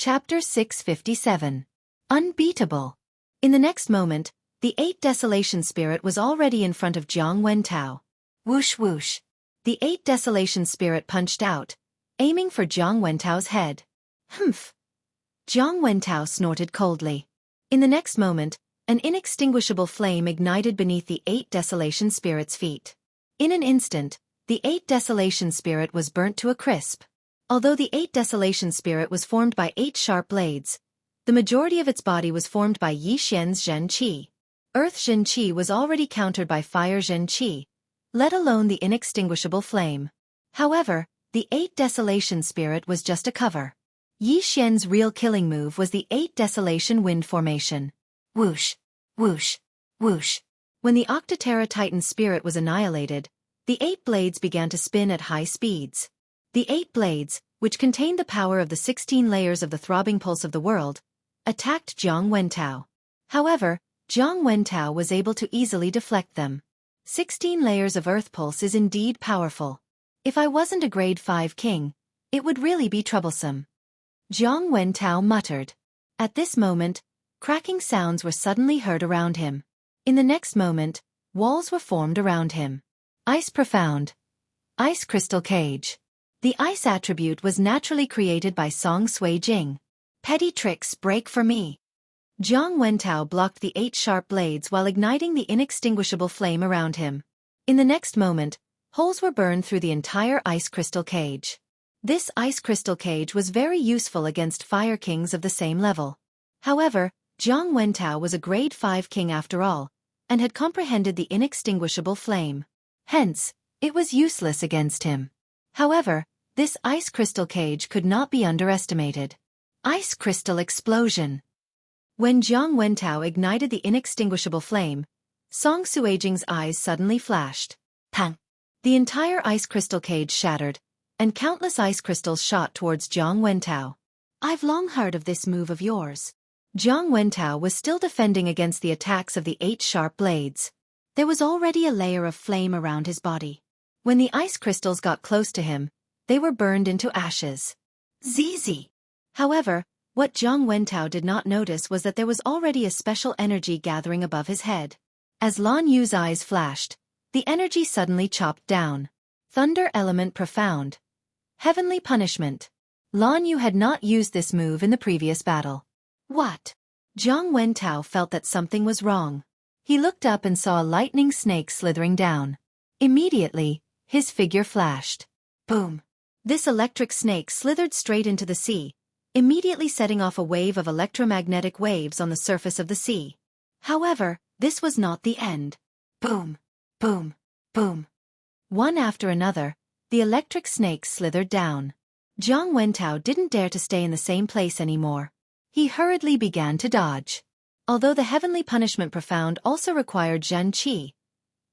Chapter 657. Unbeatable. In the next moment, the 8 Desolation Spirit was already in front of Jiang Wentao. Whoosh whoosh. The 8 Desolation Spirit punched out, aiming for Jiang Wentao's head. Humph. Jiang Wentao snorted coldly. In the next moment, an inextinguishable flame ignited beneath the 8 Desolation Spirit's feet. In an instant, the 8 Desolation Spirit was burnt to a crisp. Although the 8 Desolation Spirit was formed by 8 sharp blades, the majority of its body was formed by Yi Xian's Zhen Qi. Earth Zhen Qi was already countered by Fire Zhen Qi, let alone the inextinguishable flame. However, the 8 Desolation Spirit was just a cover. Yi Xian's real killing move was the 8 Desolation Wind Formation. Whoosh, whoosh, whoosh. When the Octoterra Titan Spirit was annihilated, the 8 blades began to spin at high speeds. The 8 blades, which contained the power of the 16 layers of the throbbing pulse of the world, attacked Jiang Wentao. However, Jiang Wentao was able to easily deflect them. 16 layers of earth pulse is indeed powerful. If I wasn't a grade 5 king, it would really be troublesome. Jiang Wentao muttered. At this moment, cracking sounds were suddenly heard around him. In the next moment, walls were formed around him. Ice profound. Ice crystal cage. The ice attribute was naturally created by Song Sui Jing. Petty tricks break for me. Jiang Wentao blocked the 8 sharp blades while igniting the inextinguishable flame around him. In the next moment, holes were burned through the entire ice crystal cage. This ice crystal cage was very useful against fire kings of the same level. However, Jiang Wentao was a grade 5 king after all, and had comprehended the inextinguishable flame. Hence, it was useless against him. However, this ice crystal cage could not be underestimated. Ice crystal explosion. When Jiang Wentao ignited the inextinguishable flame, Song Suijing's eyes suddenly flashed. Pang! The entire ice crystal cage shattered, and countless ice crystals shot towards Jiang Wentao. I've long heard of this move of yours. Jiang Wentao was still defending against the attacks of the 8 sharp blades. There was already a layer of flame around his body. When the ice crystals got close to him, they were burned into ashes. Zizi! However, what Jiang Wentao did not notice was that there was already a special energy gathering above his head. As Lan Yu's eyes flashed, the energy suddenly chopped down. Thunder element profound. Heavenly punishment. Lan Yu had not used this move in the previous battle. What? Jiang Wentao felt that something was wrong. He looked up and saw a lightning snake slithering down. Immediately, his figure flashed. Boom! This electric snake slithered straight into the sea, immediately setting off a wave of electromagnetic waves on the surface of the sea. However, this was not the end. Boom! Boom! Boom! One after another, the electric snakes slithered down. Jiang Wentao didn't dare to stay in the same place anymore. He hurriedly began to dodge. Although the heavenly punishment profound also required Zhen Qi,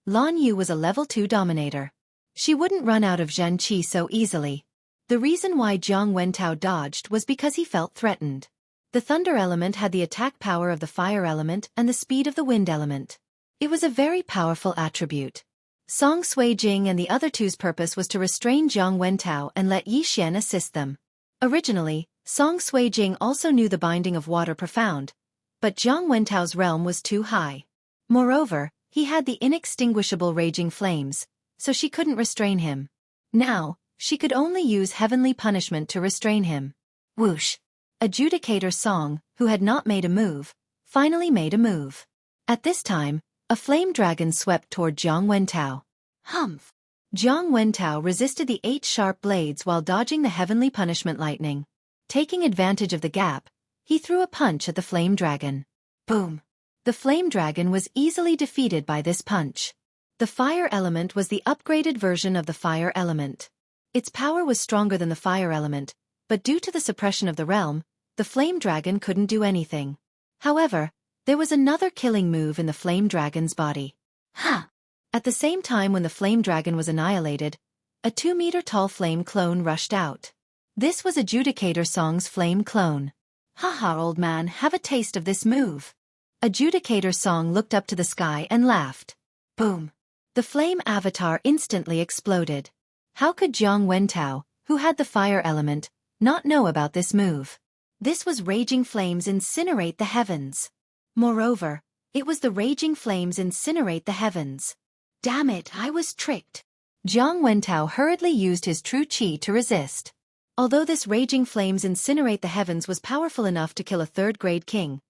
Lan Yu was a level 2 dominator. She wouldn't run out of Zhen Qi so easily. The reason why Jiang Wentao dodged was because he felt threatened. The thunder element had the attack power of the fire element and the speed of the wind element. It was a very powerful attribute. Song Sui Jing and the other two's purpose was to restrain Jiang Wentao and let Yi Xian assist them. Originally, Song Sui Jing also knew the binding of water profound, but Jiang Wentao's realm was too high. Moreover, he had the inextinguishable raging flames, so she couldn't restrain him. Now, she could only use heavenly punishment to restrain him. Whoosh! Adjudicator Song, who had not made a move, finally made a move. At this time, a flame dragon swept toward Jiang Wentao. Humph! Jiang Wentao resisted the 8 sharp blades while dodging the heavenly punishment lightning. Taking advantage of the gap, he threw a punch at the flame dragon. Boom! The flame dragon was easily defeated by this punch. The fire element was the upgraded version of the fire element. Its power was stronger than the fire element, but due to the suppression of the realm, the flame dragon couldn't do anything. However, there was another killing move in the flame dragon's body. Ha! At the same time when the flame dragon was annihilated, a 2-meter-tall flame clone rushed out. This was Adjudicator Song's flame clone. Haha, old man, have a taste of this move. Adjudicator Song looked up to the sky and laughed. Boom! The flame avatar instantly exploded. How could Jiang Wentao, who had the fire element, not know about this move? This was raging flames incinerate the heavens. Moreover, it was the raging flames incinerate the heavens. Damn it, I was tricked. Jiang Wentao hurriedly used his true qi to resist. Although this raging flames incinerate the heavens was powerful enough to kill a third-grade king,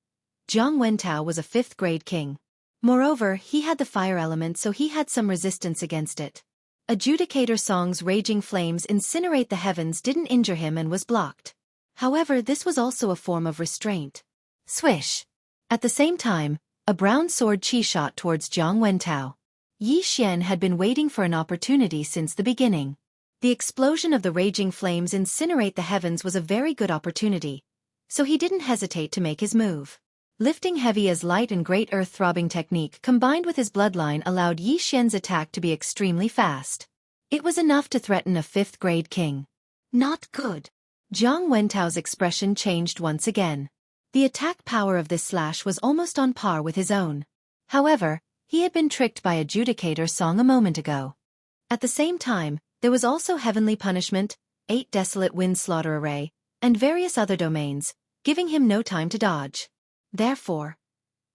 Jiang Wentao was a fifth-grade king. Moreover, he had the fire element, so he had some resistance against it. Adjudicator Song's raging flames incinerate the heavens didn't injure him and was blocked. However, this was also a form of restraint. Swish! At the same time, a brown sword qi shot towards Jiang Wentao. Yi Xian had been waiting for an opportunity since the beginning. The explosion of the raging flames incinerate the heavens was a very good opportunity, so he didn't hesitate to make his move. Lifting heavy as light and great earth-throbbing technique combined with his bloodline allowed Yi Xian's attack to be extremely fast. It was enough to threaten a fifth-grade king. Not good. Jiang Wentao's expression changed once again. The attack power of this slash was almost on par with his own. However, he had been tricked by Adjudicator Song a moment ago. At the same time, there was also Heavenly Punishment, 8 Desolate Wind Slaughter Array, and various other domains, giving him no time to dodge. Therefore,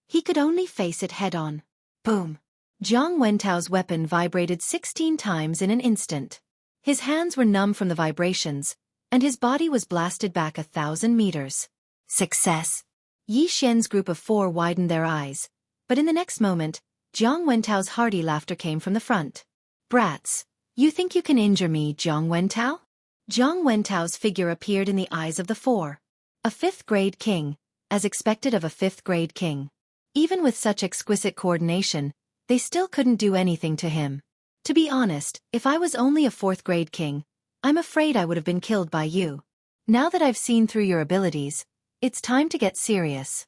he could only face it head-on. Boom! Jiang Wentao's weapon vibrated 16 times in an instant. His hands were numb from the vibrations, and his body was blasted back 1,000 meters. Success! Yi Xian's group of 4 widened their eyes, but in the next moment, Jiang Wentao's hearty laughter came from the front. Brats! You think you can injure me, Jiang Wentao? Jiang Wentao's figure appeared in the eyes of the 4. A fifth-grade king, as expected of a fifth-grade king. Even with such exquisite coordination, they still couldn't do anything to him. To be honest, if I was only a fourth-grade king, I'm afraid I would have been killed by you. Now that I've seen through your abilities, it's time to get serious.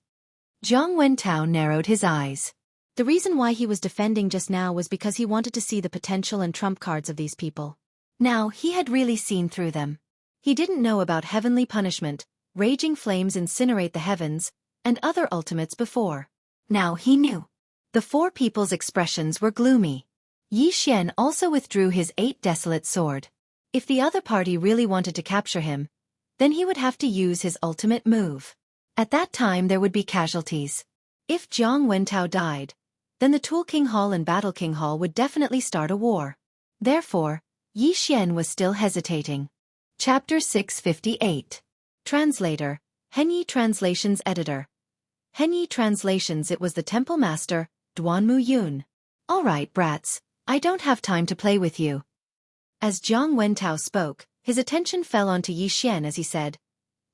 Jiang Wentao narrowed his eyes. The reason why he was defending just now was because he wanted to see the potential and trump cards of these people. Now, he had really seen through them. He didn't know about Heavenly Punishment, Raging Flames Incinerate the Heavens, and other ultimates before. Now he knew. The 4 people's expressions were gloomy. Yi Xian also withdrew his 8 Desolate Sword. If the other party really wanted to capture him, then he would have to use his ultimate move. At that time there would be casualties. If Jiang Wentao died, then the Tool King Hall and Battle King Hall would definitely start a war. Therefore, Yi Xian was still hesitating. Chapter 658. Translator, Henyi Translations Editor. Henyi Translations. It was the Temple Master, Duanmu Yun. Alright brats, I don't have time to play with you. As Jiang Wentao spoke, his attention fell onto Yi Xian as he said,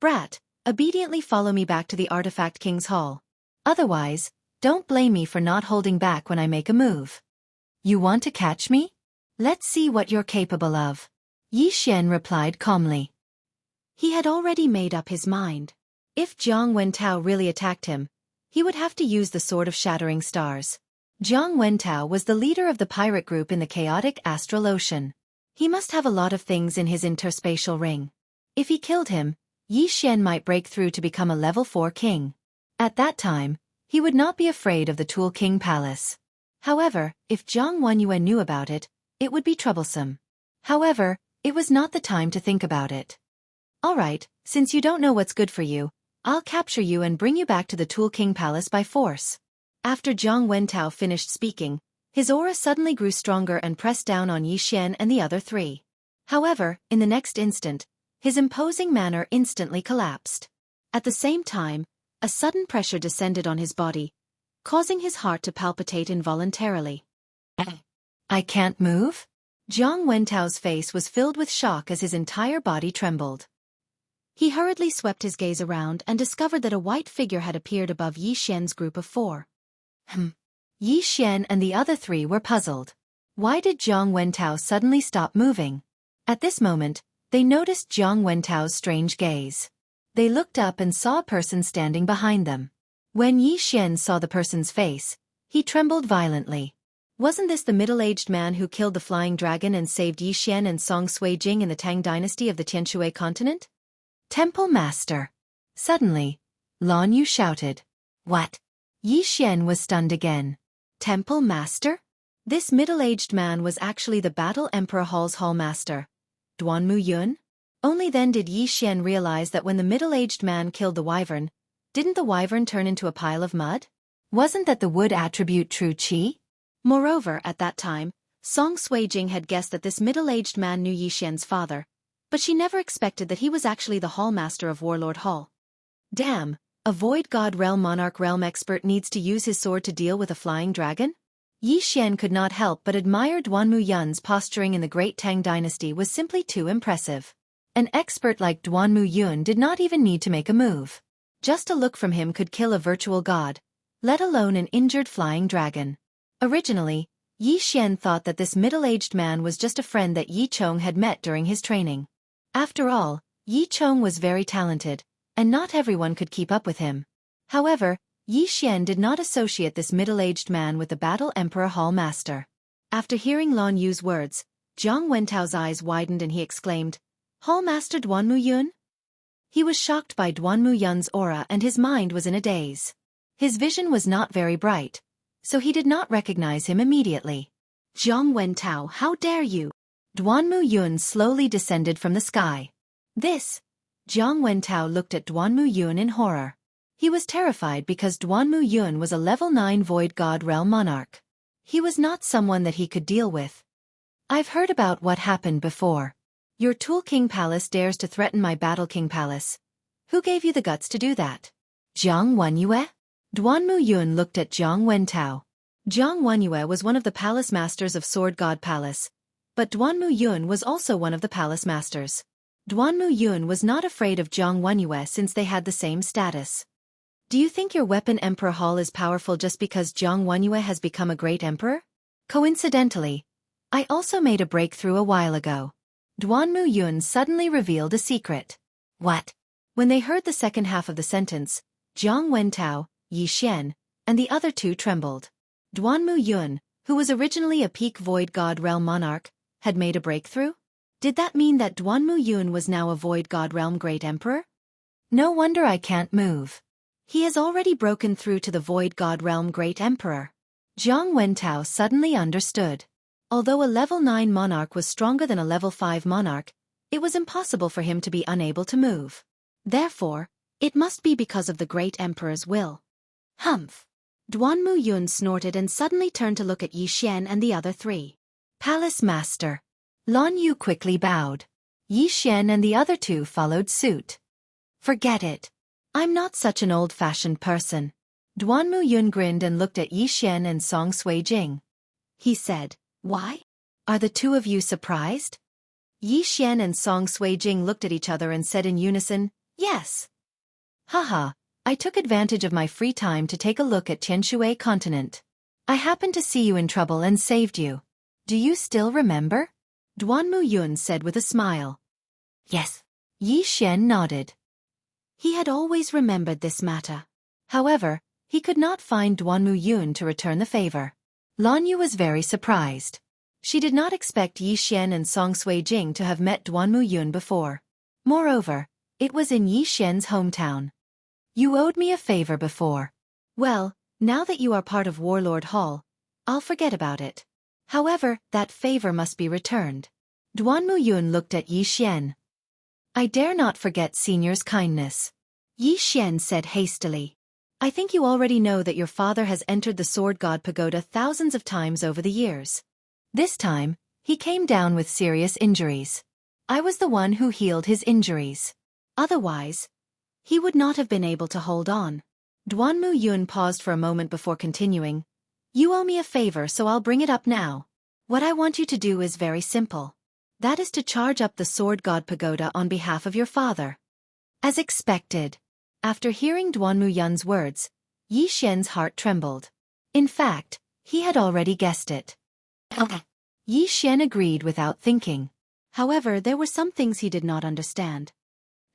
Brat, obediently follow me back to the Artifact King's Hall. Otherwise, don't blame me for not holding back when I make a move. You want to catch me? Let's see what you're capable of. Yi Xian replied calmly. He had already made up his mind. If Jiang Wentao really attacked him, he would have to use the Sword of Shattering Stars. Jiang Wentao was the leader of the pirate group in the chaotic astral ocean. He must have a lot of things in his interspatial ring. If he killed him, Yi Xian might break through to become a level 4 king. At that time, he would not be afraid of the Tool King Palace. However, if Jiang Wenyuan knew about it, it would be troublesome. However, it was not the time to think about it. Alright, since you don't know what's good for you, I'll capture you and bring you back to the Tool King Palace by force. After Jiang Wentao finished speaking, his aura suddenly grew stronger and pressed down on Yi Xian and the other 3. However, in the next instant, his imposing manner instantly collapsed. At the same time, a sudden pressure descended on his body, causing his heart to palpitate involuntarily. I can't move? Jiang Wentao's face was filled with shock as his entire body trembled. He hurriedly swept his gaze around and discovered that a white figure had appeared above Yi Xian's group of 4. Yi Xian and the other 3 were puzzled. Why did Jiang Wentao suddenly stop moving? At this moment, they noticed Jiang Wentao's strange gaze. They looked up and saw a person standing behind them. When Yi Xian saw the person's face, he trembled violently. Wasn't this the middle-aged man who killed the flying dragon and saved Yi Xian and Song Suijing in the Tang dynasty of the Tianshui continent? Temple Master. Suddenly, Lan Yu shouted. What? Yi Xian was stunned again. Temple Master? This middle-aged man was actually the Battle Emperor Hall's Hall Master, Duanmu Yun? Only then did Yi Xian realize that when the middle-aged man killed the wyvern, didn't the wyvern turn into a pile of mud? Wasn't that the wood attribute true qi? Moreover, at that time, Song Suijing had guessed that this middle-aged man knew Yi Xian's father, but she never expected that he was actually the hallmaster of Warlord Hall. Damn, a Void God Realm Monarch Realm expert needs to use his sword to deal with a flying dragon? Yi Xian could not help but admire Duanmu Yun's posturing in the Great Tang Dynasty was simply too impressive. An expert like Duanmu Yun did not even need to make a move. Just a look from him could kill a virtual god, let alone an injured flying dragon. Originally, Yi Xian thought that this middle-aged man was just a friend that Yi Chong had met during his training. After all, Yi Chong was very talented, and not everyone could keep up with him. However, Yi Xian did not associate this middle-aged man with the Battle Emperor Hall Master. After hearing Lan Yu's words, Jiang Wentao's eyes widened and he exclaimed, "Hall Master Duanmu Yun?" He was shocked by Duanmu Yun's aura and his mind was in a daze. His vision was not very bright, so he did not recognize him immediately. "Jiang Wentao, how dare you!" Duanmu Yun slowly descended from the sky. Jiang Wentao looked at Duanmu Yun in horror. He was terrified because Duanmu Yun was a level 9 Void God Realm Monarch. He was not someone that he could deal with. "I've heard about what happened before. Your Tool King Palace dares to threaten my Battle King Palace. Who gave you the guts to do that? Jiang Wenyue?" Duanmu Yun looked at Jiang Wentao. Jiang Wenyue was one of the palace masters of Sword God Palace, but Duanmu Yun was also one of the palace masters. Duanmu Yun was not afraid of Jiang Wenyue since they had the same status. "Do you think your weapon Emperor Hall is powerful just because Jiang Wenyue has become a great emperor? Coincidentally, I also made a breakthrough a while ago." Duanmu Yun suddenly revealed a secret. "What?" When they heard the second half of the sentence, Jiang Wentao, Yi Xian, and the other two trembled. Duanmu Yun, who was originally a peak Void God Realm Monarch, had made a breakthrough? Did that mean that Duanmu Yun was now a Void God Realm Great Emperor? No wonder I can't move. He has already broken through to the Void God Realm Great Emperor. Jiang Wentao suddenly understood. Although a level 9 monarch was stronger than a level 5 monarch, it was impossible for him to be unable to move. Therefore, it must be because of the Great Emperor's will. Humph! Duanmu Yun snorted and suddenly turned to look at Yi Xian and the other three. "Palace Master." Lan Yu quickly bowed. Yi Xian and the other two followed suit. "Forget it. I'm not such an old-fashioned person." Duanmu Yun grinned and looked at Yi Xian and Song Suijing. He said, "Why? Are the two of you surprised?" Yi Xian and Song Suijing looked at each other and said in unison, "Yes." "Haha, I took advantage of my free time to take a look at Qianshui continent. I happened to see you in trouble and saved you. Do you still remember?" Duanmu Yun said with a smile. "Yes." Yi Xian nodded. He had always remembered this matter. However, he could not find Duanmu Yun to return the favor. Lan Yu was very surprised. She did not expect Yi Xian and Song Suijing to have met Duanmu Yun before. Moreover, it was in Yi Xian's hometown. "You owed me a favor before. Well, now that you are part of Warlord Hall, I'll forget about it. However, that favor must be returned." Duanmu Yun looked at Yi Xian. "I dare not forget Senior's kindness." Yi Xian said hastily. "I think you already know that your father has entered the Sword God Pagoda thousands of times over the years. This time, he came down with serious injuries. I was the one who healed his injuries. Otherwise, he would not have been able to hold on." Duanmu Yun paused for a moment before continuing. "You owe me a favor, so I'll bring it up now. What I want you to do is very simple. That is to charge up the Sword God Pagoda on behalf of your father." As expected, after hearing Duanmu Yun's words, Yi Xian's heart trembled. In fact, he had already guessed it. Okay. Yi Xian agreed without thinking. However, there were some things he did not understand.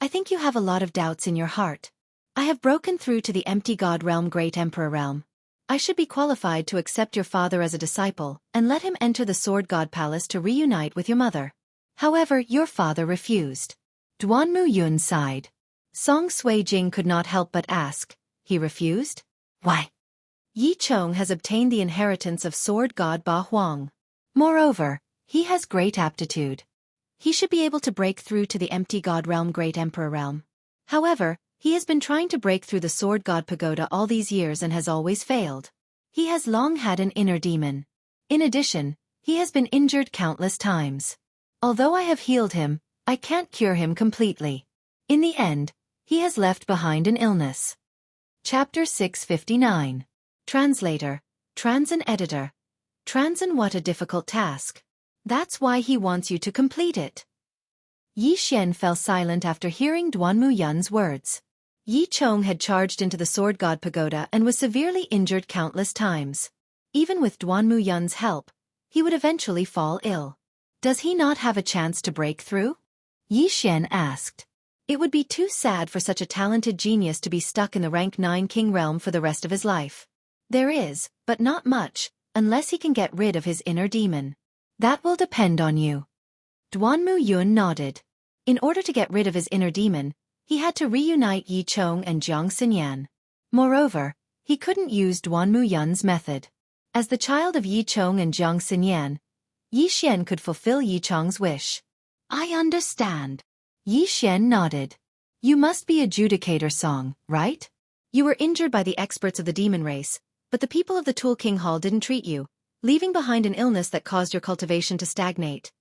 "I think you have a lot of doubts in your heart. I have broken through to the Empty God Realm Great Emperor Realm. I should be qualified to accept your father as a disciple and let him enter the Sword God Palace to reunite with your mother. However, your father refused." Duanmu Yun sighed. Song Suijing could not help but ask, "He refused? Why?" "Yi Chong has obtained the inheritance of Sword God Ba Huang. Moreover, he has great aptitude. He should be able to break through to the empty god realm Great Emperor realm. However, he has been trying to break through the Sword God Pagoda all these years and has always failed. He has long had an inner demon. In addition, he has been injured countless times. Although I have healed him, I can't cure him completely. In the end, he has left behind an illness. Chapter 659. Translator, Transin Editor. Transin, what a difficult task. That's why he wants you to complete it. Yi Xian fell silent after hearing Duanmu Yun's words. Yi Chong had charged into the Sword God Pagoda and was severely injured countless times. Even with Duanmu Yun's help, he would eventually fall ill. Does he not have a chance to break through? Yi Xian asked. It would be too sad for such a talented genius to be stuck in the rank 9 king realm for the rest of his life. There is, but not much, unless he can get rid of his inner demon. That will depend on you. Duanmu Yun nodded. In order to get rid of his inner demon, he had to reunite Yi Chong and Jiang Xinyan. Moreover, he couldn't use Duanmu Yun's method. As the child of Yi Chong and Jiang Xinyan, Yi Xian could fulfill Yi Chong's wish. I understand. Yi Xian nodded. You must be Adjudicator Song, right? You were injured by the experts of the demon race, but the people of the Tool King Hall didn't treat you, leaving behind an illness that caused your cultivation to stagnate.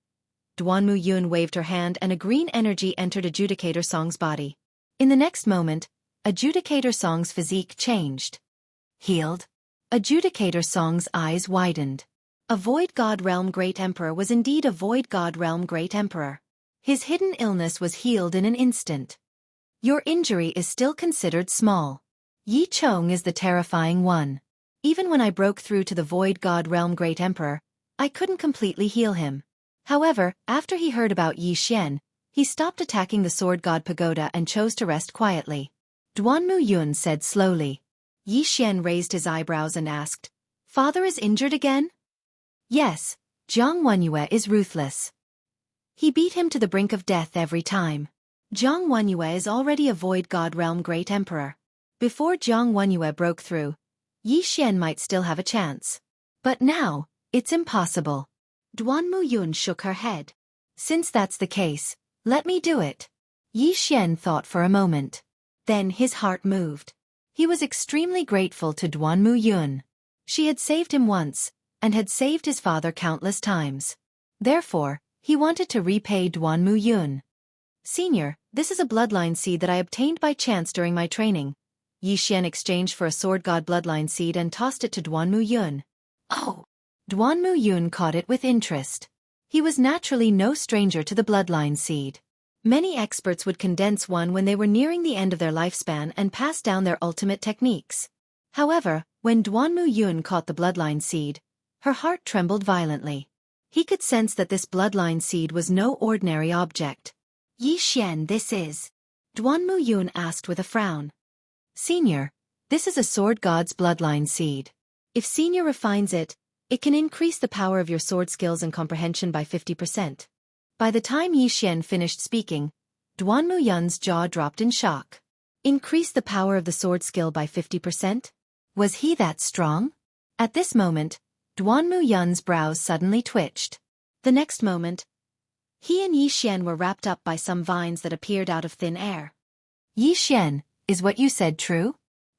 Duanmu Yun waved her hand and a green energy entered Adjudicator Song's body. In the next moment, Adjudicator Song's physique changed. Healed? Adjudicator Song's eyes widened. A Void God Realm Great Emperor was indeed a Void God Realm Great Emperor. His hidden illness was healed in an instant. Your injury is still considered small. Yi Chong is the terrifying one. Even when I broke through to the Void God Realm Great Emperor, I couldn't completely heal him. However, after he heard about Yi Xian, he stopped attacking the Sword God Pagoda and chose to rest quietly. Duanmu Yun said slowly. Yi Xian raised his eyebrows and asked, Father is injured again? Yes, Jiang Wenyue is ruthless. He beat him to the brink of death every time. Jiang Wenyue is already a Void God Realm Great Emperor. Before Jiang Wenyue broke through, Yi Xian might still have a chance. But now, it's impossible. Duanmu Yun shook her head. Since that's the case, let me do it. Yi Xian thought for a moment. Then his heart moved. He was extremely grateful to Duanmu Yun. She had saved him once, and had saved his father countless times. Therefore, he wanted to repay Duanmu Yun. Senior, this is a bloodline seed that I obtained by chance during my training. Yi Xian exchanged for a sword god bloodline seed and tossed it to Duanmu Yun. Oh! Duanmu Yun caught it with interest. He was naturally no stranger to the bloodline seed. Many experts would condense one when they were nearing the end of their lifespan and pass down their ultimate techniques. However, when Duanmu Yun caught the bloodline seed, her heart trembled violently. He could sense that this bloodline seed was no ordinary object. Yi Xian, this is? Duanmu Yun asked with a frown. Senior, this is a sword god's bloodline seed. If Senior refines it, it can increase the power of your sword skills and comprehension by 50%. By the time Yi Xian finished speaking, Duanmu Yun's jaw dropped in shock. Increase the power of the sword skill by 50%? Was he that strong? At this moment, Duanmu Yun's brows suddenly twitched. The next moment, he and Yi Xian were wrapped up by some vines that appeared out of thin air. Yi Xian, is what you said true?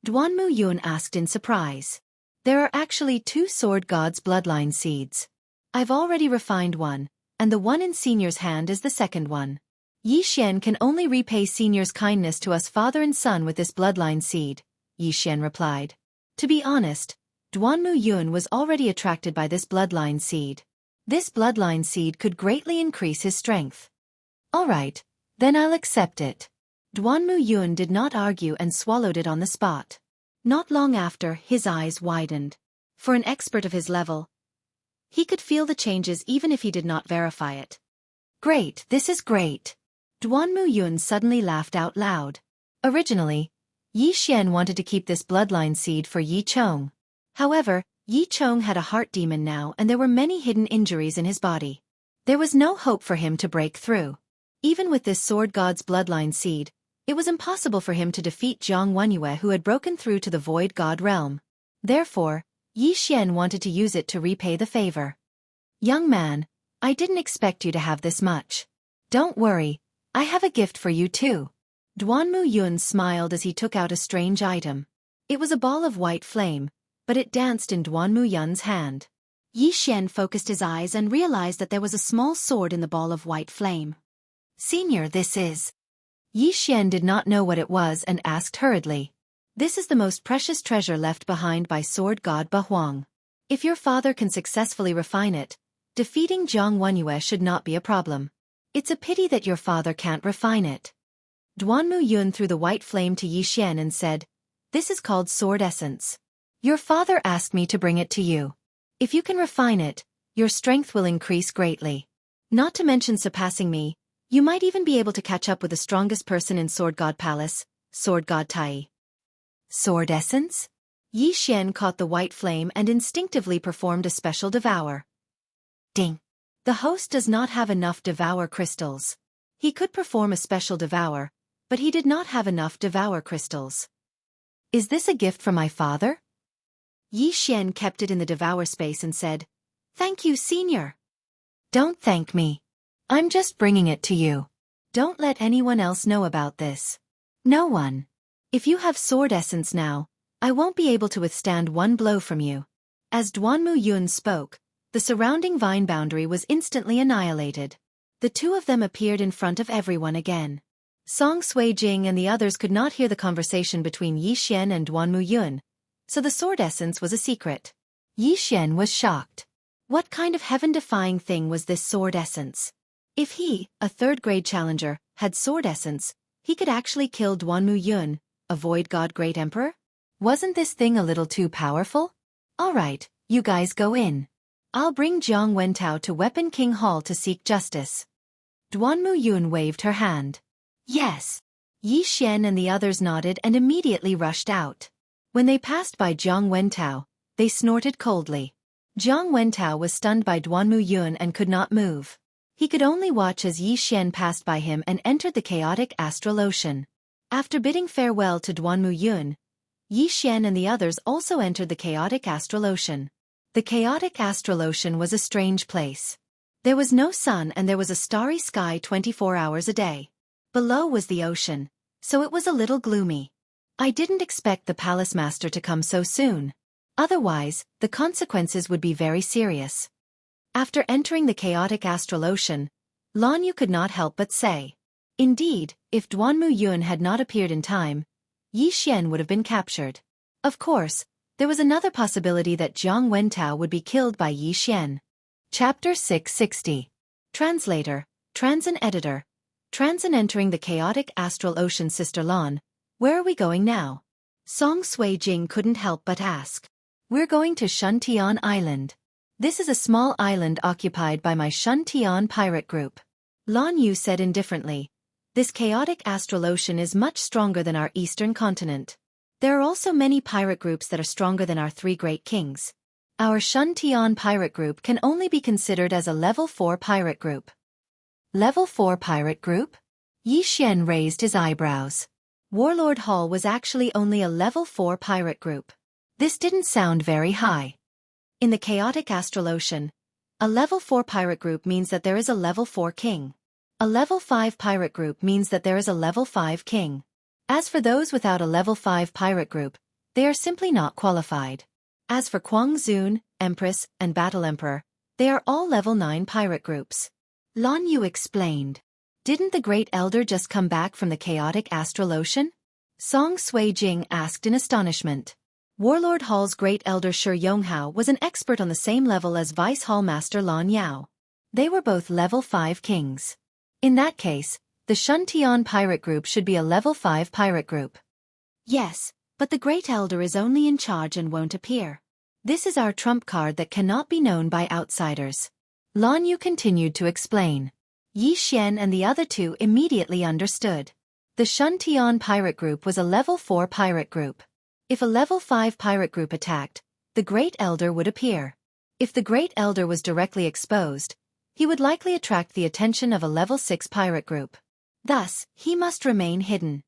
Duanmu Yun asked in surprise. There are actually 2 sword gods' bloodline seeds. I've already refined one, and the one in Senior's hand is the second one. Yi Xian can only repay Senior's kindness to us father and son with this bloodline seed, Yi Xian replied. To be honest, Duanmu Yun was already attracted by this bloodline seed. This bloodline seed could greatly increase his strength. All right, then I'll accept it. Duanmu Yun did not argue and swallowed it on the spot. Not long after, his eyes widened. For an expert of his level, he could feel the changes even if he did not verify it. Great, this is great. Duanmu Yun suddenly laughed out loud. Originally, Yi Xian wanted to keep this bloodline seed for Yi Chong. However, Yi Chong had a heart demon now and there were many hidden injuries in his body. There was no hope for him to break through. Even with this sword god's bloodline seed, it was impossible for him to defeat Jiang Wenyue who had broken through to the Void God realm. Therefore, Yi Xian wanted to use it to repay the favor. Young man, I didn't expect you to have this much. Don't worry, I have a gift for you too. Duanmu Yun smiled as he took out a strange item. It was a ball of white flame, but it danced in Duanmu Yun's hand. Yi Xian focused his eyes and realized that there was a small sword in the ball of white flame. Senior, this is... Yi Xian did not know what it was and asked hurriedly. This is the most precious treasure left behind by sword god Ba Huang. If your father can successfully refine it, defeating Jiang Wenyue should not be a problem. It's a pity that your father can't refine it. Duanmu Yun threw the white flame to Yi Xian and said, "This is called sword essence. Your father asked me to bring it to you. If you can refine it, your strength will increase greatly. Not to mention surpassing me, you might even be able to catch up with the strongest person in Sword God Palace, Sword God Tai." Sword essence? Yi Xian caught the white flame and instinctively performed a special devour. Ding! The host does not have enough devour crystals. He could perform a special devour, but he did not have enough devour crystals. Is this a gift from my father? Yi Xian kept it in the devour space and said, "Thank you, senior." Don't thank me. I'm just bringing it to you. Don't let anyone else know about this. No one. If you have sword essence now, I won't be able to withstand one blow from you. As Duanmu Yun spoke, the surrounding vine boundary was instantly annihilated. The two of them appeared in front of everyone again. Song Suijing and the others could not hear the conversation between Yi Xian and Duanmu Yun, so the sword essence was a secret. Yi Xian was shocked. What kind of heaven-defying thing was this sword essence? If he, a third-grade challenger, had sword essence, he could actually kill Duanmu Yun, a void god great emperor? Wasn't this thing a little too powerful? Alright, you guys go in. I'll bring Jiang Wentao to Weapon King Hall to seek justice. Duanmu Yun waved her hand. Yes. Yi Xian and the others nodded and immediately rushed out. When they passed by Jiang Wentao, they snorted coldly. Jiang Wentao was stunned by Duanmu Yun and could not move. He could only watch as Yi Xian passed by him and entered the chaotic astral ocean. After bidding farewell to Duanmu Yun, Yi Xian and the others also entered the chaotic astral ocean. The chaotic astral ocean was a strange place. There was no sun and there was a starry sky 24 hours a day. Below was the ocean, so it was a little gloomy. I didn't expect the palace master to come so soon. Otherwise, the consequences would be very serious. After entering the chaotic astral ocean, Lan Yu could not help but say. Indeed, if Duanmu Yun had not appeared in time, Yi Xian would have been captured. Of course, there was another possibility that Jiang Wentao would be killed by Yi Xian. Chapter 660. Translator, Transin Editor. Transin entering the chaotic astral ocean. Sister Lan, where are we going now? Song Suijing couldn't help but ask. We're going to Shuntian Island. This is a small island occupied by my Shuntian pirate group. Lan Yu said indifferently. This chaotic astral ocean is much stronger than our eastern continent. There are also many pirate groups that are stronger than our three great kings. Our Shuntian pirate group can only be considered as a level 4 pirate group. Level 4 pirate group? Yi Xian raised his eyebrows. Warlord Hall was actually only a level 4 pirate group. This didn't sound very high. In the chaotic astral ocean, a level 4 pirate group means that there is a level 4 king. A level 5 pirate group means that there is a level 5 king. As for those without a level 5 pirate group, they are simply not qualified. As for Kuang Zun, Empress, and Battle Emperor, they are all level 9 pirate groups. Lan Yu explained. Didn't the Great Elder just come back from the chaotic astral ocean? Song Suijing asked in astonishment. Warlord Hall's Great Elder Shi Yonghao was an expert on the same level as Vice Hall Master Lan Yao. They were both level 5 kings. In that case, the Shuntian pirate group should be a level 5 pirate group. Yes, but the Great Elder is only in charge and won't appear. This is our trump card that cannot be known by outsiders. Lan Yu continued to explain. Yi Xian and the other two immediately understood. The Shuntian pirate group was a level 4 pirate group. If a level 5 pirate group attacked, the Great Elder would appear. If the Great Elder was directly exposed, he would likely attract the attention of a level 6 pirate group. Thus, he must remain hidden.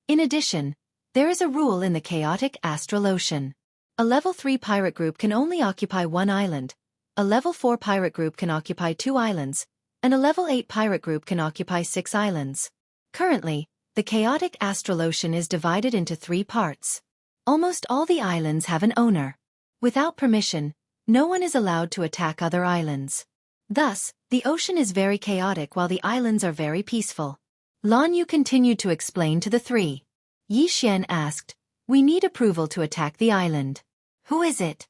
In addition, there is a rule in the chaotic astral ocean. A level 3 pirate group can only occupy one island, a level 4 pirate group can occupy 2 islands, and a level 8 pirate group can occupy 6 islands. Currently, the chaotic astral ocean is divided into 3 parts. Almost all the islands have an owner. Without permission, no one is allowed to attack other islands. Thus, the ocean is very chaotic while the islands are very peaceful. Lan Yu continued to explain to the 3. Yi Xian asked, "We need approval to attack the island. Who is it?"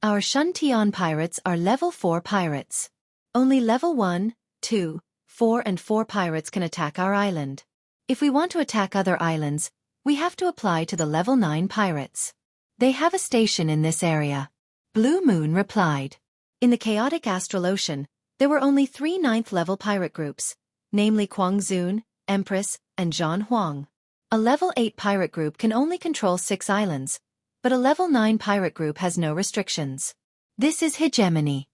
"Our Xianxia pirates are level 4 pirates. Only level 1, 2, 4 and 4 pirates can attack our island. If we want to attack other islands, we have to apply to the level 9 pirates. They have a station in this area." Blue Moon replied. In the chaotic astral ocean, there were only 3 9th-level pirate groups, namely Guangzun, Empress, and Zhan Huang. A level 8 pirate group can only control 6 islands, but a level 9 pirate group has no restrictions. This is hegemony.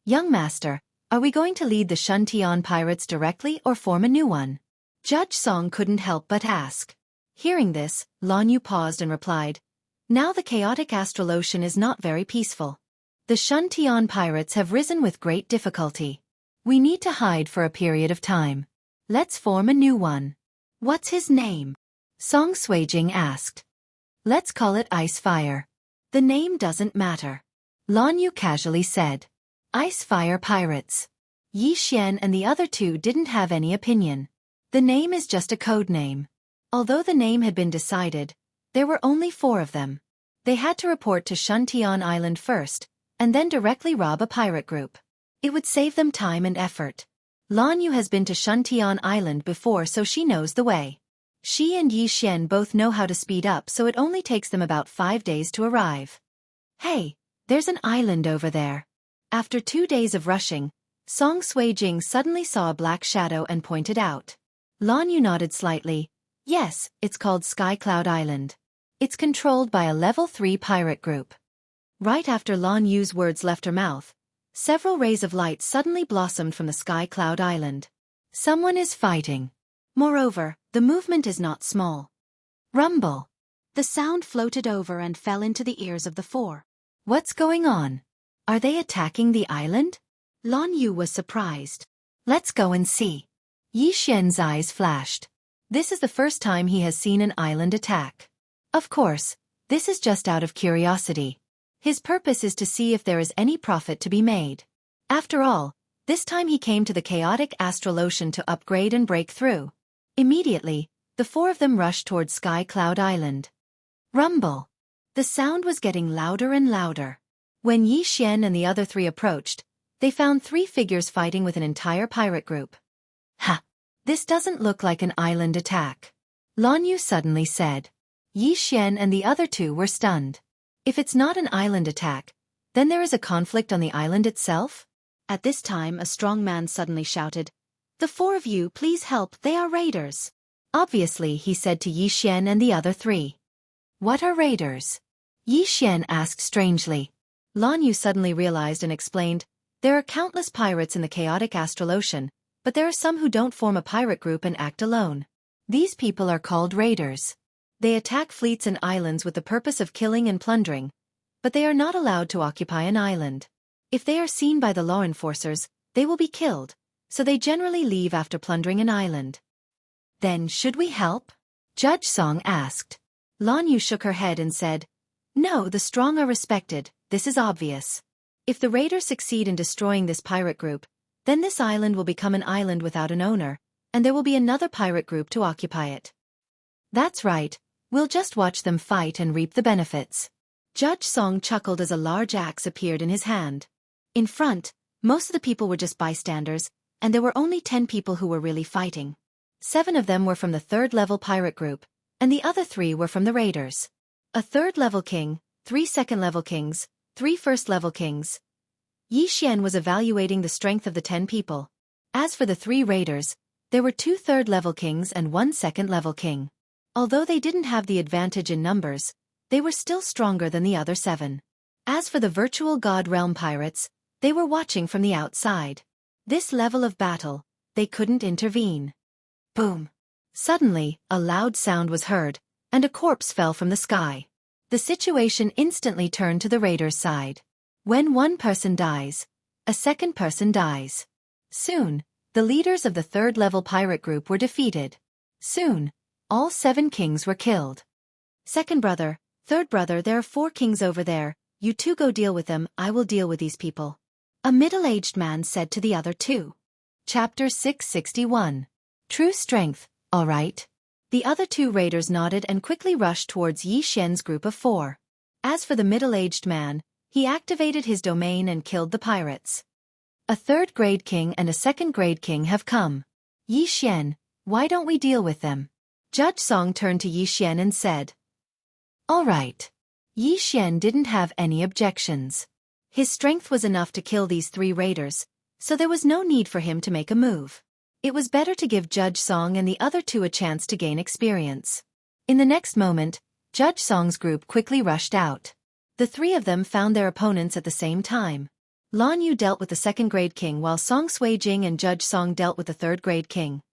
Young Master, are we going to lead the Xianxia pirates directly or form a new one? Judge Song couldn't help but ask. Hearing this, Lan Yu paused and replied, "Now the chaotic astral ocean is not very peaceful. The Xianxia pirates have risen with great difficulty. We need to hide for a period of time. Let's form a new one." "What's his name?" Song Suijing asked. "Let's call it Ice Fire." "The name doesn't matter," Lan Yu casually said. "Ice Fire Pirates." Yi Xian and the other 2 didn't have any opinion. The name is just a code name. Although the name had been decided, there were only 4 of them. They had to report to Xianxia Island first, and then directly rob a pirate group. It would save them time and effort. Lan Yu has been to Xianxia Island before, so she knows the way. She and Yi Xian both know how to speed up, so it only takes them about 5 days to arrive. "Hey, there's an island over there." After 2 days of rushing, Song Suijing suddenly saw a black shadow and pointed out. Lan Yu nodded slightly. "Yes, it's called Sky Cloud Island. It's controlled by a level 3 pirate group." Right after Lan Yu's words left her mouth, several rays of light suddenly blossomed from the Sky Cloud Island. Someone is fighting. Moreover, the movement is not small. Rumble. The sound floated over and fell into the ears of the 4. What's going on? Are they attacking the island? Lan Yu was surprised. Let's go and see. Yi Xian's eyes flashed. This is the first time he has seen an island attack. Of course, this is just out of curiosity. His purpose is to see if there is any profit to be made. After all, this time he came to the chaotic astral ocean to upgrade and break through. Immediately, the 4 of them rushed towards Sky Cloud Island. Rumble. The sound was getting louder and louder. When Yi Xian and the other 3 approached, they found 3 figures fighting with an entire pirate group. "Ha! This doesn't look like an island attack," Lan Yu suddenly said. Yi Xian and the other 2 were stunned. If it's not an island attack, then there is a conflict on the island itself? At this time a strong man suddenly shouted, "The 4 of you, please help, they are raiders." Obviously, he said to Yi Xian and the other 3. "What are raiders?" Yi Xian asked strangely. Lan Yu suddenly realized and explained, "There are countless pirates in the chaotic astral ocean, but there are some who don't form a pirate group and act alone. These people are called raiders. They attack fleets and islands with the purpose of killing and plundering, but they are not allowed to occupy an island. If they are seen by the law enforcers, they will be killed, so they generally leave after plundering an island." "Then should we help?" Judge Song asked. Lan Yu shook her head and said, "No, the strong are respected, this is obvious. If the raiders succeed in destroying this pirate group, then this island will become an island without an owner, and there will be another pirate group to occupy it. That's right, we'll just watch them fight and reap the benefits." Judge Song chuckled as a large axe appeared in his hand. In front, most of the people were just bystanders, and there were only 10 people who were really fighting. 7 of them were from the 3rd-level pirate group, and the other 3 were from the raiders. A 3rd-level king, 3 2nd-level kings, 3 1st-level kings. Yi Xian was evaluating the strength of the 10 people. As for the 3 raiders, there were 2 3rd-level kings and 1 2nd-level king. Although they didn't have the advantage in numbers, they were still stronger than the other 7. As for the virtual god realm pirates, they were watching from the outside. This level of battle, they couldn't intervene. Boom! Suddenly, a loud sound was heard, and a corpse fell from the sky. The situation instantly turned to the raiders' side. When one person dies, a second person dies. Soon, the leaders of the third-level pirate group were defeated. Soon, all 7 kings were killed. Second brother, third brother, there are 4 kings over there, you two go deal with them, I will deal with these people. A middle-aged man said to the other 2. Chapter 661. True Strength, all right. The other 2 raiders nodded and quickly rushed towards Yi Xian's group of 4. As for the middle-aged man, he activated his domain and killed the pirates. A 3rd-grade king and a 2nd-grade king have come. Yi Xian, why don't we deal with them? Judge Song turned to Yi Xian and said. All right. Yi Xian didn't have any objections. His strength was enough to kill these 3 raiders, so there was no need for him to make a move. It was better to give Judge Song and the other 2 a chance to gain experience. In the next moment, Judge Song's group quickly rushed out. The 3 of them found their opponents at the same time. Lan Yu dealt with the 2nd-grade king while Song Suijing and Judge Song dealt with the 3rd-grade king.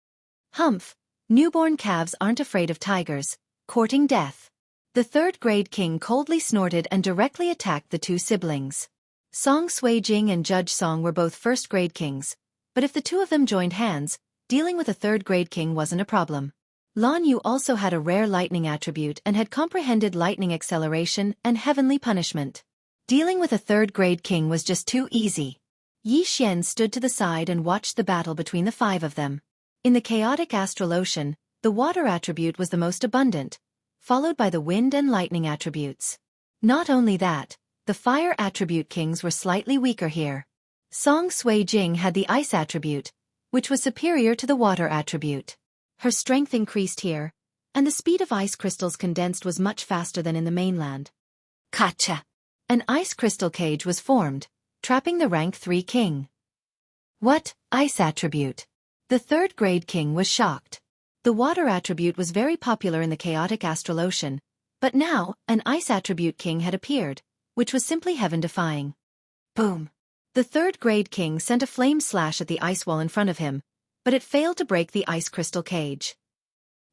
Humph, newborn calves aren't afraid of tigers, courting death. The 3rd-grade king coldly snorted and directly attacked the 2 siblings. Song Suijing and Judge Song were both 1st-grade kings, but if the 2 of them joined hands, dealing with a 3rd-grade king wasn't a problem. Lan Yu also had a rare lightning attribute and had comprehended lightning acceleration and heavenly punishment. Dealing with a 3rd-grade king was just too easy. Yi Xian stood to the side and watched the battle between the 5 of them. In the chaotic astral ocean, the water attribute was the most abundant, followed by the wind and lightning attributes. Not only that, the fire attribute kings were slightly weaker here. Song Suijing had the ice attribute, which was superior to the water attribute. Her strength increased here, and the speed of ice crystals condensed was much faster than in the mainland. Gotcha! An ice crystal cage was formed, trapping the rank 3 king. What, ice attribute? The 3rd-grade king was shocked. The water attribute was very popular in the chaotic astral ocean, but now, an ice attribute king had appeared, which was simply heaven-defying. Boom! The 3rd-grade king sent a flame slash at the ice wall in front of him, but it failed to break the ice crystal cage.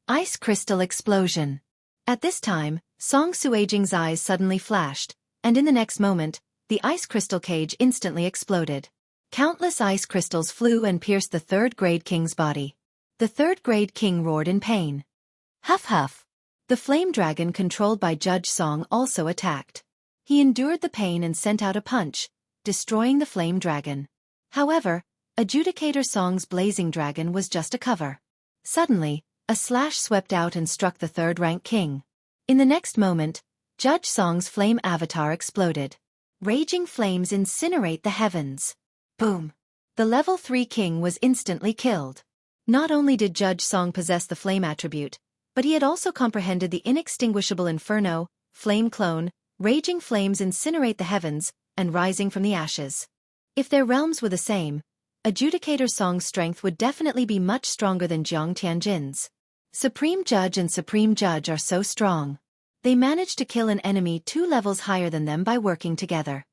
Ice crystal explosion. At this time, Song Suijing's eyes suddenly flashed, and in the next moment, the ice crystal cage instantly exploded. Countless ice crystals flew and pierced the 3rd-grade king's body. The 3rd-grade king roared in pain. Huff huff. The flame dragon controlled by Judge Song also attacked. He endured the pain and sent out a punch, destroying the flame dragon. However, Adjudicator Song's blazing dragon was just a cover. Suddenly, a slash swept out and struck the 3rd-rank king. In the next moment, Judge Song's flame avatar exploded. Raging flames incinerate the heavens. Boom! The level 3 king was instantly killed. Not only did Judge Song possess the flame attribute, but he had also comprehended the inextinguishable inferno, flame clone, raging flames incinerate the heavens, and rising from the ashes. If their realms were the same, Adjudicator Song's strength would definitely be much stronger than Jiang Tianjin's. Supreme Judge and Supreme Judge are so strong. They managed to kill an enemy 2 levels higher than them by working together.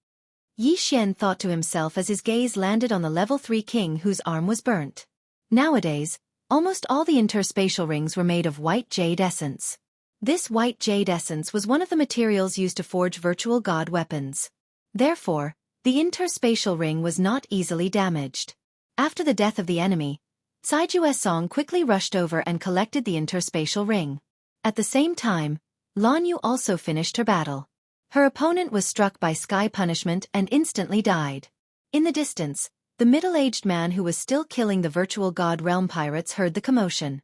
Yi Xian thought to himself as his gaze landed on the level 3 king whose arm was burnt. Nowadays, almost all the interspatial rings were made of white jade essence. This white jade essence was one of the materials used to forge virtual god weapons. Therefore, the interspatial ring was not easily damaged. After the death of the enemy, Caijue Song quickly rushed over and collected the interspatial ring. At the same time, Lan Yu also finished her battle. Her opponent was struck by sky punishment and instantly died. In the distance, the middle-aged man who was still killing the virtual god realm pirates heard the commotion.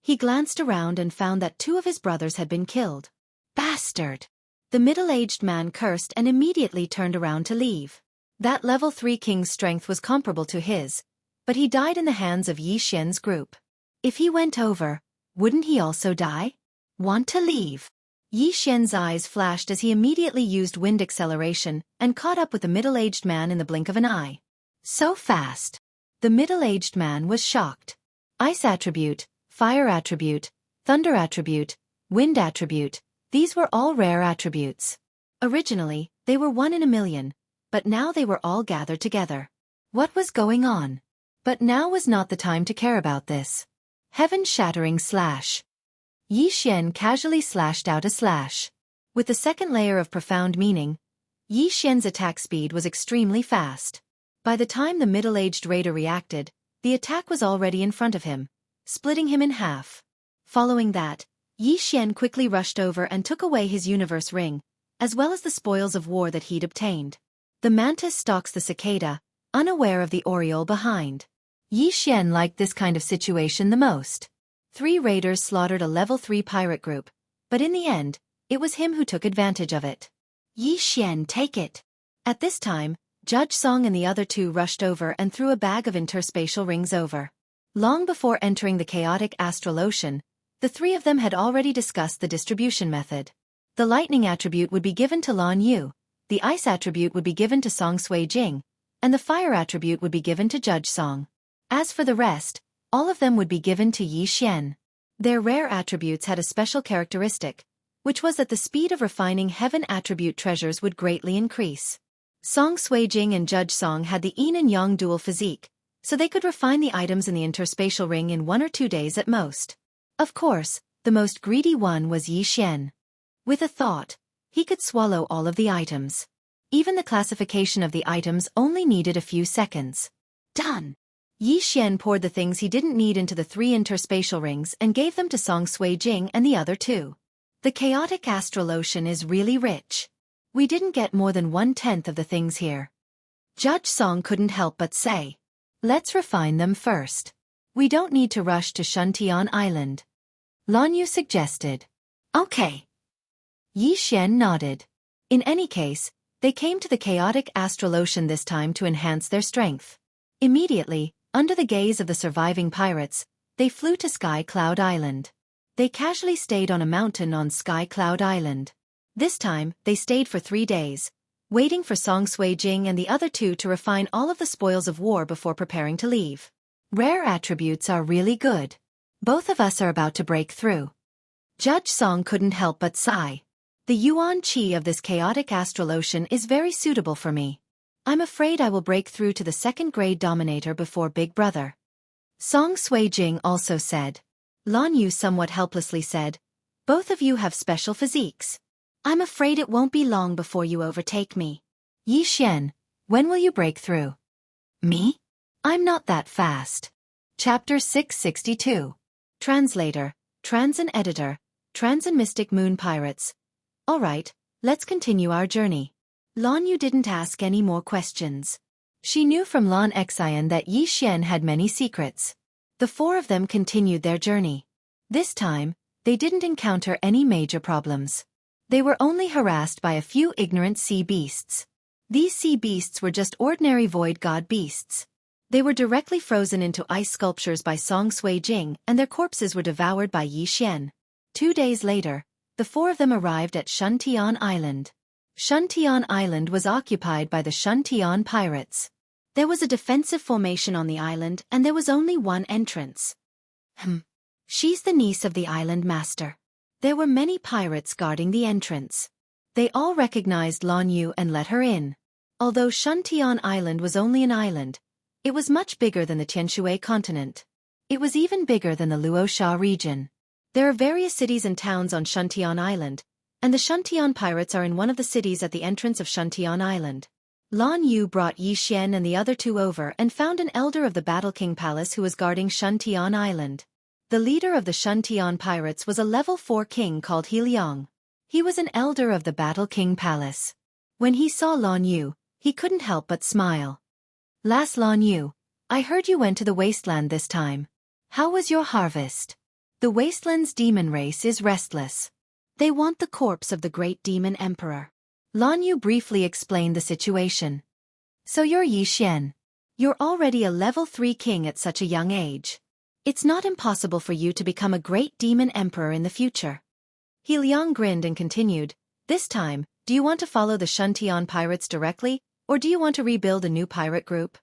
He glanced around and found that 2 of his brothers had been killed. Bastard! The middle-aged man cursed and immediately turned around to leave. That level 3 king's strength was comparable to his, but he died in the hands of Yi Xian's group. If he went over, wouldn't he also die? Want to leave? Yi Xian's eyes flashed as he immediately used wind acceleration and caught up with the middle-aged man in the blink of an eye. So fast! The middle-aged man was shocked. Ice attribute, fire attribute, thunder attribute, wind attribute, these were all rare attributes. Originally, they were 1 in a million, but now they were all gathered together. What was going on? But now was not the time to care about this. Heaven-shattering slash. Yi Xian casually slashed out a slash. With the second layer of profound meaning, Yi Xian's attack speed was extremely fast. By the time the middle-aged raider reacted, the attack was already in front of him, splitting him in half. Following that, Yi Xian quickly rushed over and took away his universe ring, as well as the spoils of war that he'd obtained. The mantis stalks the cicada, unaware of the oriole behind. Yi Xian liked this kind of situation the most. 3 raiders slaughtered a level 3 pirate group, but in the end, it was him who took advantage of it. Yi Xian, take it. At this time, Judge Song and the other 2 rushed over and threw a bag of interspatial rings over. Long before entering the chaotic astral ocean, the 3 of them had already discussed the distribution method. The lightning attribute would be given to Lan Yu, the ice attribute would be given to Song Sui Jing, and the fire attribute would be given to Judge Song. As for the rest, all of them would be given to Yi Xian. Their rare attributes had a special characteristic, which was that the speed of refining heaven attribute treasures would greatly increase. Song Sui Jing and Judge Song had the yin and yang dual physique, so they could refine the items in the interspatial ring in 1 or 2 days at most. Of course, the most greedy one was Yi Xian. With a thought, he could swallow all of the items. Even the classification of the items only needed a few seconds. Done! Yi Xian poured the things he didn't need into the 3 interspatial rings and gave them to Song Sui Jing and the other 2. The chaotic astral ocean is really rich. We didn't get more than 1/10 of the things here. Judge Song couldn't help but say, let's refine them first. We don't need to rush to Shuntian Island. Lan Yu suggested. Okay. Yi Xian nodded. In any case, they came to the chaotic astral ocean this time to enhance their strength. Immediately, under the gaze of the surviving pirates, they flew to Sky Cloud Island. They casually stayed on a mountain on Sky Cloud Island. This time, they stayed for 3 days, waiting for Song Sui Jing and the other 2 to refine all of the spoils of war before preparing to leave. Rare attributes are really good. Both of us are about to break through. Judge Song couldn't help but sigh. The yuan qi of this chaotic astral ocean is very suitable for me. I'm afraid I will break through to the 2nd grade dominator before Big Brother. Song Sui Jing also said. Lan Yu somewhat helplessly said, both of you have special physiques. I'm afraid it won't be long before you overtake me. Yi Xian, when will you break through? Me? I'm not that fast. Chapter 662. Translator, Transin Editor, Transin Mystic Moon Pirates. Alright, let's continue our journey. Lan Yu didn't ask any more questions. She knew from Lan Xian that Yi Xian had many secrets. The 4 of them continued their journey. This time, they didn't encounter any major problems. They were only harassed by a few ignorant sea beasts. These sea beasts were just ordinary void god beasts. They were directly frozen into ice sculptures by Song Sui Jing and their corpses were devoured by Yi Xian. 2 days later, the 4 of them arrived at Shuntian Island. Shuntian Island was occupied by the Shuntian pirates. There was a defensive formation on the island and there was only one entrance. She's the niece of the island master. There were many pirates guarding the entrance. They all recognized Lan Yu and let her in. Although Shuntian Island was only an island, it was much bigger than the Tianshui continent. It was even bigger than the Luosha region. There are various cities and towns on Shuntian Island, and the Shuntian pirates are in one of the cities at the entrance of Shuntian Island. Lan Yu brought Yi Xian and the other 2 over and found an elder of the Battle King Palace who was guarding Shuntian Island. The leader of the Shuntian pirates was a level 4 king called He Liang. He was an elder of the Battle King Palace. When he saw Lan Yu, he couldn't help but smile. Last Lan Yu, I heard you went to the wasteland this time. How was your harvest? The wasteland's demon race is restless. They want the corpse of the great demon emperor. Lan Yu briefly explained the situation. So you're Yi Xian. You're already a level 3 king at such a young age. It's not impossible for you to become a great demon emperor in the future. He Liang grinned and continued, this time, do you want to follow the Shuntian pirates directly, or do you want to rebuild a new pirate group?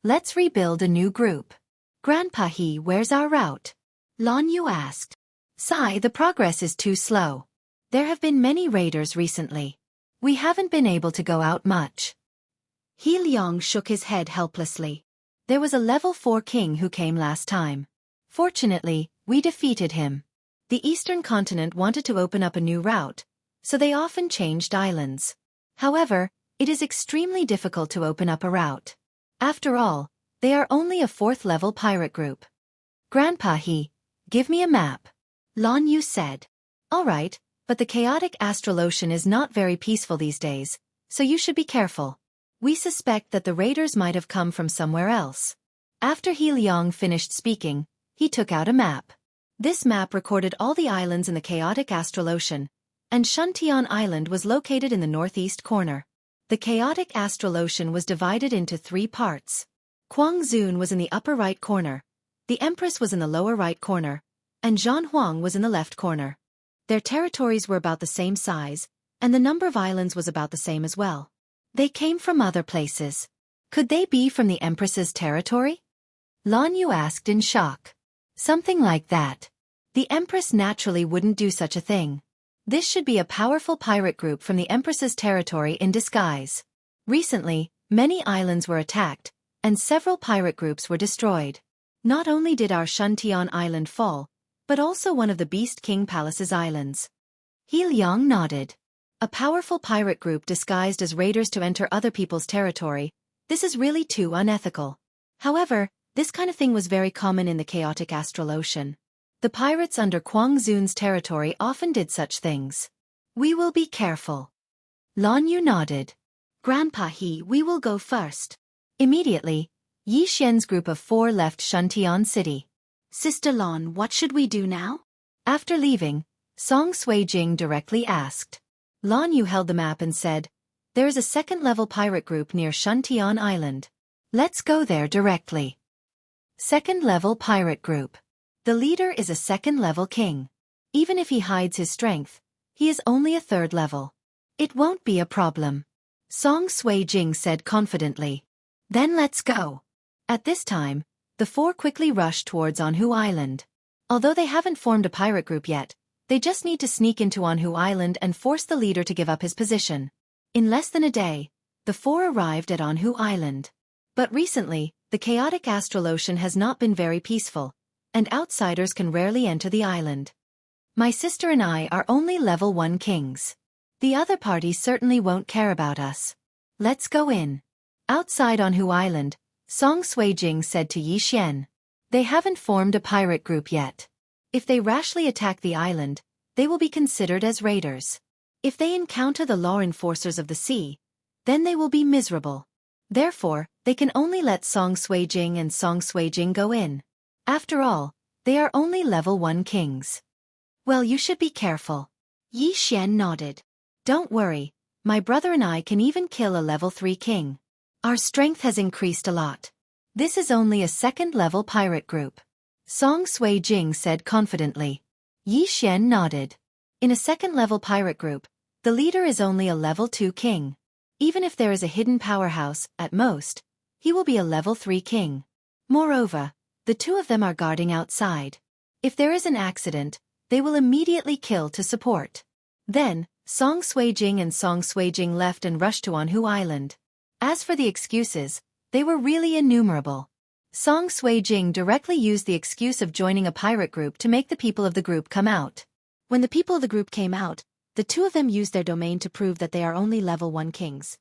Let's rebuild a new group. Grandpa He, where's our route? Lan Yu asked. Sigh, the progress is too slow. There have been many raiders recently. We haven't been able to go out much. He Liang shook his head helplessly. There was a level 4 king who came last time. Fortunately, we defeated him. The eastern continent wanted to open up a new route, so they often changed islands. However, it is extremely difficult to open up a route. After all, they are only a 4th-level pirate group. Grandpa give me a map. Lan Yu said. Alright, but the chaotic astral ocean is not very peaceful these days, so you should be careful. We suspect that the raiders might have come from somewhere else. After He Liang finished speaking, he took out a map. This map recorded all the islands in the chaotic astral ocean, and Shuntian Island was located in the northeast corner. The chaotic astral ocean was divided into 3 parts. Guangzhou was in the upper right corner, the Empress was in the lower right corner, and Zhanhuang was in the left corner. Their territories were about the same size, and the number of islands was about the same as well. They came from other places. Could they be from the Empress's territory? Lan Yu asked in shock. Something like that. The Empress naturally wouldn't do such a thing. This should be a powerful pirate group from the Empress's territory in disguise. Recently, many islands were attacked, and several pirate groups were destroyed. Not only did our Shuntian Island fall, but also one of the Beast King Palace's islands. He Liang nodded. A powerful pirate group disguised as raiders to enter other people's territory. This is really too unethical. However, this kind of thing was very common in the chaotic astral ocean. The pirates under Guangzhou's territory often did such things. We will be careful. Lan Yu nodded. Grandpa we will go first. Immediately, Yi Xian's group of 4 left Shuntian City. Sister Lan, what should we do now? After leaving, Song Suijing directly asked. Lan Yu held the map and said, there is a 2nd-level pirate group near Shuntian Island. Let's go there directly. 2nd-level pirate group. The leader is a 2nd-level king. Even if he hides his strength, he is only a 3rd level. It won't be a problem. Song Suijing said confidently. Then let's go. At this time, the 4 quickly rushed towards Anhu Island. Although they haven't formed a pirate group yet, they just need to sneak into Anhu Island and force the leader to give up his position. In less than a day, the 4 arrived at Anhu Island. But recently, the chaotic astral ocean has not been very peaceful, and outsiders can rarely enter the island. My sister and I are only level 1 kings. The other party certainly won't care about us. Let's go in. Outside Anhu Island, Song Suijing said to Yi Xian. They haven't formed a pirate group yet. If they rashly attack the island, they will be considered as raiders. If they encounter the law enforcers of the sea, then they will be miserable. Therefore, they can only let Song Suijing and Song Suijing go in. After all, they are only level 1 kings. Well, you should be careful. Yi Xian nodded. Don't worry, my brother and I can even kill a level 3 king. Our strength has increased a lot. This is only a 2nd-level pirate group. Song Suijing said confidently. Yi Xian nodded. In a 2nd-level pirate group, the leader is only a level 2 king. Even if there is a hidden powerhouse, at most, he will be a level 3 king. Moreover, the 2 of them are guarding outside. If there is an accident, they will immediately kill to support. Then, Song Suijing and Song Suijing left and rushed to Anhu Island. As for the excuses, they were really innumerable. Song Suijing directly used the excuse of joining a pirate group to make the people of the group come out. When the people of the group came out, the 2 of them used their domain to prove that they are only level 1 kings.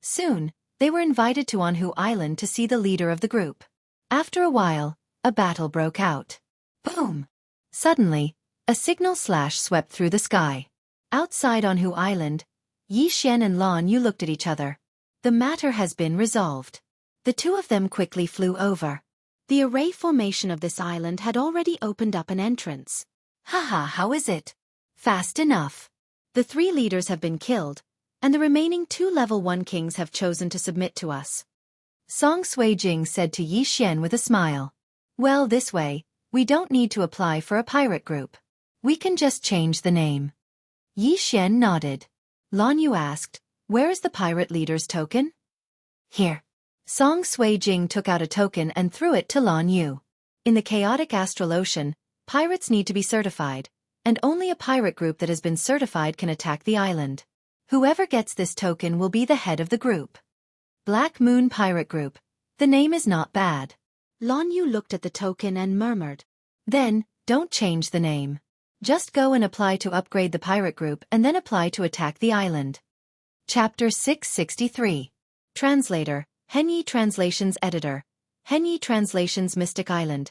Soon, they were invited to Anhu Island to see the leader of the group. After a while, a battle broke out. Boom! Suddenly, a signal slash swept through the sky. Outside Anhu Island, Yi Xian and Lan Yu looked at each other. The matter has been resolved. The 2 of them quickly flew over. The array formation of this island had already opened up an entrance. Haha, how is it? Fast enough. The 3 leaders have been killed, and the remaining 2 level 1 kings have chosen to submit to us. Song Suijing said to Yi Xian with a smile. Well, this way, we don't need to apply for a pirate group. We can just change the name. Yi Xian nodded. Lan Yu asked, where is the pirate leader's token? Here. Song Suijing took out a token and threw it to Lan Yu. In the chaotic astral ocean, pirates need to be certified, and only a pirate group that has been certified can attack the island. Whoever gets this token will be the head of the group. Black Moon Pirate Group. The name is not bad. Lan Yu looked at the token and murmured. Then, don't change the name. Just go and apply to upgrade the pirate group and then apply to attack the island. Chapter 663. Translator, Henyi Translations Editor. Henyi Translations Mystic Island.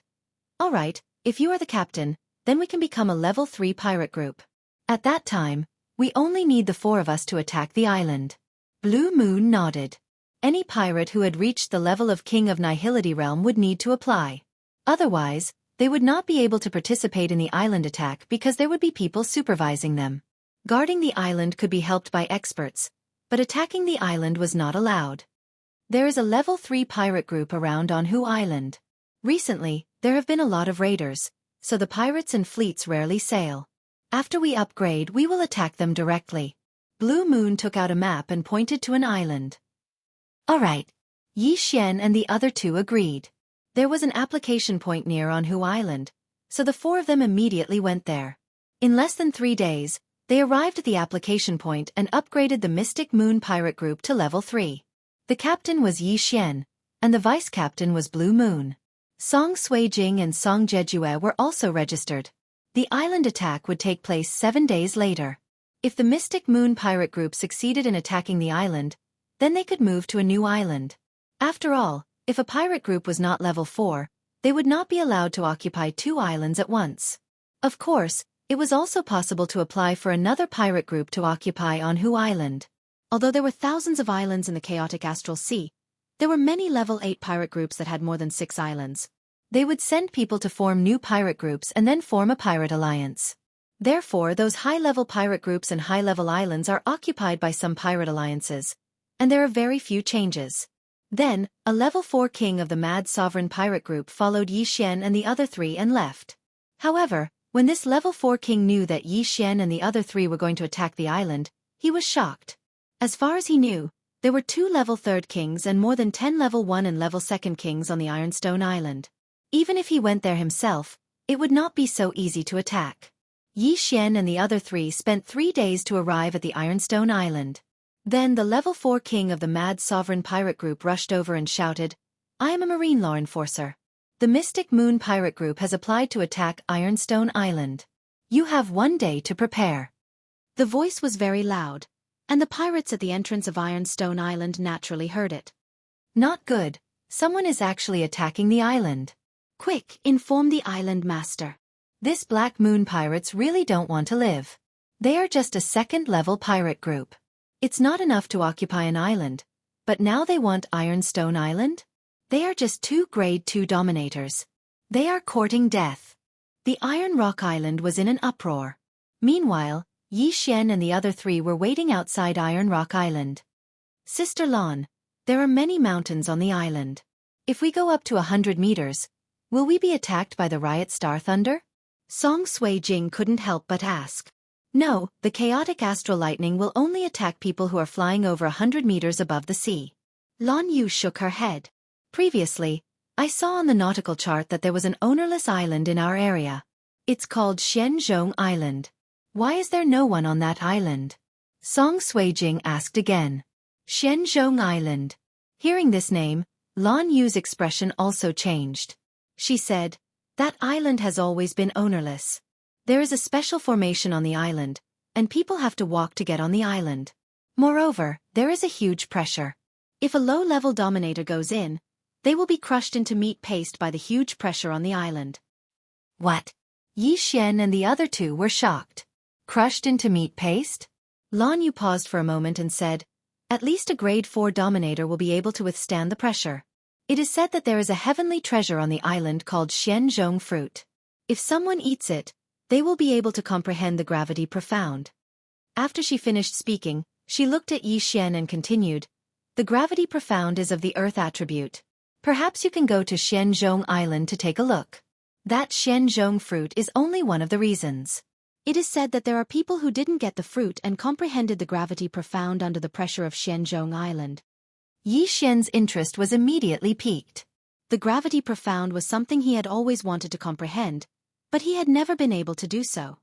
Alright, if you are the captain, then we can become a level 3 pirate group. At that time, we only need the 4 of us to attack the island. Blue Moon nodded. Any pirate who had reached the level of King of Nihility Realm would need to apply. Otherwise, they would not be able to participate in the island attack because there would be people supervising them. Guarding the island could be helped by experts, but attacking the island was not allowed. There is a level 3 pirate group around on Hu Island. Recently, there have been a lot of raiders, so the pirates and fleets rarely sail. After we upgrade, we will attack them directly. Blue Moon took out a map and pointed to an island. Alright. Yi Xian and the other 2 agreed. There was an application point near on Hu Island, so the 4 of them immediately went there. In less than 3 days, they arrived at the application point and upgraded the Mystic Moon Pirate Group to level 3. The captain was Yi Xian, and the vice captain was Blue Moon. Song Suijing and Song Jejue were also registered. The island attack would take place 7 days later. If the Mystic Moon Pirate Group succeeded in attacking the island, then they could move to a new island. After all, if a pirate group was not level 4, they would not be allowed to occupy 2 islands at once. Of course, it was also possible to apply for another pirate group to occupy on Hu Island. Although there were thousands of islands in the chaotic astral sea, there were many level 8 pirate groups that had more than 6 islands. They would send people to form new pirate groups and then form a pirate alliance. Therefore, those high-level pirate groups and high-level islands are occupied by some pirate alliances, and there are very few changes. Then, a level 4 king of the Mad Sovereign Pirate Group followed Yi Xian and the other 3 and left. However, when this level 4 king knew that Yi Xian and the other 3 were going to attack the island, he was shocked. As far as he knew, there were 2 level 3rd kings and more than 10 level 1 and level 2nd kings on the Ironstone Island. Even if he went there himself, it would not be so easy to attack. Yi Xian and the other 3 spent 3 days to arrive at the Ironstone Island. Then the level 4 king of the Mad Sovereign Pirate Group rushed over and shouted, "I am a marine law enforcer. The Mystic Moon Pirate Group has applied to attack Ironstone Island. You have 1 day to prepare." The voice was very loud, and the pirates at the entrance of Ironstone Island naturally heard it. Not good. Someone is actually attacking the island. Quick, inform the island master. This Black Moon pirates really don't want to live. They are just a 2nd-level pirate group. It's not enough to occupy an island, but now they want Ironstone Island? They are just 2 grade 2 dominators. They are courting death. The Iron Rock Island was in an uproar. Meanwhile, Yi Xian and the other 3 were waiting outside Iron Rock Island. Sister Lan, there are many mountains on the island. If we go up to 100 meters, will we be attacked by the Riot Star Thunder? Song Suijing couldn't help but ask. No, the chaotic astral lightning will only attack people who are flying over 100 meters above the sea. Lan Yu shook her head. Previously, I saw on the nautical chart that there was an ownerless island in our area. It's called Xianzhong Island. Why is there no one on that island? Song Suijing asked again. Xianzhong Island. Hearing this name, Lan Yu's expression also changed. She said, "That island has always been ownerless. There is a special formation on the island, and people have to walk to get on the island. Moreover, there is a huge pressure. If a low-level dominator goes in, they will be crushed into meat paste by the huge pressure on the island." What? Yi Xian and the other 2 were shocked. Crushed into meat paste? Lan Yu paused for a moment and said, "At least a grade 4 dominator will be able to withstand the pressure. It is said that there is a heavenly treasure on the island called Xianzhong fruit. If someone eats it, they will be able to comprehend the gravity profound." After she finished speaking, she looked at Yi Xian and continued, "The gravity profound is of the earth attribute. Perhaps you can go to Xianzhong Island to take a look. That Xianzhong fruit is only one of the reasons. It is said that there are people who didn't get the fruit and comprehended the gravity profound under the pressure of Xianzhong Island." Yi Xian's interest was immediately piqued. The gravity profound was something he had always wanted to comprehend, but he had never been able to do so.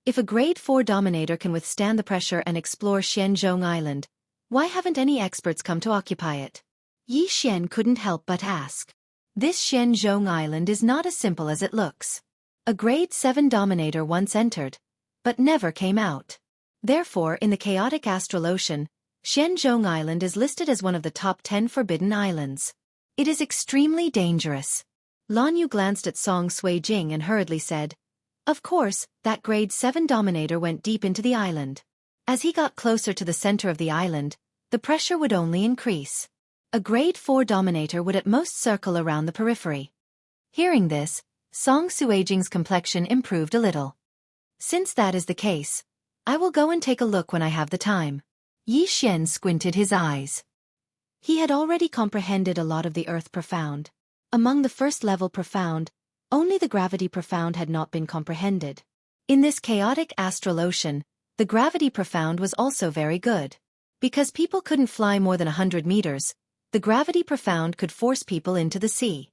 If a grade 4 dominator can withstand the pressure and explore Xianzhong Island, why haven't any experts come to occupy it? Yi Xian couldn't help but ask. This Xianzhong Island is not as simple as it looks. A grade 7 dominator once entered, but never came out. Therefore, in the chaotic astral ocean, Shenzhong Island is listed as one of the top 10 forbidden islands. It is extremely dangerous. Lan Yu glanced at Song Sui Jing and hurriedly said, "Of course, that grade 7 dominator went deep into the island. As he got closer to the center of the island, the pressure would only increase. A grade 4 dominator would at most circle around the periphery." Hearing this, Song Sui Jing's complexion improved a little. "Since that is the case, I will go and take a look when I have the time." Yi Xian squinted his eyes. He had already comprehended a lot of the Earth Profound. Among the first-level Profound, only the Gravity Profound had not been comprehended. In this chaotic astral ocean, the Gravity Profound was also very good. Because people couldn't fly more than 100 meters, the Gravity Profound could force people into the sea.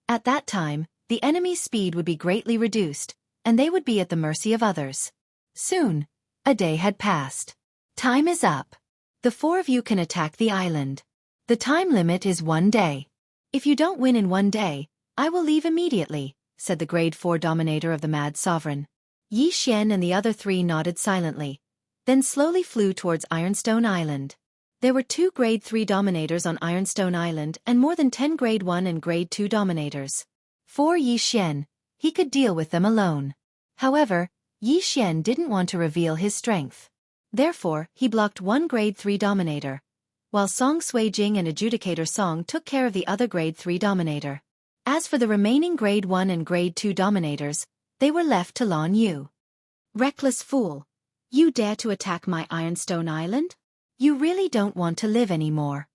At that time, the enemy's speed would be greatly reduced, and they would be at the mercy of others. Soon, a day had passed. "Time is up. The 4 of you can attack the island. The time limit is 1 day. If you don't win in 1 day, I will leave immediately," said the grade 4 dominator of the Mad Sovereign. Yi Xian and the other 3 nodded silently, then slowly flew towards Ironstone Island. There were 2 grade 3 dominators on Ironstone Island and more than 10 grade 1 and grade 2 dominators. For Yi Xian, he could deal with them alone. However, Yi Xian didn't want to reveal his strength. Therefore, he blocked 1 grade 3 dominator, while Song Sui Jing and Adjudicator Song took care of the other grade 3 dominator. As for the remaining grade 1 and grade 2 dominators, they were left to Lan Yu. "Reckless fool! You dare to attack my Ironstone Island? You really don't want to live anymore."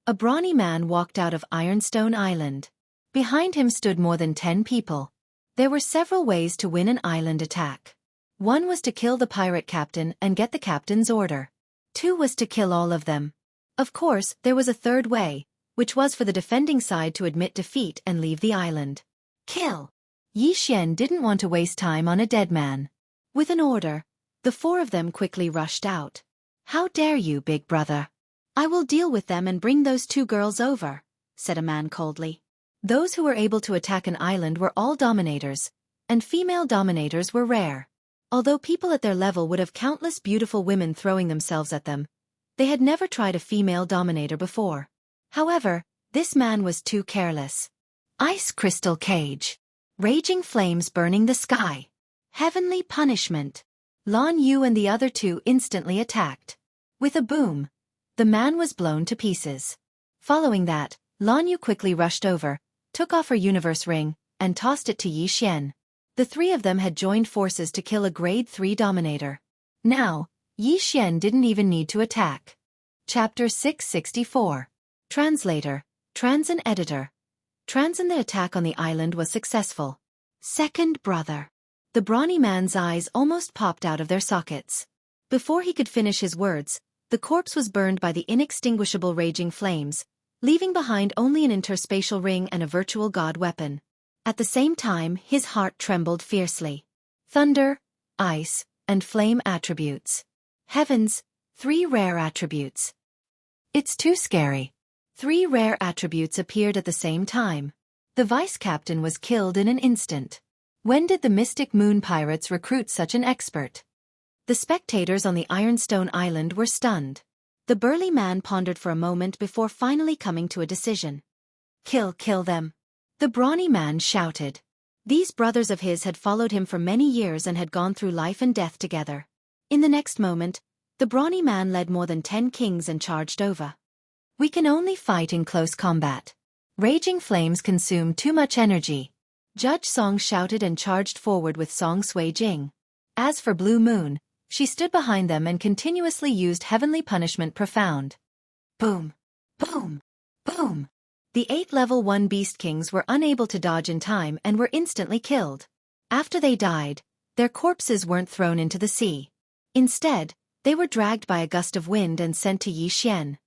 A brawny man walked out of Ironstone Island. Behind him stood more than 10 people. There were several ways to win an island attack. 1 was to kill the pirate captain and get the captain's order. 2 was to kill all of them. Of course, there was a third way, which was for the defending side to admit defeat and leave the island. Kill! Yi Xian didn't want to waste time on a dead man. With an order, the 4 of them quickly rushed out. "How dare you, big brother? I will deal with them and bring those 2 girls over," said a man coldly. Those who were able to attack an island were all dominators, and female dominators were rare. Although people at their level would have countless beautiful women throwing themselves at them, they had never tried a female dominator before. However, this man was too careless. Ice crystal cage. Raging flames burning the sky. Heavenly punishment. Lan Yu and the other 2 instantly attacked. With a boom, the man was blown to pieces. Following that, Lan Yu quickly rushed over, took off her universe ring, and tossed it to Yi Xian. The 3 of them had joined forces to kill a grade 3 dominator. Now, Yi Xian didn't even need to attack. Chapter 664. Translator, Transin Editor. Transin. The attack on the island was successful. Second brother. The brawny man's eyes almost popped out of their sockets. Before he could finish his words, the corpse was burned by the inextinguishable raging flames, leaving behind only an interspatial ring and a virtual god weapon. At the same time, his heart trembled fiercely. Thunder, ice, and flame attributes. Heavens, 3 rare attributes. It's too scary. 3 rare attributes appeared at the same time. The vice captain was killed in an instant. When did the Mystic Moon pirates recruit such an expert? The spectators on the Ironstone Island were stunned. The burly man pondered for a moment before finally coming to a decision. Kill them. The brawny man shouted. These brothers of his had followed him for many years and had gone through life and death together. In the next moment, the brawny man led more than 10 kings and charged over. We can only fight in close combat. Raging flames consume too much energy. Judge Song shouted and charged forward with Song Sui Jing. As for Blue Moon, she stood behind them and continuously used Heavenly Punishment Profound. Boom! Boom! Boom! The 8 level 1 Beast Kings were unable to dodge in time and were instantly killed. After they died, their corpses weren't thrown into the sea. Instead, they were dragged by a gust of wind and sent to Yi Xian.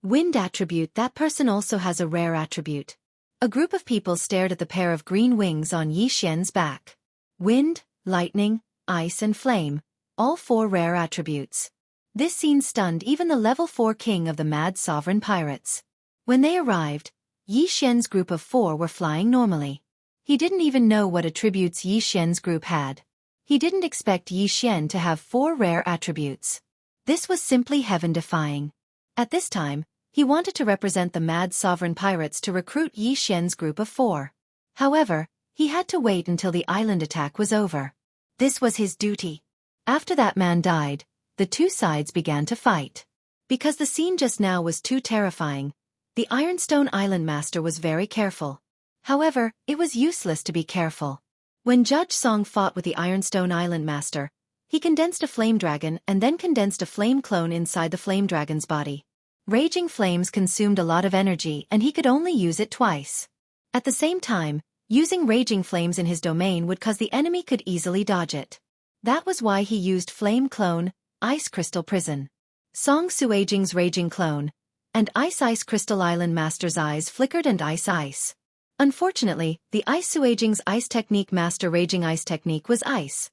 Wind attribute. That person also has a rare attribute. A group of people stared at the pair of green wings on Yi Xian's back. Wind, lightning, ice and flame, all 4 rare attributes. This scene stunned even the level 4 king of the Mad Sovereign Pirates. When they arrived, Yi Xian's group of 4 were flying normally. He didn't even know what attributes Yi Xian's group had. He didn't expect Yi Xian to have 4 rare attributes. This was simply heaven-defying. At this time, he wanted to represent the mad sovereign pirates to recruit Yi Xian's group of 4. However, he had to wait until the island attack was over. This was his duty. After that man died, the two sides began to fight. Because the scene just now was too terrifying, the Ironstone Island Master was very careful. However, it was useless to be careful. When Judge Song fought with the Ironstone Island Master, he condensed a flame dragon and then condensed a flame clone inside the flame dragon's body. Raging flames consumed a lot of energy and he could only use it twice. At the same time, using raging flames in his domain would cause the enemy could easily dodge it. That was why he used Flame Clone, Ice Crystal Prison. Song Suajing's Raging Clone, and Ice Crystal Island Master's eyes flickered and Ice. Unfortunately, the Ice Suajing's Ice Technique Master Raging Ice Technique was Ice.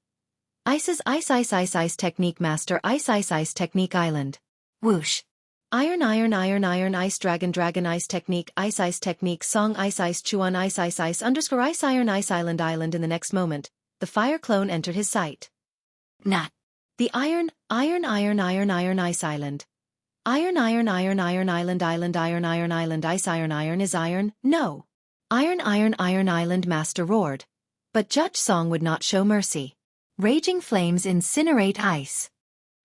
Ice's Ice Technique Master Ice Technique Island. Whoosh. Iron Ice Dragon Ice Technique Ice Technique Song Ice Chuan Ice underscore Ice Iron Ice Island. In the next moment, the fire clone entered his sight. Not. The Iron Ice Island. Iron Island Ice Iron is iron, no. Iron Island Master roared. But Judge Song would not show mercy. Raging flames incinerate ice.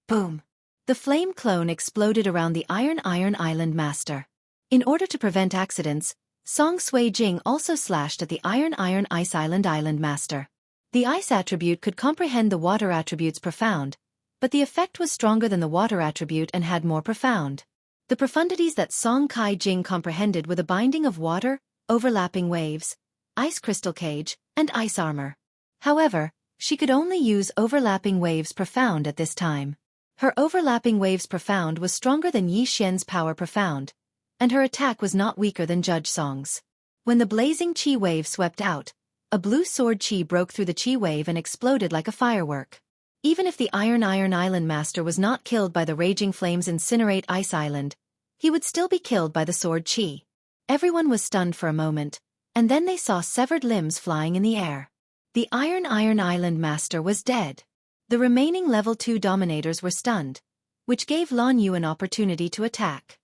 Boom. The flame clone exploded around the Iron Island Master. In order to prevent accidents, Song Sui Jing also slashed at the Iron Ice Island Master. The ice attribute could comprehend the water attribute's profound, but the effect was stronger than the water attribute and had more profound. The profundities that Song Kai Jing comprehended were the binding of water, overlapping waves, ice crystal cage, and ice armor. However, she could only use overlapping waves profound at this time. Her overlapping waves profound was stronger than Yi Xian's power profound, and her attack was not weaker than Judge Song's. When the blazing chi wave swept out, a blue sword chi broke through the chi wave and exploded like a firework. Even if the Iron Island Master was not killed by the raging flames incinerate Ice Island, he would still be killed by the sword chi. Everyone was stunned for a moment, and then they saw severed limbs flying in the air. The Iron Island Master was dead. The remaining level 2 dominators were stunned, which gave Lan Yu an opportunity to attack.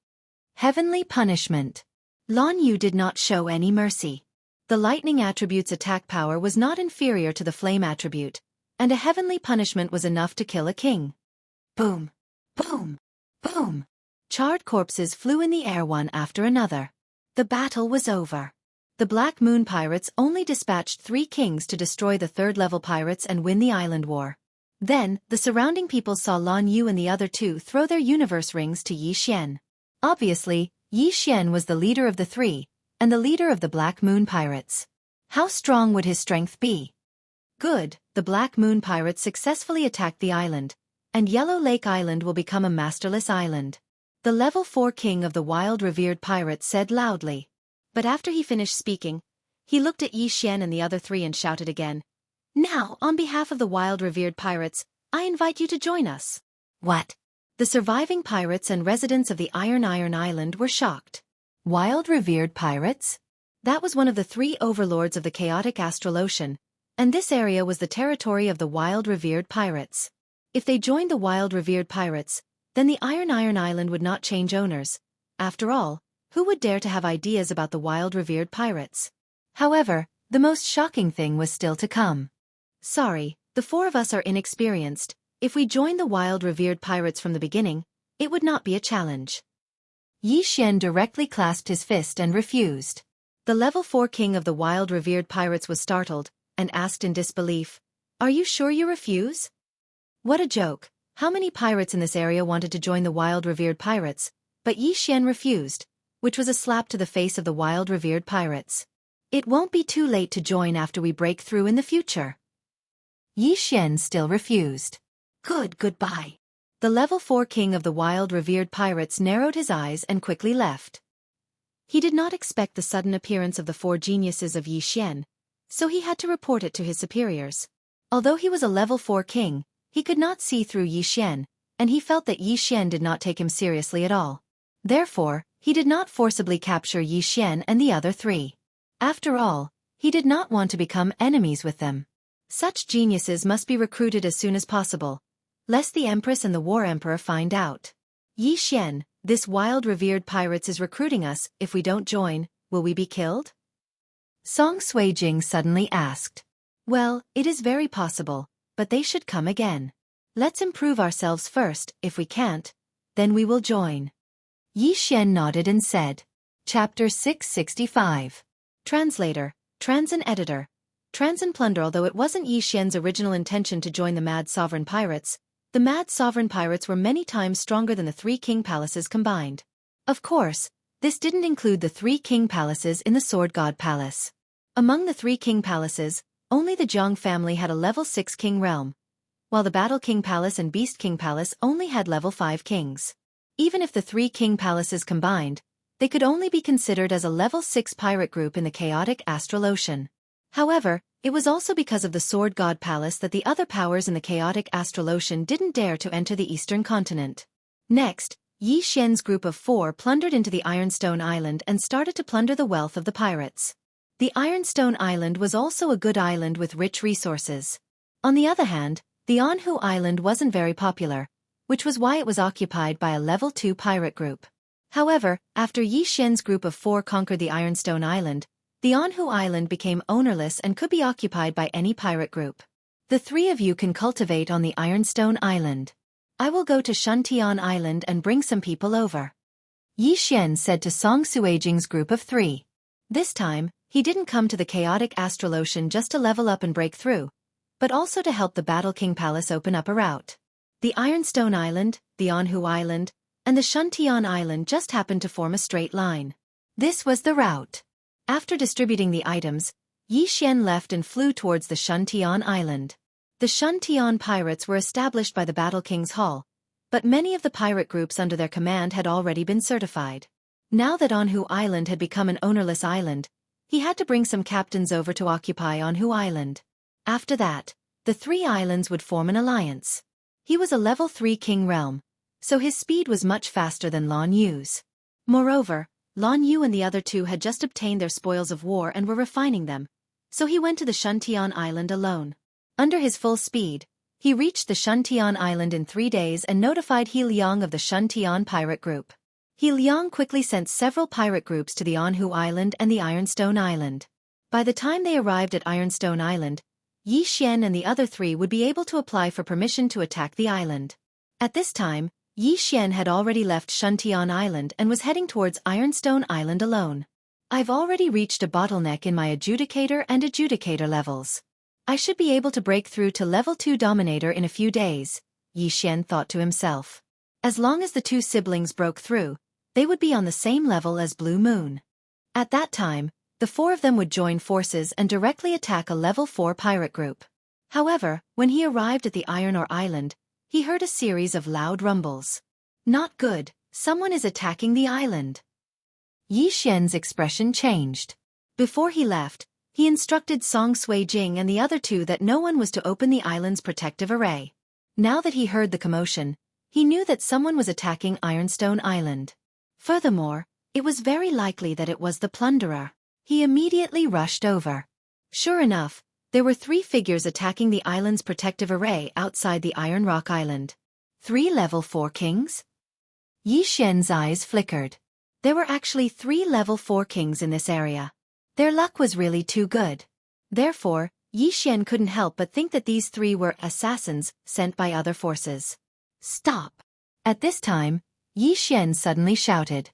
Heavenly Punishment. Lan Yu did not show any mercy. The lightning attribute's attack power was not inferior to the flame attribute, and a heavenly punishment was enough to kill a king. Boom! Boom! Boom! Charred corpses flew in the air one after another. The battle was over. The Black Moon Pirates only dispatched 3 kings to destroy the 3rd-level pirates and win the island war. Then, the surrounding people saw Lan Yu and the other 2 throw their universe rings to Yi Xian. Obviously, Yi Xian was the leader of the 3, and the leader of the Black Moon Pirates. How strong would his strength be? Good, the Black Moon Pirates successfully attacked the island, and Yellow Lake Island will become a masterless island. The level 4 king of the wild revered pirates said loudly. But after he finished speaking, he looked at Yi Xian and the other 3 and shouted again. Now, on behalf of the wild revered pirates, I invite you to join us. What? The surviving pirates and residents of the Iron Island were shocked. Wild revered pirates? That was one of the 3 overlords of the chaotic astral ocean, and this area was the territory of the wild revered pirates. If they joined the wild revered pirates, then the Iron Island would not change owners. After all, who would dare to have ideas about the wild revered pirates? However, the most shocking thing was still to come. Sorry, the 4 of us are inexperienced. If we joined the wild revered pirates from the beginning, it would not be a challenge. Yi Xian directly clasped his fist and refused. The level 4 king of the wild revered pirates was startled, and asked in disbelief, Are you sure you refuse? What a joke. How many pirates in this area wanted to join the wild revered pirates, but Yi Xian refused, which was a slap to the face of the wild revered pirates. It won't be too late to join after we break through in the future. Yi Xian still refused. Goodbye. The level 4 king of the wild revered pirates narrowed his eyes and quickly left. He did not expect the sudden appearance of the 4 geniuses of Yi Xian, so he had to report it to his superiors. Although he was a level 4 king, he could not see through Yi Xian, and he felt that Yi Xian did not take him seriously at all. Therefore, he did not forcibly capture Yi Xian and the other 3. After all, he did not want to become enemies with them. Such geniuses must be recruited as soon as possible, lest the Empress and the War Emperor find out. Yi Xian, This wild revered pirates is recruiting us. If we don't join, will we be killed? Song Suijing suddenly asked. Well, it is very possible, but they should come again. Let's improve ourselves first. If we can't, then we will join. Yi Xian nodded and said. Chapter 665. Translator, Transin Editor. Transin Plunder. Although it wasn't Yi Xian's original intention to join the Mad Sovereign Pirates, the Mad Sovereign Pirates were many times stronger than the 3 king palaces combined. Of course, this didn't include the 3 king palaces in the Sword God Palace. Among the 3 king palaces, only the Jianghu family had a level 6 king realm, while the Battle King Palace and Beast King Palace only had level 5 kings. Even if the 3 king palaces combined, they could only be considered as a level 6 pirate group in the chaotic astral ocean. However, it was also because of the Sword God Palace that the other powers in the chaotic astral ocean didn't dare to enter the eastern continent. Next, Yi Xian's group of 4 plundered into the Ironstone Island and started to plunder the wealth of the pirates. The Ironstone Island was also a good island with rich resources. On the other hand, the Jianghu Island wasn't very popular, which was why it was occupied by a level 2 pirate group. However, after Yi Xian's group of 4 conquered the Ironstone Island, the Jianghu Island became ownerless and could be occupied by any pirate group. The 3 of you can cultivate on the Ironstone Island. I will go to Xianxia Island and bring some people over. Yi Xian said to Song Suijing's group of 3. This time, he didn't come to the chaotic astral ocean just to level up and break through, but also to help the Battle King Palace open up a route. The Ironstone Island, the Jianghu Island, and the Xianxia Island just happened to form a straight line. This was the route. After distributing the items, Yi Xian left and flew towards the Xianxia Island. The Xianxia pirates were established by the Battle King's Hall, but many of the pirate groups under their command had already been certified. Now that Jianghu Island had become an ownerless island, he had to bring some captains over to occupy Jianghu Island. After that, the 3 islands would form an alliance. He was a level 3 king realm, so his speed was much faster than Lan Yu's. Moreover, Lan Yu and the other 2 had just obtained their spoils of war and were refining them, so he went to the Xianxia Island alone. Under his full speed, he reached the Xianxia Island in 3 days and notified He Liang of the Xianxia pirate group. He Liang quickly sent several pirate groups to the Jianghu Island and the Ironstone Island. By the time they arrived at Ironstone Island, Yi Xian and the other 3 would be able to apply for permission to attack the island. At this time, Yi Xian had already left Xianxia Island and was heading towards Ironstone Island alone. I've already reached a bottleneck in my adjudicator and adjudicator levels. I should be able to break through to level 2 dominator in a few days, Yi Xian thought to himself. As long as the 2 siblings broke through, they would be on the same level as Blue Moon. At that time, the 4 of them would join forces and directly attack a level 4 pirate group. However, when he arrived at the Iron Ore Island, he heard a series of loud rumbles. Not good, someone is attacking the island. Yi Xian's expression changed. Before he left, he instructed Song Suijing and the other 2 that no one was to open the island's protective array. Now that he heard the commotion, he knew that someone was attacking Ironstone Island. Furthermore, it was very likely that it was the plunderer. He immediately rushed over. Sure enough, there were 3 figures attacking the island's protective array outside the Iron Rock Island. 3 level 4 kings? Yi Xian's eyes flickered. There were actually 3 level 4 kings in this area. Their luck was really too good. Therefore, Yi Xian couldn't help but think that these 3 were assassins sent by other forces. Stop! At this time, Yi Xian suddenly shouted.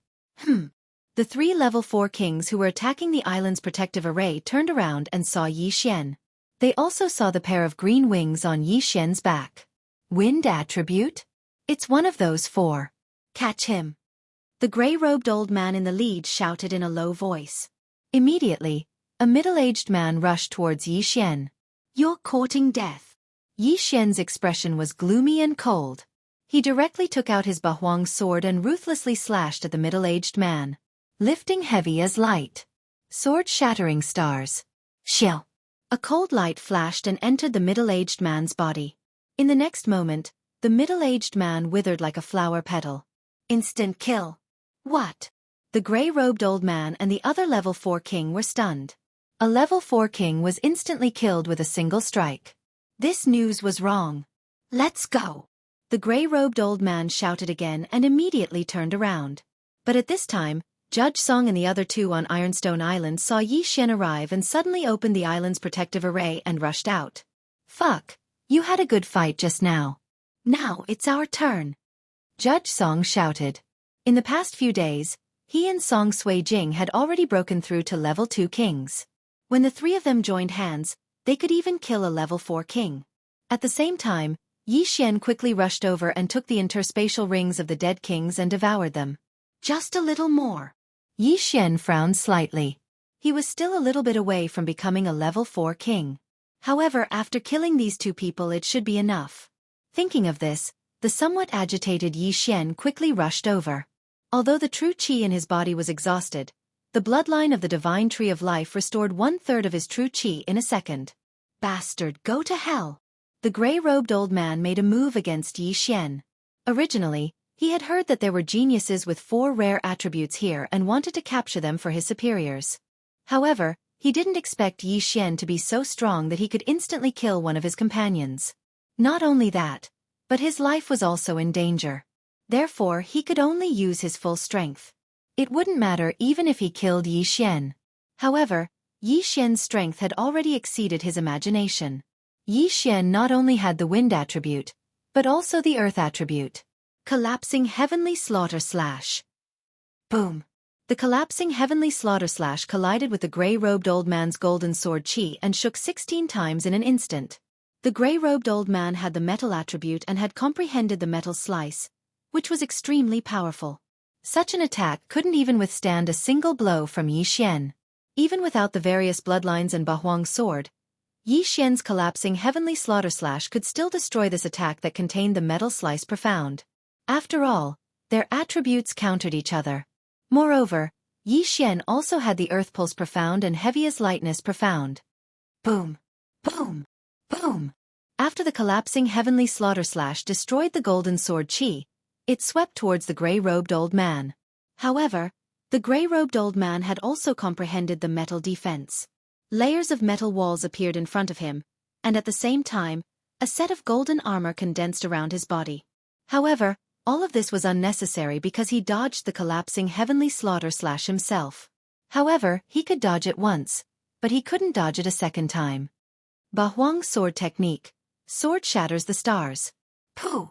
The 3 level 4 kings who were attacking the island's protective array turned around and saw Yi Xian. They also saw the pair of green wings on Yi Xian's back. Wind attribute? It's one of those 4. Catch him. The gray-robed old man in the lead shouted in a low voice. Immediately, a middle-aged man rushed towards Yi Xian. You're courting death. Yi Xian's expression was gloomy and cold. He directly took out his Bahuang sword and ruthlessly slashed at the middle-aged man. Lifting heavy as light. Sword shattering stars. Shill. A cold light flashed and entered the middle-aged man's body. In the next moment, the middle-aged man withered like a flower petal. Instant kill. What? The gray-robed old man and the other level 4 king were stunned. A level 4 king was instantly killed with a single strike. This news was wrong. Let's go. The gray-robed old man shouted again and immediately turned around. But at this time, Judge Song and the other two on Ironstone Island saw Xianxia arrive and suddenly opened the island's protective array and rushed out. "Fuck, you had a good fight just now. Now it's our turn," Judge Song shouted. In the past few days, he and Song Suijing had already broken through to level 2 kings. When the three of them joined hands, they could even kill a level 4 king. At the same time, Xian quickly rushed over and took the interspatial rings of the dead kings and devoured them. Just a little more. Xian frowned slightly. He was still a little bit away from becoming a level 4 king. However, after killing these two people it should be enough. Thinking of this, the somewhat agitated Xian quickly rushed over. Although the true qi in his body was exhausted, the bloodline of the divine tree of life restored 1/3 of his true qi in a second. Bastard, go to hell! The gray-robed old man made a move against Xian. Originally, he had heard that there were geniuses with 4 rare attributes here and wanted to capture them for his superiors. However, he didn't expect Xian to be so strong that he could instantly kill one of his companions. Not only that, but his life was also in danger. Therefore, he could only use his full strength. It wouldn't matter even if he killed Xian. However, Xian's strength had already exceeded his imagination. Xian not only had the wind attribute, but also the earth attribute. Collapsing heavenly slaughter slash. Boom. The collapsing heavenly slaughter slash collided with the gray-robed old man's golden sword qi and shook 16 times in an instant. The gray-robed old man had the metal attribute and had comprehended the metal slice, which was extremely powerful. Such an attack couldn't even withstand a single blow from Xian. Even without the various bloodlines and Bahuang's sword, Xian's collapsing heavenly slaughter slash could still destroy this attack that contained the metal slice profound. After all, their attributes countered each other. Moreover, Xian also had the earth pulse profound and heavy as lightness profound. Boom! Boom! Boom! After the collapsing heavenly slaughter slash destroyed the golden sword qi, it swept towards the gray-robed old man. However, the gray-robed old man had also comprehended the metal defense. Layers of metal walls appeared in front of him, and at the same time, a set of golden armor condensed around his body. However, all of this was unnecessary because he dodged the collapsing heavenly slaughter slash himself. However, he could dodge it once, but he couldn't dodge it a second time. Bahuang's sword technique. Sword shatters the stars. Pooh!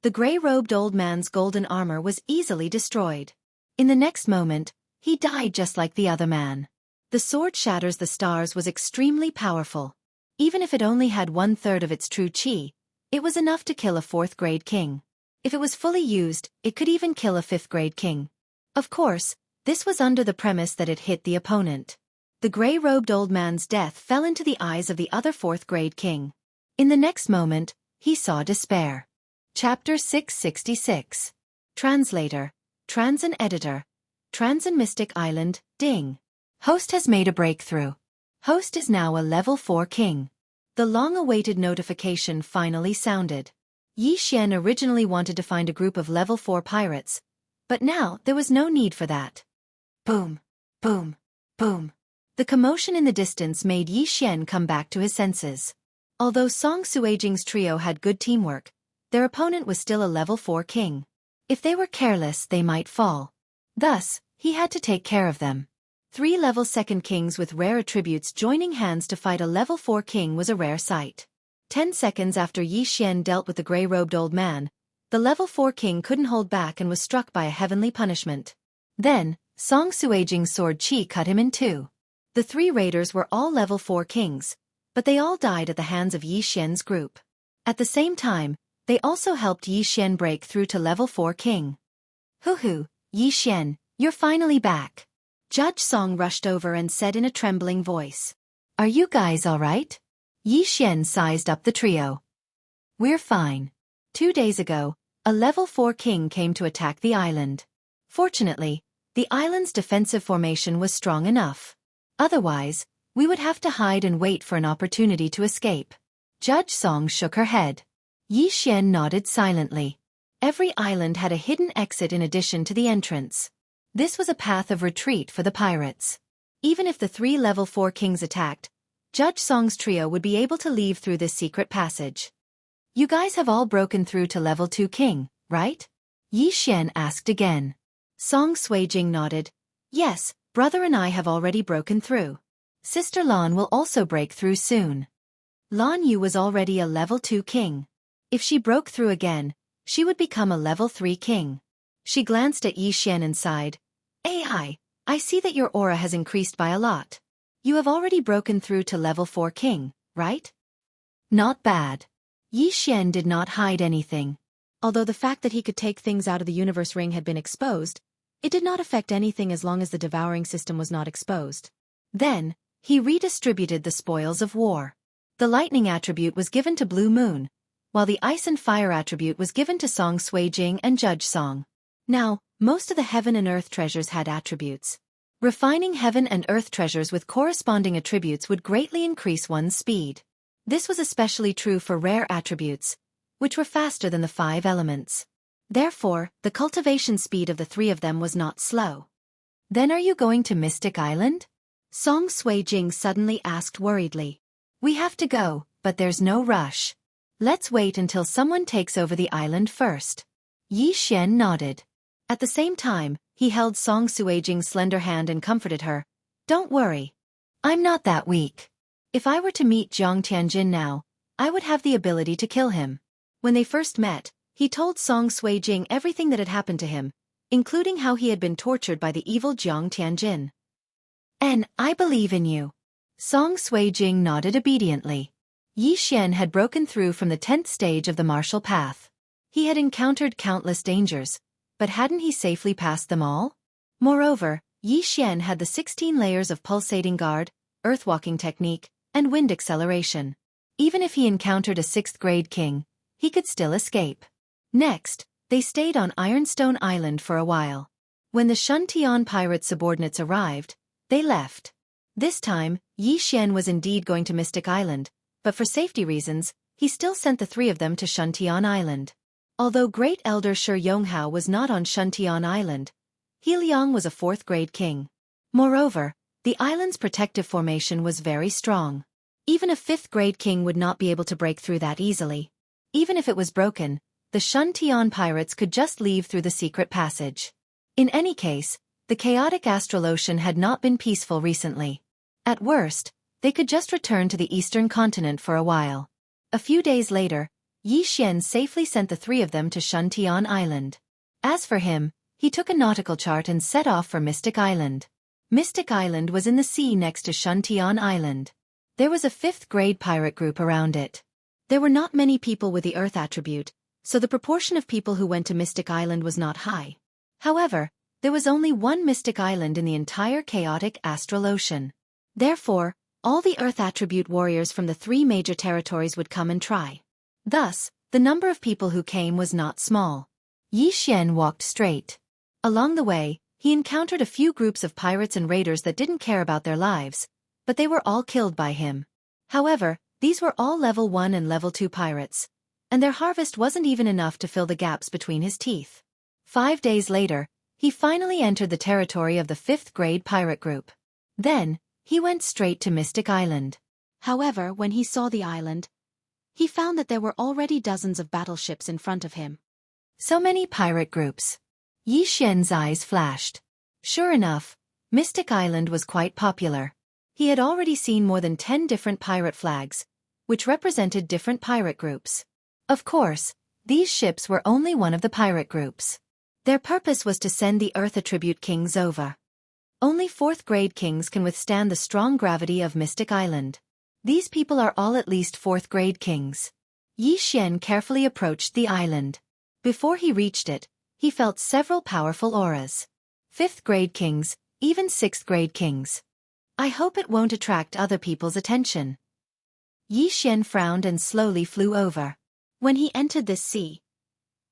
The gray-robed old man's golden armor was easily destroyed. In the next moment, he died just like the other man. The sword shatters the stars was extremely powerful. Even if it only had 1/3 of its true qi, it was enough to kill a 4th-grade king. If it was fully used, it could even kill a 5th-grade king. Of course, this was under the premise that it hit the opponent. The gray-robed old man's death fell into the eyes of the other 4th-grade king. In the next moment, he saw despair. Chapter 666. Translator, Transin Editor, Transin Mystic Island, Ding. Host has made a breakthrough. Host is now a level 4 king. The long-awaited notification finally sounded. Xian originally wanted to find a group of level 4 pirates, but now there was no need for that. Boom, boom, boom. The commotion in the distance made Xian come back to his senses. Although Song Suijing's trio had good teamwork, their opponent was still a level 4 king. If they were careless, they might fall. Thus, he had to take care of them. 3 level 2nd kings with rare attributes joining hands to fight a level 4 king was a rare sight. 10 seconds after Xian dealt with the gray-robed old man, the level 4 king couldn't hold back and was struck by a heavenly punishment. Then, Song Suijing's sword qi cut him in 2. The 3 raiders were all level 4 kings, but they all died at the hands of Xian's group. At the same time, they also helped Xian break through to level 4 king. Hoo-hoo, Xian, you're finally back. Judge Song rushed over and said in a trembling voice. Are you guys all right? Xian sized up the trio. We're fine. 2 days ago, a level 4 king came to attack the island. Fortunately, the island's defensive formation was strong enough. Otherwise, we would have to hide and wait for an opportunity to escape. Judge Song shook her head. Xian nodded silently. Every island had a hidden exit in addition to the entrance. This was a path of retreat for the pirates. Even if the 3 level 4 kings attacked, Judge Song's trio would be able to leave through this secret passage. You guys have all broken through to level 2 king, right? Yi Xian asked again. Song Suijing nodded. Yes, brother and I have already broken through. Sister Lan will also break through soon. Lan Yu was already a level 2 king. If she broke through again, she would become a level 3 king. She glanced at Yi Xian and sighed. I see that your aura has increased by a lot. You have already broken through to level 4 king, right? Not bad. Yi Xian did not hide anything. Although the fact that he could take things out of the universe ring had been exposed, it did not affect anything as long as the devouring system was not exposed. Then, he redistributed the spoils of war. The lightning attribute was given to Blue Moon, while the ice and fire attribute was given to Song Suijing and Judge Song. Now, most of the heaven and earth treasures had attributes. Refining heaven and earth treasures with corresponding attributes would greatly increase one's speed. This was especially true for rare attributes, which were faster than the 5 elements. Therefore, the cultivation speed of the 3 of them was not slow. Then are you going to Mystic Island? Song Suijing suddenly asked worriedly. We have to go, but there's no rush. Let's wait until someone takes over the island first. Yi Xian nodded. At the same time, he held Song Suijing's slender hand and comforted her. Don't worry. I'm not that weak. If I were to meet Jiang Tianjin now, I would have the ability to kill him. When they first met, he told Song Suijing everything that had happened to him, including how he had been tortured by the evil Jiang Tianjin. And I believe in you. Song Suijing nodded obediently. Yi Xian had broken through from the 10th stage of the martial path. He had encountered countless dangers, but hadn't he safely passed them all? Moreover, Yi Xian had the 16 layers of pulsating guard, earthwalking technique, and wind acceleration. Even if he encountered a 6th grade king, he could still escape. Next, they stayed on Ironstone Island for a while. When the Shuntian pirate subordinates arrived, they left. This time, Yi Xian was indeed going to Mystic Island, but for safety reasons, he still sent the 3 of them to Shuntian Island. Although Great Elder Shi Yonghao was not on Shuntian Island, He Liang was a 4th grade king. Moreover, the island's protective formation was very strong. Even a 5th grade king would not be able to break through that easily. Even if it was broken, the Shuntian pirates could just leave through the secret passage. In any case, the chaotic astral ocean had not been peaceful recently. At worst, they could just return to the eastern continent for a while. A few days later, Yi Xian safely sent the 3 of them to Shuntian Island. As for him, he took a nautical chart and set off for Mystic Island. Mystic Island was in the sea next to Shuntian Island. There was a 5th grade pirate group around it. There were not many people with the Earth attribute, so the proportion of people who went to Mystic Island was not high. However, there was only one Mystic Island in the entire chaotic astral ocean. Therefore, all the Earth attribute warriors from the 3 major territories would come and try. Thus, the number of people who came was not small. Yi Xian walked straight. Along the way, he encountered a few groups of pirates and raiders that didn't care about their lives, but they were all killed by him. However, these were all level 1 and level 2 pirates, and their harvest wasn't even enough to fill the gaps between his teeth. 5 days later, he finally entered the territory of the 5th grade pirate group. Then, he went straight to Mystic Island. However, when he saw the island, he found that there were already dozens of battleships in front of him. So many pirate groups. Yi Xian's eyes flashed. Sure enough, Mystic Island was quite popular. He had already seen more than 10 different pirate flags, which represented different pirate groups. Of course, these ships were only one of the pirate groups. Their purpose was to send the Earth attribute kings over. Only 4th grade kings can withstand the strong gravity of Mystic Island. These people are all at least 4th grade kings. Yi Xian carefully approached the island. Before he reached it, he felt several powerful auras. 5th grade kings, even 6th grade kings. I hope it won't attract other people's attention. Yi Xian frowned and slowly flew over. When he entered this sea,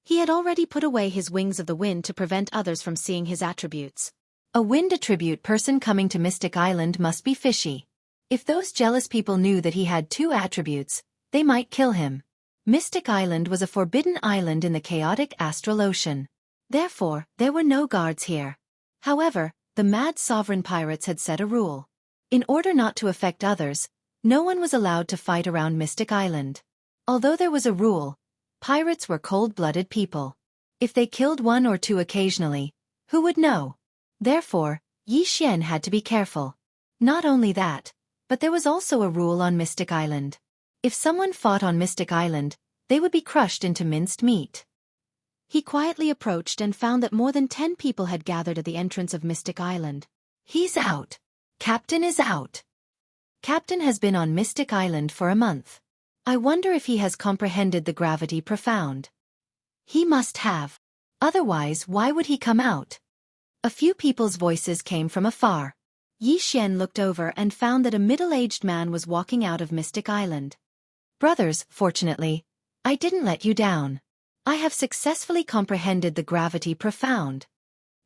he had already put away his wings of the wind to prevent others from seeing his attributes. A wind attribute person coming to Mystic Island must be fishy. If those jealous people knew that he had 2 attributes, they might kill him. Mystic Island was a forbidden island in the chaotic astral ocean. Therefore, there were no guards here. However, the mad sovereign pirates had set a rule. In order not to affect others, no one was allowed to fight around Mystic Island. Although there was a rule, pirates were cold-blooded people. If they killed one or two occasionally, who would know? Therefore, Yi Xian had to be careful. Not only that, but there was also a rule on Mystic Island. If someone fought on Mystic Island, they would be crushed into minced meat. He quietly approached and found that more than 10 people had gathered at the entrance of Mystic Island. He's out. Captain is out. Captain has been on Mystic Island for a month. I wonder if he has comprehended the gravity profound. He must have. Otherwise, why would he come out? A few people's voices came from afar. Yi Xian looked over and found that a middle-aged man was walking out of Mystic Island. Brothers, fortunately, I didn't let you down. I have successfully comprehended the gravity profound.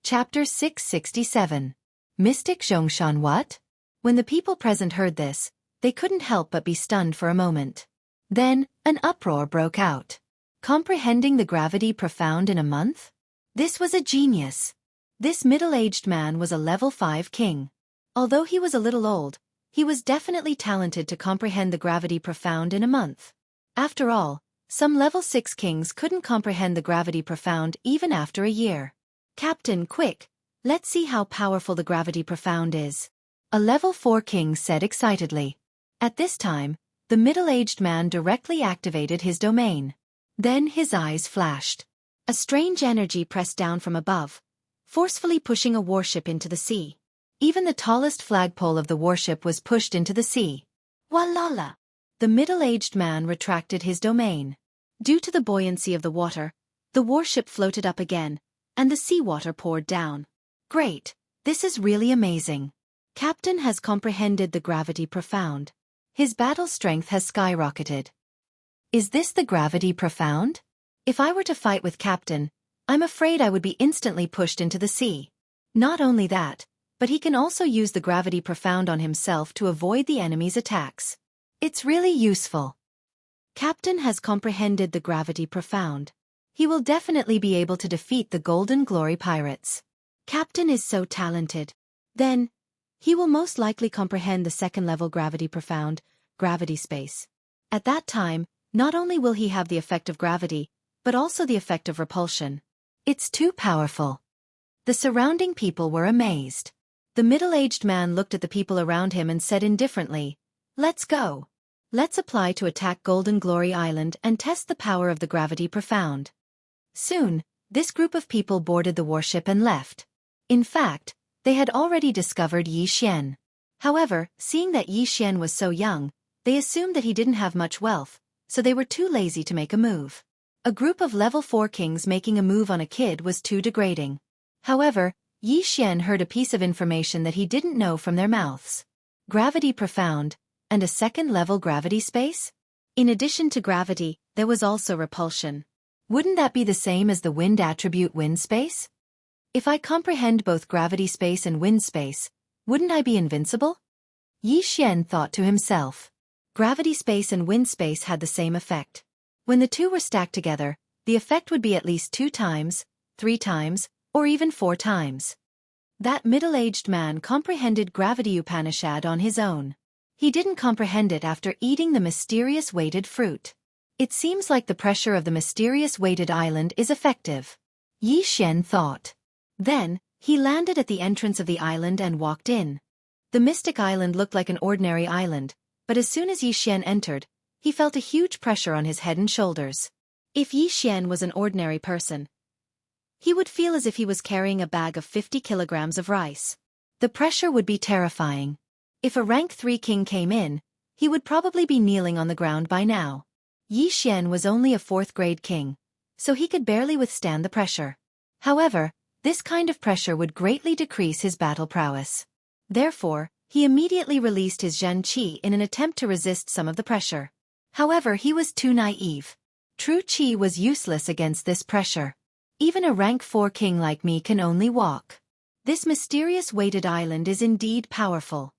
Chapter 667. Mystic Zhongshan what? When the people present heard this, they couldn't help but be stunned for a moment. Then, an uproar broke out. Comprehending the gravity profound in a month? This was a genius. This middle-aged man was a level 5 king. Although he was a little old, he was definitely talented to comprehend the gravity profound in a month. After all, some level 6 kings couldn't comprehend the gravity profound even after a year. Captain, quick, let's see how powerful the gravity profound is. A level 4 king said excitedly. At this time, the middle-aged man directly activated his domain. Then his eyes flashed. A strange energy pressed down from above, forcefully pushing a warship into the sea. Even the tallest flagpole of the warship was pushed into the sea. Walala! The middle-aged man retracted his domain. Due to the buoyancy of the water, the warship floated up again, and the seawater poured down. Great! This is really amazing. Captain has comprehended the gravity profound. His battle strength has skyrocketed. Is this the gravity profound? If I were to fight with Captain, I'm afraid I would be instantly pushed into the sea. Not only that, but he can also use the gravity profound on himself to avoid the enemy's attacks. It's really useful. Captain has comprehended the gravity profound. He will definitely be able to defeat the Golden Glory pirates. Captain is so talented. Then, he will most likely comprehend the second-level gravity profound, gravity space. At that time, not only will he have the effect of gravity, but also the effect of repulsion. It's too powerful. The surrounding people were amazed. The middle-aged man looked at the people around him and said indifferently, "Let's go. Let's apply to attack Golden Glory Island and test the power of the gravity profound." Soon, this group of people boarded the warship and left. In fact, they had already discovered Yi Xian. However, seeing that Yi Xian was so young, they assumed that he didn't have much wealth, so they were too lazy to make a move. A group of level 4 kings making a move on a kid was too degrading. However, Yi Xian heard a piece of information that he didn't know from their mouths. Gravity profound, and a second-level gravity space? In addition to gravity, there was also repulsion. Wouldn't that be the same as the wind attribute wind space? If I comprehend both gravity space and wind space, wouldn't I be invincible? Yi Xian thought to himself. Gravity space and wind space had the same effect. When the two were stacked together, the effect would be at least 2 times, 3 times, or even 4 times. That middle-aged man comprehended Gravity Upanishad on his own. He didn't comprehend it after eating the mysterious weighted fruit. It seems like the pressure of the mysterious weighted island is effective. Yi Xian thought. Then, he landed at the entrance of the island and walked in. The mystic island looked like an ordinary island, but as soon as Yi Xian entered, he felt a huge pressure on his head and shoulders. If Yi Xian was an ordinary person, he would feel as if he was carrying a bag of 50 kilograms of rice. The pressure would be terrifying. If a rank 3 king came in, he would probably be kneeling on the ground by now. Yi Xian was only a 4th-grade king, so he could barely withstand the pressure. However, this kind of pressure would greatly decrease his battle prowess. Therefore, he immediately released his Zhen Qi in an attempt to resist some of the pressure. However, he was too naive. True Qi was useless against this pressure. Even a rank 4 king like me can only walk. This mysterious weighted island is indeed powerful.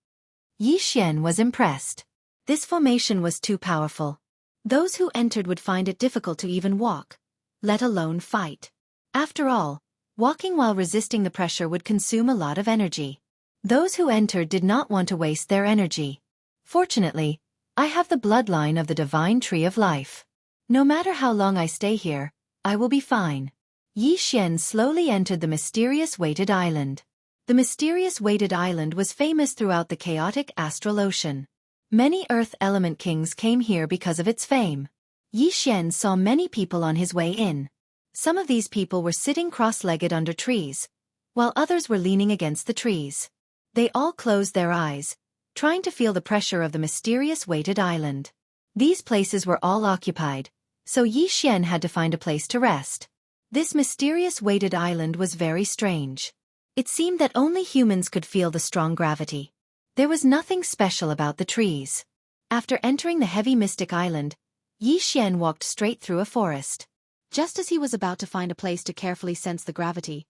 Yi Xian was impressed. This formation was too powerful. Those who entered would find it difficult to even walk, let alone fight. After all, walking while resisting the pressure would consume a lot of energy. Those who entered did not want to waste their energy. Fortunately, I have the bloodline of the divine tree of life. No matter how long I stay here, I will be fine. Yi Xian slowly entered the mysterious weighted island. The mysterious weighted island was famous throughout the chaotic astral ocean. Many earth element kings came here because of its fame. Yi Xian saw many people on his way in. Some of these people were sitting cross-legged under trees, while others were leaning against the trees. They all closed their eyes, trying to feel the pressure of the mysterious weighted island. These places were all occupied, so Yi Xian had to find a place to rest. This mysterious weighted island was very strange. It seemed that only humans could feel the strong gravity. There was nothing special about the trees. After entering the heavy mystic island, Yi Xian walked straight through a forest. Just as he was about to find a place to carefully sense the gravity,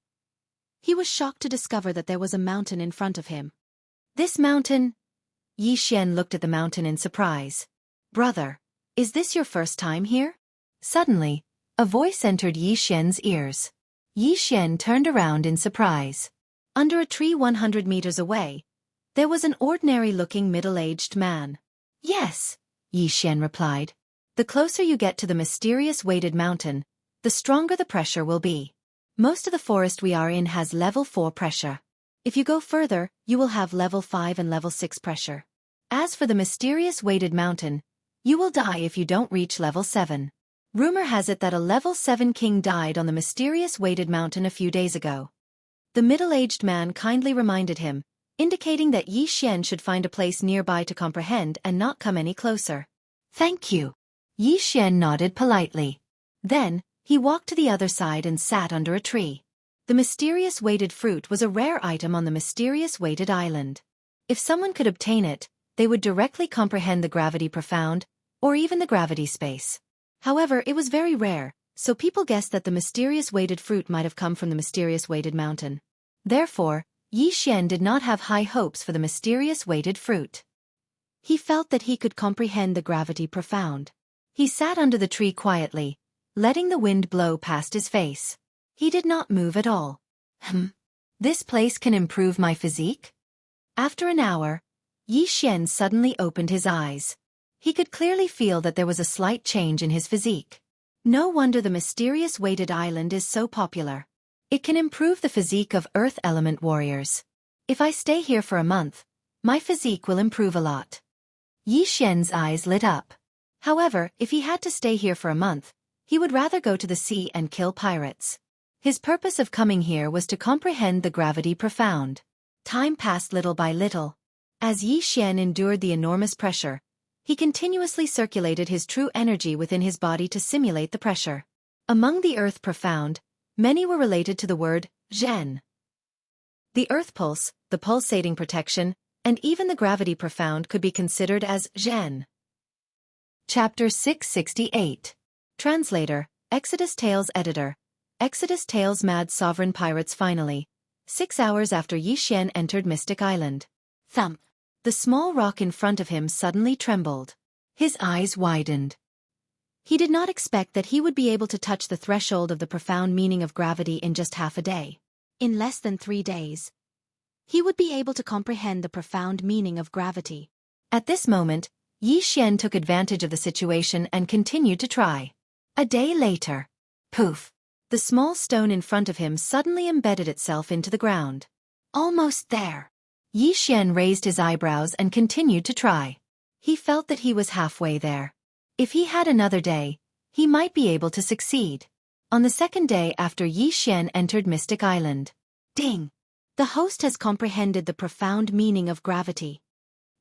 he was shocked to discover that there was a mountain in front of him. This mountain? Yi Xian looked at the mountain in surprise. Brother, is this your first time here? Suddenly, a voice entered Yi Xian's ears. Yi Xian turned around in surprise. Under a tree 100 meters away, there was an ordinary-looking middle-aged man. Yes, Yi Xian replied. The closer you get to the mysterious weighted mountain, the stronger the pressure will be. Most of the forest we are in has level 4 pressure. If you go further, you will have level 5 and level 6 pressure. As for the mysterious weighted mountain, you will die if you don't reach level 7. Rumor has it that a level 7 king died on the mysterious weighted mountain a few days ago. The middle-aged man kindly reminded him, indicating that Yi Xian should find a place nearby to comprehend and not come any closer. Thank you. Yi Xian nodded politely. Then, he walked to the other side and sat under a tree. The mysterious weighted fruit was a rare item on the mysterious weighted island. If someone could obtain it, they would directly comprehend the gravity profound, or even the gravity space. However, it was very rare, so people guessed that the mysterious weighted fruit might have come from the mysterious weighted mountain. Therefore, Yi Xian did not have high hopes for the mysterious weighted fruit. He felt that he could comprehend the gravity profound. He sat under the tree quietly, letting the wind blow past his face. He did not move at all. This place can improve my physique? After an hour, Yi Xian suddenly opened his eyes. He could clearly feel that there was a slight change in his physique. No wonder the mysterious weighted island is so popular. It can improve the physique of earth element warriors. If I stay here for a month, my physique will improve a lot. Yi Xian's eyes lit up. However, if he had to stay here for a month, he would rather go to the sea and kill pirates. His purpose of coming here was to comprehend the gravity profound. Time passed little by little. As Yi Xian endured the enormous pressure, he continuously circulated his true energy within his body to simulate the pressure. Among the earth profound, many were related to the word Zhen. The earth pulse, the pulsating protection, and even the gravity profound could be considered as Zhen. Chapter 668. Translator, Exodus Tales Editor. Exodus Tales. Mad Sovereign Pirates. Finally, 6 hours after Yi Xian entered Mystic Island. Thump! The small rock in front of him suddenly trembled. His eyes widened. He did not expect that he would be able to touch the threshold of the profound meaning of gravity in just half a day. In less than 3 days, he would be able to comprehend the profound meaning of gravity. At this moment, Yi Xian took advantage of the situation and continued to try. A day later. Poof! The small stone in front of him suddenly embedded itself into the ground. Almost there. Yi Xian raised his eyebrows and continued to try. He felt that he was halfway there. If he had another day, he might be able to succeed. On the second day after Yi Xian entered Mystic Island. Ding! The host has comprehended the profound meaning of gravity.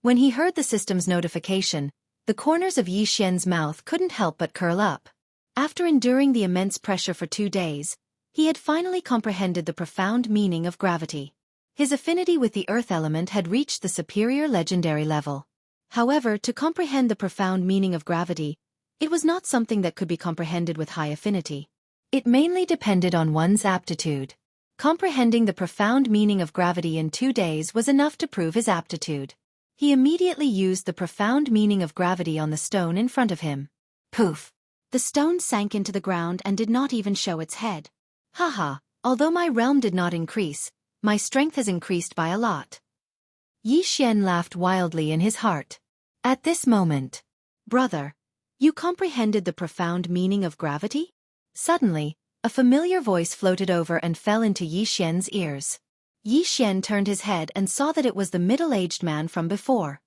When he heard the system's notification, the corners of Yi Xian's mouth couldn't help but curl up. After enduring the immense pressure for 2 days, he had finally comprehended the profound meaning of gravity. His affinity with the earth element had reached the superior legendary level. However, to comprehend the profound meaning of gravity, it was not something that could be comprehended with high affinity. It mainly depended on one's aptitude. Comprehending the profound meaning of gravity in 2 days was enough to prove his aptitude. He immediately used the profound meaning of gravity on the stone in front of him. Poof! The stone sank into the ground and did not even show its head. Haha, although my realm did not increase, my strength has increased by a lot. Yi Xian laughed wildly in his heart. At this moment, brother, You comprehended the profound meaning of gravity? Suddenly, a familiar voice floated over and fell into Yi Xian's ears. Yi Xian turned his head and saw that it was the middle-aged man from before.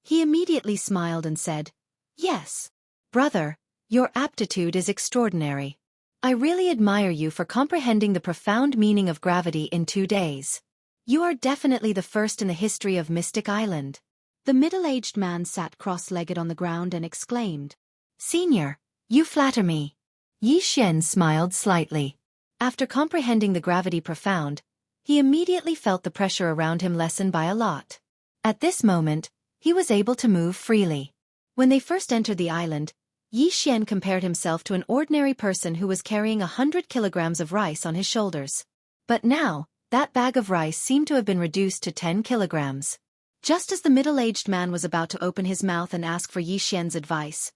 He immediately smiled and said, "Yes, brother, your aptitude is extraordinary. I really admire you for comprehending the profound meaning of gravity in 2 days. You are definitely the first in the history of Mystic Island." The middle-aged man sat cross-legged on the ground and exclaimed, "Senior, you flatter me." Yi Xian smiled slightly. After comprehending the gravity profound, he immediately felt the pressure around him lessen by a lot. At this moment, he was able to move freely. When they first entered the island, Yi Xian compared himself to an ordinary person who was carrying 100 kilograms of rice on his shoulders. But now, that bag of rice seemed to have been reduced to 10 kilograms. Just as the middle-aged man was about to open his mouth and ask for Yi Xian's advice,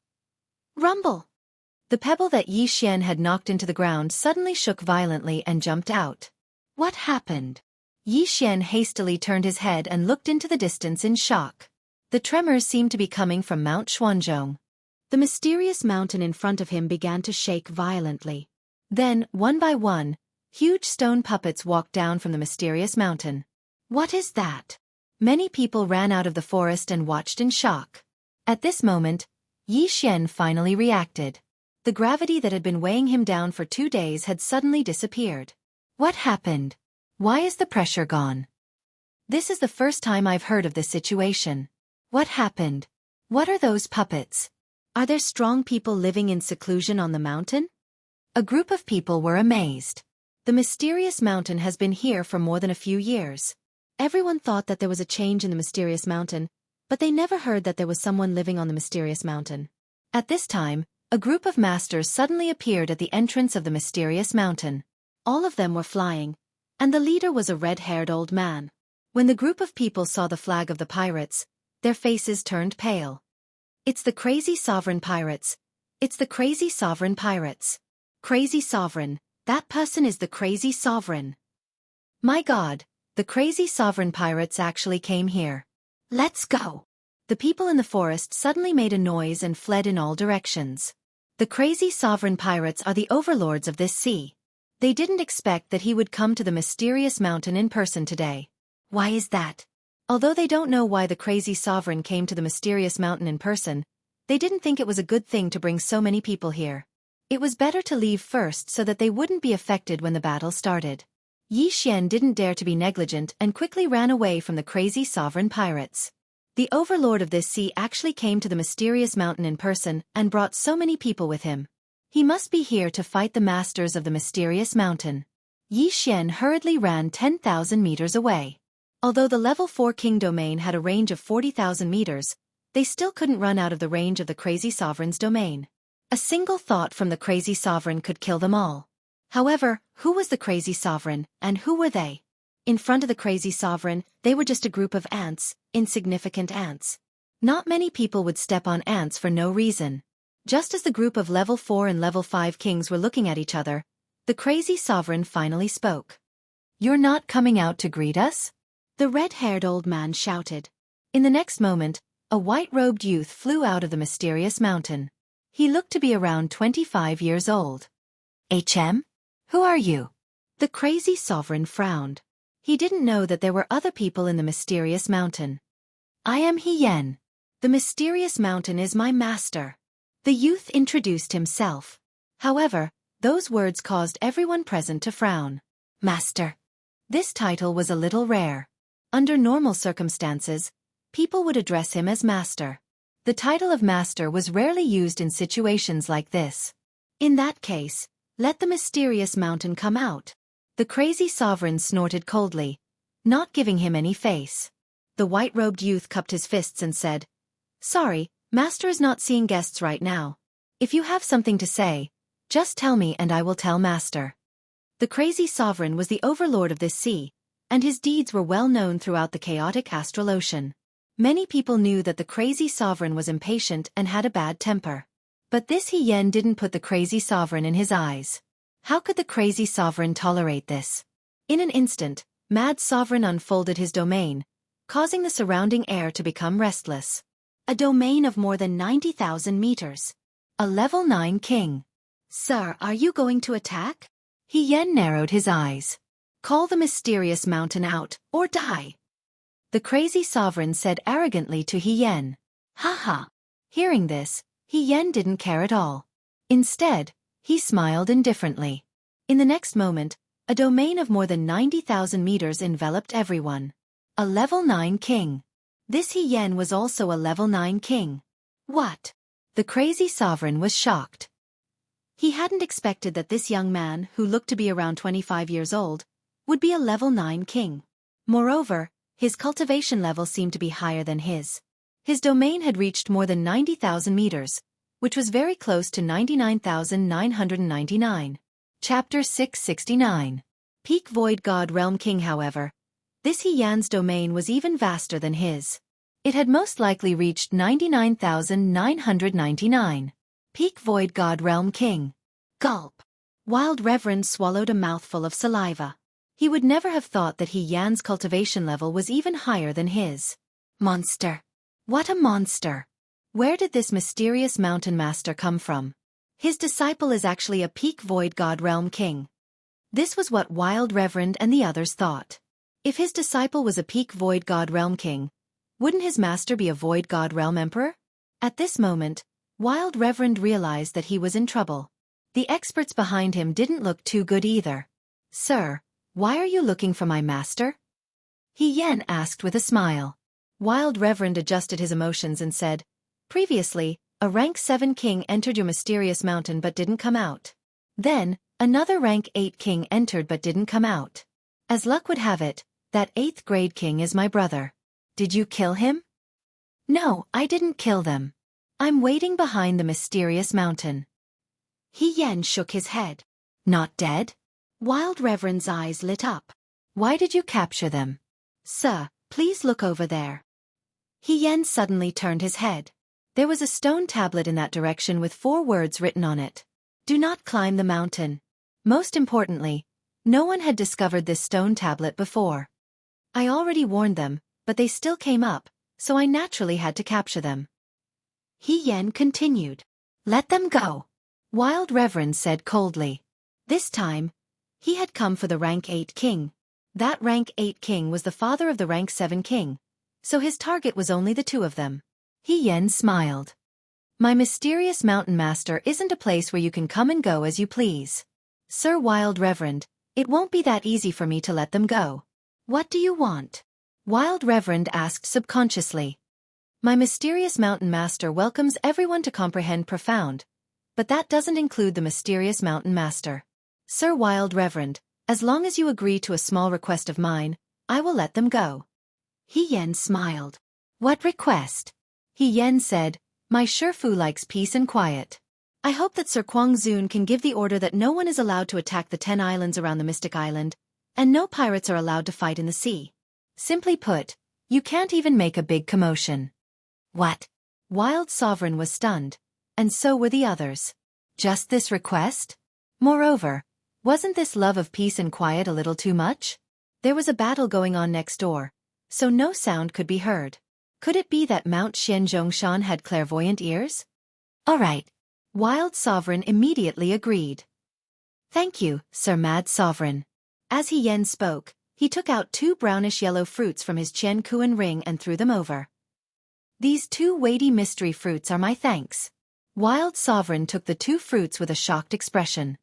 rumble! The pebble that Yi Xian had knocked into the ground suddenly shook violently and jumped out. What happened? Yi Xian hastily turned his head and looked into the distance in shock. The tremors seemed to be coming from Mount Xuanzhong. The mysterious mountain in front of him began to shake violently. Then, one by one, huge stone puppets walked down from the mysterious mountain. What is that? Many people ran out of the forest and watched in shock. At this moment, Yi Xian finally reacted. The gravity that had been weighing him down for 2 days had suddenly disappeared. What happened? Why is the pressure gone? This is the first time I've heard of this situation. What happened? What are those puppets? Are there strong people living in seclusion on the mountain? A group of people were amazed. The mysterious mountain has been here for more than a few years. Everyone thought that there was a change in the mysterious mountain, but they never heard that there was someone living on the mysterious mountain. At this time, a group of masters suddenly appeared at the entrance of the mysterious mountain. All of them were flying, and the leader was a red-haired old man. When the group of people saw the flag of the pirates, their faces turned pale. It's the crazy sovereign pirates. It's the crazy sovereign pirates. Crazy sovereign, that person is the crazy sovereign. My God, the crazy sovereign pirates actually came here. Let's go. The people in the forest suddenly made a noise and fled in all directions. The crazy sovereign pirates are the overlords of this sea. They didn't expect that he would come to the mysterious mountain in person today. Why is that? Although they don't know why the crazy sovereign came to the mysterious mountain in person, they didn't think it was a good thing to bring so many people here. It was better to leave first so that they wouldn't be affected when the battle started. Yi Xian didn't dare to be negligent and quickly ran away from the crazy sovereign pirates. The overlord of this sea actually came to the mysterious mountain in person and brought so many people with him. He must be here to fight the masters of the mysterious mountain. Yi Xian hurriedly ran 10,000 meters away. Although the level 4 king domain had a range of 40,000 meters, they still couldn't run out of the range of the crazy sovereign's domain. A single thought from the crazy sovereign could kill them all. However, who was the crazy sovereign, and who were they? In front of the crazy sovereign, they were just a group of ants, insignificant ants. Not many people would step on ants for no reason. Just as the group of level 4 and level 5 kings were looking at each other, the crazy sovereign finally spoke. "You're not coming out to greet us?" The red-haired old man shouted. In the next moment, a white-robed youth flew out of the mysterious mountain. He looked to be around 25 years old. "HM? Who are you?" The crazy sovereign frowned. He didn't know that there were other people in the mysterious mountain. "I am Hien. The mysterious mountain is my master." The youth introduced himself. However, those words caused everyone present to frown. Master. This title was a little rare. Under normal circumstances, people would address him as master. The title of master was rarely used in situations like this. In that case, let the mysterious mountain come out. The crazy sovereign snorted coldly, not giving him any face. The white-robed youth cupped his fists and said, "Sorry, master is not seeing guests right now. If you have something to say, just tell me and I will tell master." The crazy sovereign was the overlord of this sea, and his deeds were well known throughout the chaotic astral ocean. Many people knew that the crazy sovereign was impatient and had a bad temper. But this Hien didn't put the crazy sovereign in his eyes. How could the crazy sovereign tolerate this? In an instant, Mad Sovereign unfolded his domain, causing the surrounding air to become restless. A domain of more than 90,000 meters. A level 9 king. Sir, are you going to attack? He Yen narrowed his eyes. Call the mysterious mountain out, or die. The crazy sovereign said arrogantly to He Yen. Haha. Hearing this, He Yen didn't care at all. Instead, he smiled indifferently. In the next moment, a domain of more than 90,000 meters enveloped everyone. A level 9 king. This He Yen was also a level 9 king. What? The crazy sovereign was shocked. He hadn't expected that this young man, who looked to be around 25 years old, would be a level 9 king. Moreover, his cultivation level seemed to be higher than his. His domain had reached more than 90,000 meters, which was very close to 99,999. Chapter 669. Peak Void God Realm King. However, this He Yan's domain was even vaster than his. It had most likely reached 99,999. Peak Void God Realm King. Gulp. Wild Reverend swallowed a mouthful of saliva. He would never have thought that He Yan's cultivation level was even higher than his. Monster. What a monster. Where did this mysterious mountain master come from? His disciple is actually a peak Void God Realm King. This was what Wild Reverend and the others thought. If his disciple was a peak Void God Realm King, wouldn't his master be a Void God Realm Emperor? At this moment, Wild Reverend realized that he was in trouble. The experts behind him didn't look too good either. Sir, why are you looking for my master? He Yen asked with a smile. Wild Reverend adjusted his emotions and said, previously, a rank 7 king entered your mysterious mountain but didn't come out. Then, another rank 8 king entered but didn't come out. As luck would have it, that 8th grade king is my brother. Did you kill him? No, I didn't kill them. I'm waiting behind the mysterious mountain. He Yen shook his head. Not dead? Wild Reverend's eyes lit up. Why did you capture them? Sir, please look over there. He Yen suddenly turned his head. There was a stone tablet in that direction with 4 words written on it. Do not climb the mountain. Most importantly, no one had discovered this stone tablet before. I already warned them, but they still came up, so I naturally had to capture them. He Yen continued. Let them go. Wild Reverend said coldly. This time, he had come for the rank 8 king. That rank 8 king was the father of the rank 7 king, so his target was only the 2 of them. He Yen smiled. My mysterious mountain master isn't a place where you can come and go as you please. Sir Wild Reverend, it won't be that easy for me to let them go. What do you want? Wild Reverend asked subconsciously. My mysterious mountain master welcomes everyone to comprehend profound, but that doesn't include the mysterious mountain master. Sir Wild Reverend, as long as you agree to a small request of mine, I will let them go. He Yen smiled. What request? He Yen said, my Shifu likes peace and quiet. I hope that Sir Zun can give the order that no one is allowed to attack the 10 islands around the Mystic Island, and no pirates are allowed to fight in the sea. Simply put, you can't even make a big commotion. What? Wild Sovereign was stunned, and so were the others. Just this request? Moreover, wasn't this love of peace and quiet a little too much? There was a battle going on next door, so no sound could be heard. Could it be that Mount Xianxia had clairvoyant ears? All right. Wild Sovereign immediately agreed. Thank you, Sir Mad Sovereign. As He Yen spoke, he took out 2 brownish-yellow fruits from his Qiankuan ring and threw them over. These 2 weighty mystery fruits are my thanks. Wild Sovereign took the 2 fruits with a shocked expression.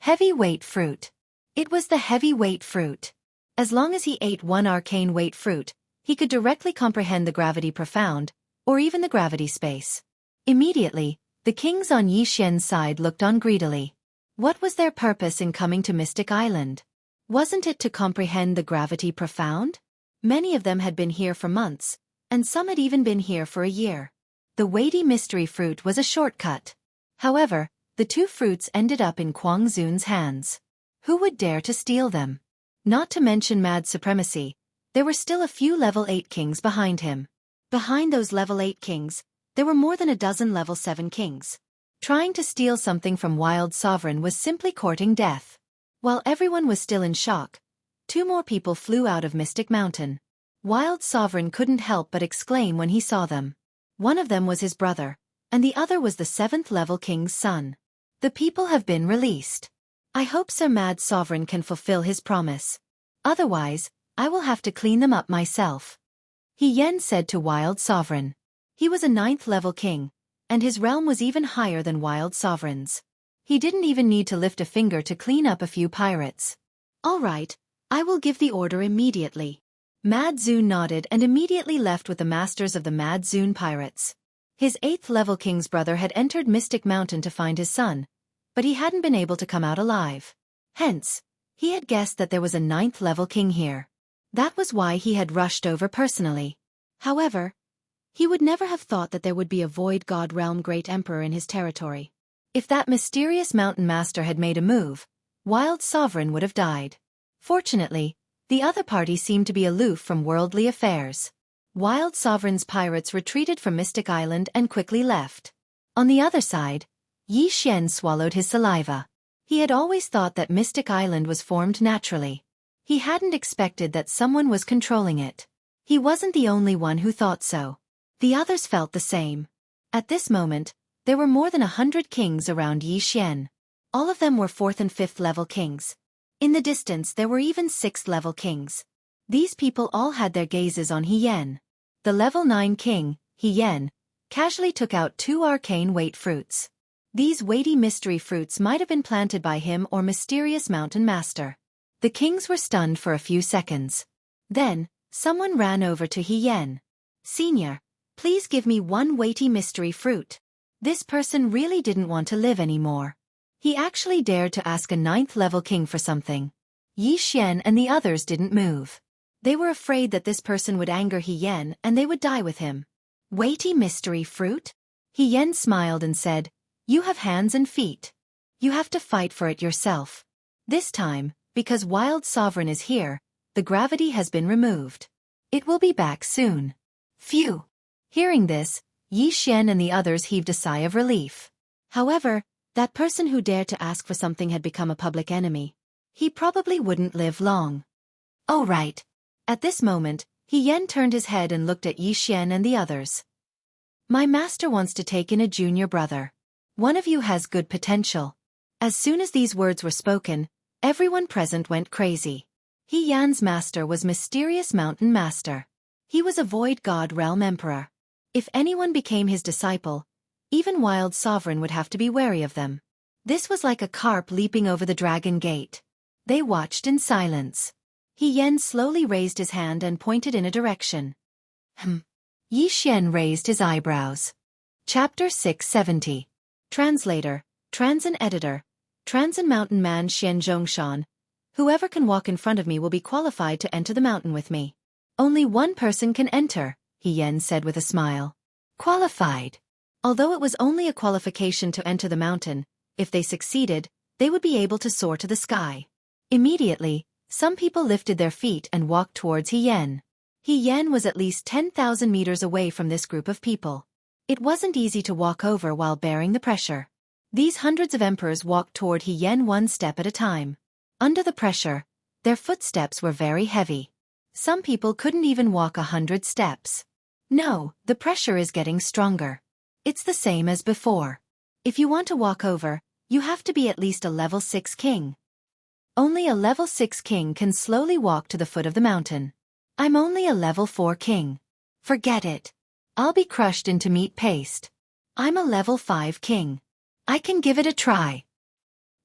Heavy-weight fruit. It was the heavy-weight fruit. As long as he ate 1 arcane weight fruit, he could directly comprehend the gravity profound, or even the gravity space. Immediately, the kings on Yi Xian's side looked on greedily. What was their purpose in coming to Mystic Island? Wasn't it to comprehend the gravity profound? Many of them had been here for months, and some had even been here for a year. The weighty mystery fruit was a shortcut. However, the 2 fruits ended up in Zun's hands. Who would dare to steal them? Not to mention Mad Supremacy, there were still a few level 8 kings behind him. Behind those level 8 kings, there were more than a dozen level 7 kings. Trying to steal something from Wild Sovereign was simply courting death. While everyone was still in shock, 2 more people flew out of Mystic Mountain. Wild Sovereign couldn't help but exclaim when he saw them. One of them was his brother, and the other was the 7th level king's son. The people have been released. I hope Sir Mad Sovereign can fulfill his promise. Otherwise, I will have to clean them up myself. He Yen said to Wild Sovereign. He was a 9th level king, and his realm was even higher than Wild Sovereign's. He didn't even need to lift a finger to clean up a few pirates. All right, I will give the order immediately. Mad Zun nodded and immediately left with the masters of the Mad Zun pirates. His 8th level king's brother had entered Mystic Mountain to find his son, but he hadn't been able to come out alive. Hence, he had guessed that there was a 9th level king here. That was why he had rushed over personally. However, he would never have thought that there would be a Void God Realm Great Emperor in his territory. If that mysterious mountain master had made a move, Wild Sovereign would have died. Fortunately, the other party seemed to be aloof from worldly affairs. Wild Sovereign's pirates retreated from Mystic Island and quickly left. On the other side, Yi Xian swallowed his saliva. He had always thought that Mystic Island was formed naturally. He hadn't expected that someone was controlling it. He wasn't the only one who thought so. The others felt the same. At this moment, there were more than 100 kings around Yi Xian. All of them were 4th and 5th level kings. In the distance there were even 6th level kings. These people all had their gazes on He Yen. The level 9 king, He Yen, casually took out 2 arcane weight fruits. These weighty mystery fruits might have been planted by him or mysterious mountain master. The kings were stunned for a few seconds. Then, someone ran over to He Yen. Senior, please give me 1 weighty mystery fruit. This person really didn't want to live anymore. He actually dared to ask a 9th level king for something. Yi Xian and the others didn't move. They were afraid that this person would anger He Yen and they would die with him. Weighty mystery fruit? He Yen smiled and said, "You have hands and feet. You have to fight for it yourself. This time, because Wild Sovereign is here, the gravity has been removed. It will be back soon." Phew! Hearing this, Yi Xian and the others heaved a sigh of relief. However, that person who dared to ask for something had become a public enemy. He probably wouldn't live long. Oh right. At this moment, He Yen turned his head and looked at Yi Xian and the others. My master wants to take in a junior brother. One of you has good potential. As soon as these words were spoken, everyone present went crazy. He Yan's master was Mysterious Mountain Master. He was a Void God Realm Emperor. If anyone became his disciple, even Wild Sovereign would have to be wary of them. This was like a carp leaping over the dragon gate. They watched in silence. He Yen slowly raised his hand and pointed in a direction. Yi Xian raised his eyebrows. Chapter 670. Translator, Transin Editor, Transin Mountain Man Xianzhongshan. Whoever can walk in front of me will be qualified to enter the mountain with me. Only one person can enter, He Yen said with a smile. Qualified. Although it was only a qualification to enter the mountain, if they succeeded, they would be able to soar to the sky. Immediately, some people lifted their feet and walked towards He Yen. He Yen was at least 10,000 meters away from this group of people. It wasn't easy to walk over while bearing the pressure. These hundreds of emperors walked toward He Yen one step at a time. Under the pressure, their footsteps were very heavy. Some people couldn't even walk 100 steps. No, the pressure is getting stronger. It's the same as before. If you want to walk over, you have to be at least a level 6 king. Only a level 6 king can slowly walk to the foot of the mountain. I'm only a level 4 king. Forget it. I'll be crushed into meat paste. I'm a level 5 king. I can give it a try.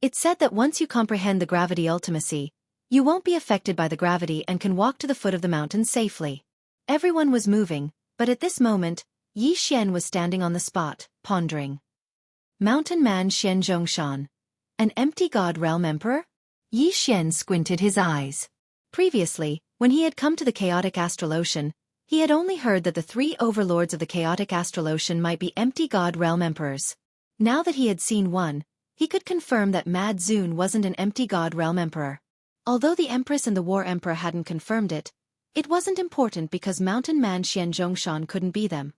It's said that once you comprehend the gravity ultimacy, you won't be affected by the gravity and can walk to the foot of the mountain safely. Everyone was moving, but at this moment, Yi Xian was standing on the spot, pondering. Mountain Man Xianzhongshan. An empty god realm emperor? Yi Xian squinted his eyes. Previously, when he had come to the chaotic astral ocean, he had only heard that the 3 overlords of the chaotic astral ocean might be empty god realm emperors. Now that he had seen one, he could confirm that Mad Zun wasn't an empty god realm emperor. Although the Empress and the War Emperor hadn't confirmed it, it wasn't important because Mountain Man Xianzhongshan couldn't be them.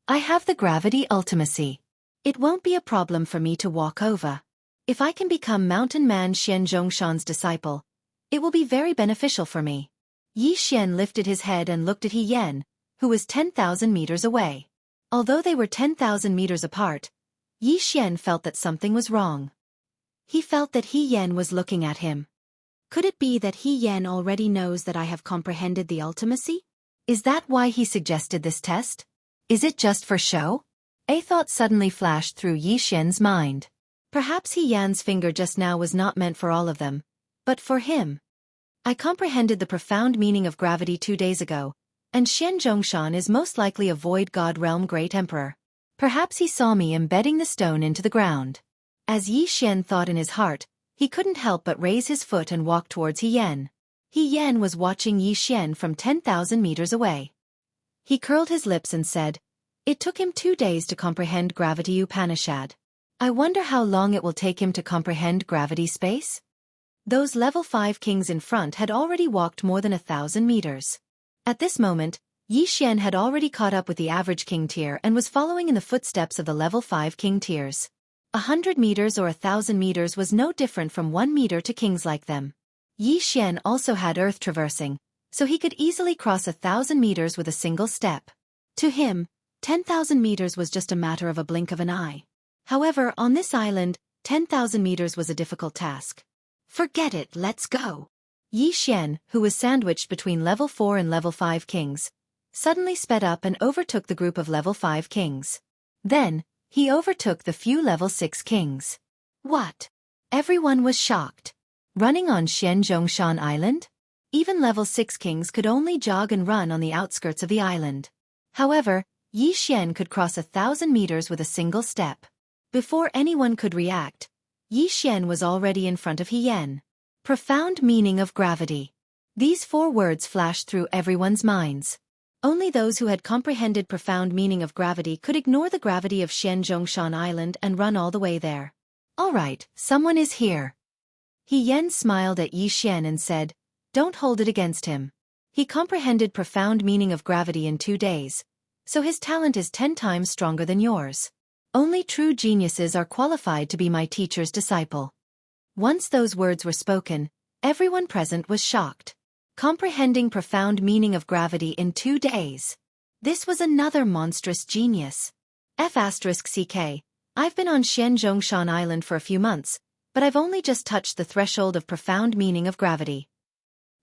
I have the gravity ultimacy. It won't be a problem for me to walk over. If I can become Mountain Man Xianzhongshan's disciple, it will be very beneficial for me. Yi Xian lifted his head and looked at He Yen, who was 10,000 meters away. Although they were 10,000 meters apart, Yi Xian felt that something was wrong. He felt that He Yan was looking at him. Could it be that He Yan already knows that I have comprehended the ultimacy? Is that why he suggested this test? Is it just for show? A thought suddenly flashed through Yi Xian's mind. Perhaps He Yan's finger just now was not meant for all of them, but for him. I comprehended the profound meaning of gravity 2 days ago, and Xianzhongshan is most likely a void god realm great emperor. Perhaps he saw me embedding the stone into the ground. As Yi Xian thought in his heart, he couldn't help but raise his foot and walk towards He Yan. He Yan was watching Yi Xian from 10,000 meters away. He curled his lips and said, "It took him 2 days to comprehend gravity Upanishad. I wonder how long it will take him to comprehend gravity space?" Those level 5 kings in front had already walked more than 1,000 meters. At this moment, Yi Xian had already caught up with the average king tier and was following in the footsteps of the level 5 king tiers. 100 meters or 1,000 meters was no different from 1 meter to kings like them. Yi Xian also had earth traversing, so he could easily cross 1,000 meters with a single step. To him, 10,000 meters was just a matter of a blink of an eye. However, on this island, 10,000 meters was a difficult task. "Forget it, let's go." Yi Xian, who was sandwiched between level 4 and level 5 kings, suddenly sped up and overtook the group of level 5 kings. Then, he overtook the few level 6 kings. What? Everyone was shocked. Running on Xianzhongshan Island? Even level 6 kings could only jog and run on the outskirts of the island. However, Yi Xian could cross 1,000 meters with a single step. Before anyone could react, Yi Xian was already in front of He Yan. Profound meaning of gravity. These 4 words flashed through everyone's minds. Only those who had comprehended profound meaning of gravity could ignore the gravity of Xianzhongshan Island and run all the way there. "All right, someone is here." He Yan smiled at Yi Xian and said, "Don't hold it against him. He comprehended profound meaning of gravity in 2 days, so his talent is 10 times stronger than yours. Only true geniuses are qualified to be my teacher's disciple." Once those words were spoken, everyone present was shocked. Comprehending profound meaning of gravity in 2 days. This was another monstrous genius. F***CK, I've been on Xianzhongshan Island for a few months, but I've only just touched the threshold of profound meaning of gravity.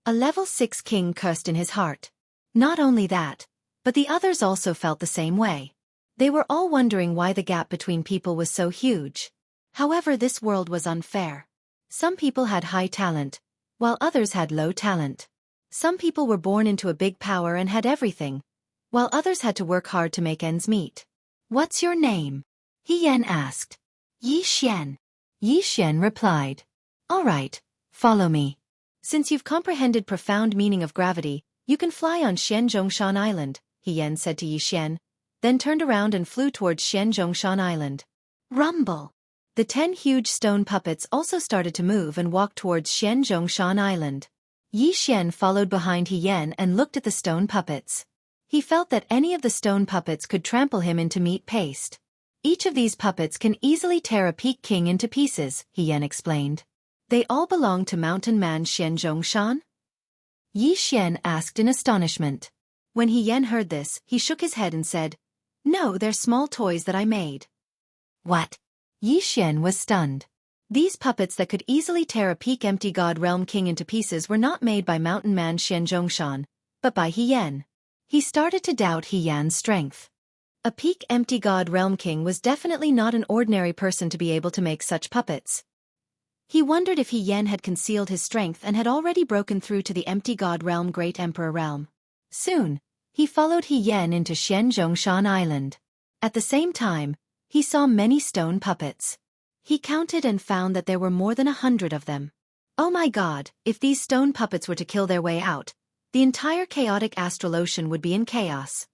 A level 6 king cursed in his heart. Not only that, but the others also felt the same way. They were all wondering why the gap between people was so huge. However, this world was unfair. Some people had high talent, while others had low talent. Some people were born into a big power and had everything, while others had to work hard to make ends meet. "What's your name?" He Yan asked. "Yi Xian." Yi Xian replied. "All right, follow me. Since you've comprehended profound meaning of gravity, you can fly on Xianzhongshan Island," He Yan said to Yi Xian, then turned around and flew towards Xianzhongshan Island. Rumble! The 10 huge stone puppets also started to move and walk towards Xianzhongshan Island. Yi Xian followed behind He Yan and looked at the stone puppets. He felt that any of the stone puppets could trample him into meat paste. "Each of these puppets can easily tear a peak king into pieces," He Yan explained. "They all belong to Mountain Man Xianzhongshan?" Yi Xian asked in astonishment. When He Yan heard this, he shook his head and said, "No, they're small toys that I made." "What?" Yi Xian was stunned. These puppets that could easily tear a peak empty god realm king into pieces were not made by Mountain Man Xianzhongshan, but by He Yan. He started to doubt He Yan's strength. A peak empty god realm king was definitely not an ordinary person to be able to make such puppets. He wondered if He Yan had concealed his strength and had already broken through to the empty god realm great emperor realm. Soon, he followed He Yan into Xianzhongshan Island. At the same time, he saw many stone puppets. He counted and found that there were more than 100 of them. Oh my god, if these stone puppets were to kill their way out, the entire chaotic astral ocean would be in chaos.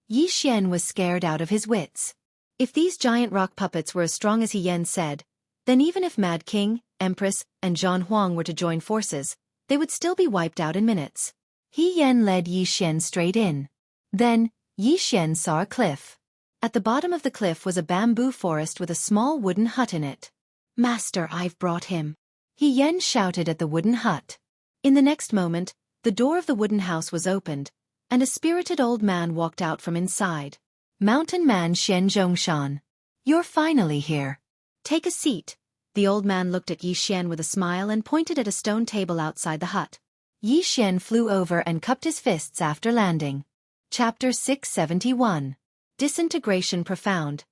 Yi Xian was scared out of his wits. If these giant rock puppets were as strong as He Yan said, then even if Mad King, Empress, and Zhan Huang were to join forces, they would still be wiped out in minutes. He Yan led Yi Xian straight in. Then, Yi Xian saw a cliff. At the bottom of the cliff was a bamboo forest with a small wooden hut in it. "Master, I've brought him," He Yan shouted at the wooden hut. In the next moment, the door of the wooden house was opened, and a spirited old man walked out from inside. Mountain Man Xianxia. You're finally here. Take a seat. The old man looked at Yi Xian with a smile and pointed at a stone table outside the hut. Yi Xian flew over and cupped his fists after landing. Chapter 671. Disintegration Profound.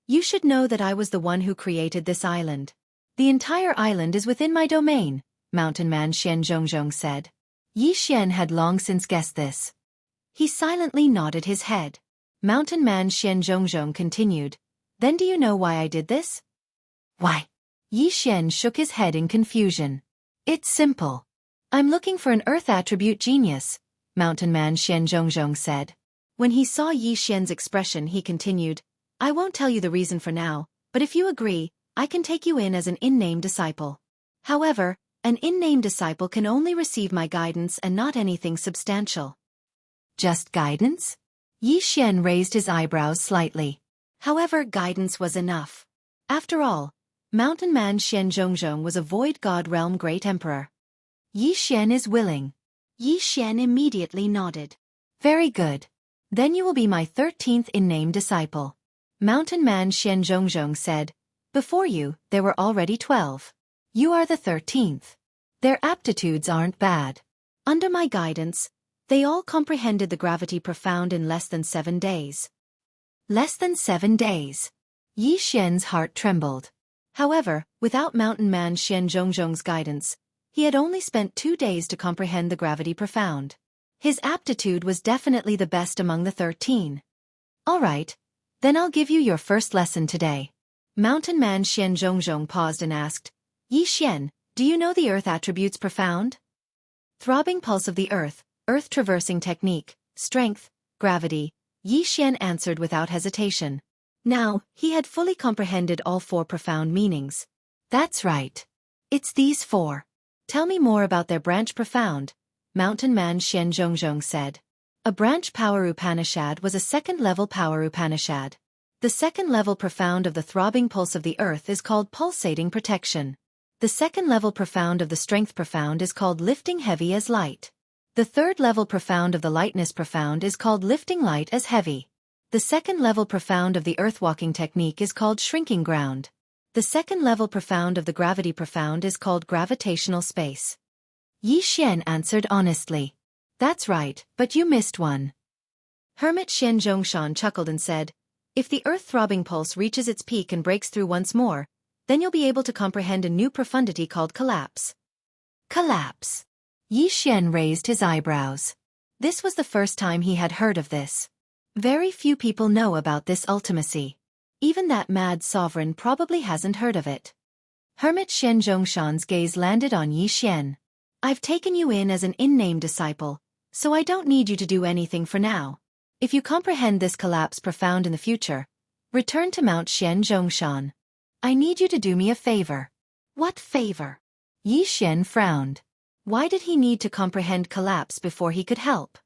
You should know that I was the one who created this island. The entire island is within my domain, Mountain Man Xianxia said. Yi Xian had long since guessed this. He silently nodded his head. Mountain Man Xianxia continued, Then do you know why I did this? Why? Yi Xian shook his head in confusion. It's simple. I'm looking for an earth attribute genius, Mountain Man Xianxia said. When he saw Yi Xian's expression, he continued, I won't tell you the reason for now, but if you agree, I can take you in as an in-name disciple. However, an in-name disciple can only receive my guidance and not anything substantial. Just guidance? Yi Xian raised his eyebrows slightly. However, guidance was enough. After all, Mountain Man Xianxia was a void god realm great emperor. Yi Xian is willing. Yi Xian immediately nodded. Very good. Then you will be my 13th in-name disciple. Mountain Man Xianxia said, Before you, there were already 12. You are the 13th. Their aptitudes aren't bad. Under my guidance, they all comprehended the gravity profound in less than 7 days. Less than 7 days. Yi Xian's heart trembled. However, without Mountain Man Xianxia's guidance, he had only spent 2 days to comprehend the gravity profound. His aptitude was definitely the best among the 13. All right, then I'll give you your first lesson today. Mountain Man Xianxia paused and asked, Yi Xian, do you know the earth attributes profound? Throbbing pulse of the earth, earth traversing technique, strength, gravity, Yi Xian answered without hesitation. Now, he had fully comprehended all 4 profound meanings. That's right. It's these 4. Tell me more about their branch profound, Mountain Man Xianxia said. A branch Power Upanishad was a second-level Power Upanishad. The second-level profound of the throbbing pulse of the earth is called pulsating protection. The second-level profound of the strength profound is called lifting heavy as light. The third-level profound of the lightness profound is called lifting light as heavy. The second-level profound of the earth-walking technique is called shrinking ground. The second-level profound of the gravity profound is called gravitational space. Yi Xian answered honestly. That's right, but you missed one. Hermit Xianxia chuckled and said, If the earth-throbbing pulse reaches its peak and breaks through once more, then you'll be able to comprehend a new profundity called collapse. Collapse. Yi Xian raised his eyebrows. This was the first time he had heard of this. Very few people know about this ultimacy. Even that mad sovereign probably hasn't heard of it. Hermit Xianxia's gaze landed on Yi Xian. I've taken you in as an in-name disciple, so I don't need you to do anything for now. If you comprehend this collapse profound in the future, return to Mount Xianxia. I need you to do me a favor. What favor? Yi Xian frowned. Why did he need to comprehend collapse before he could help?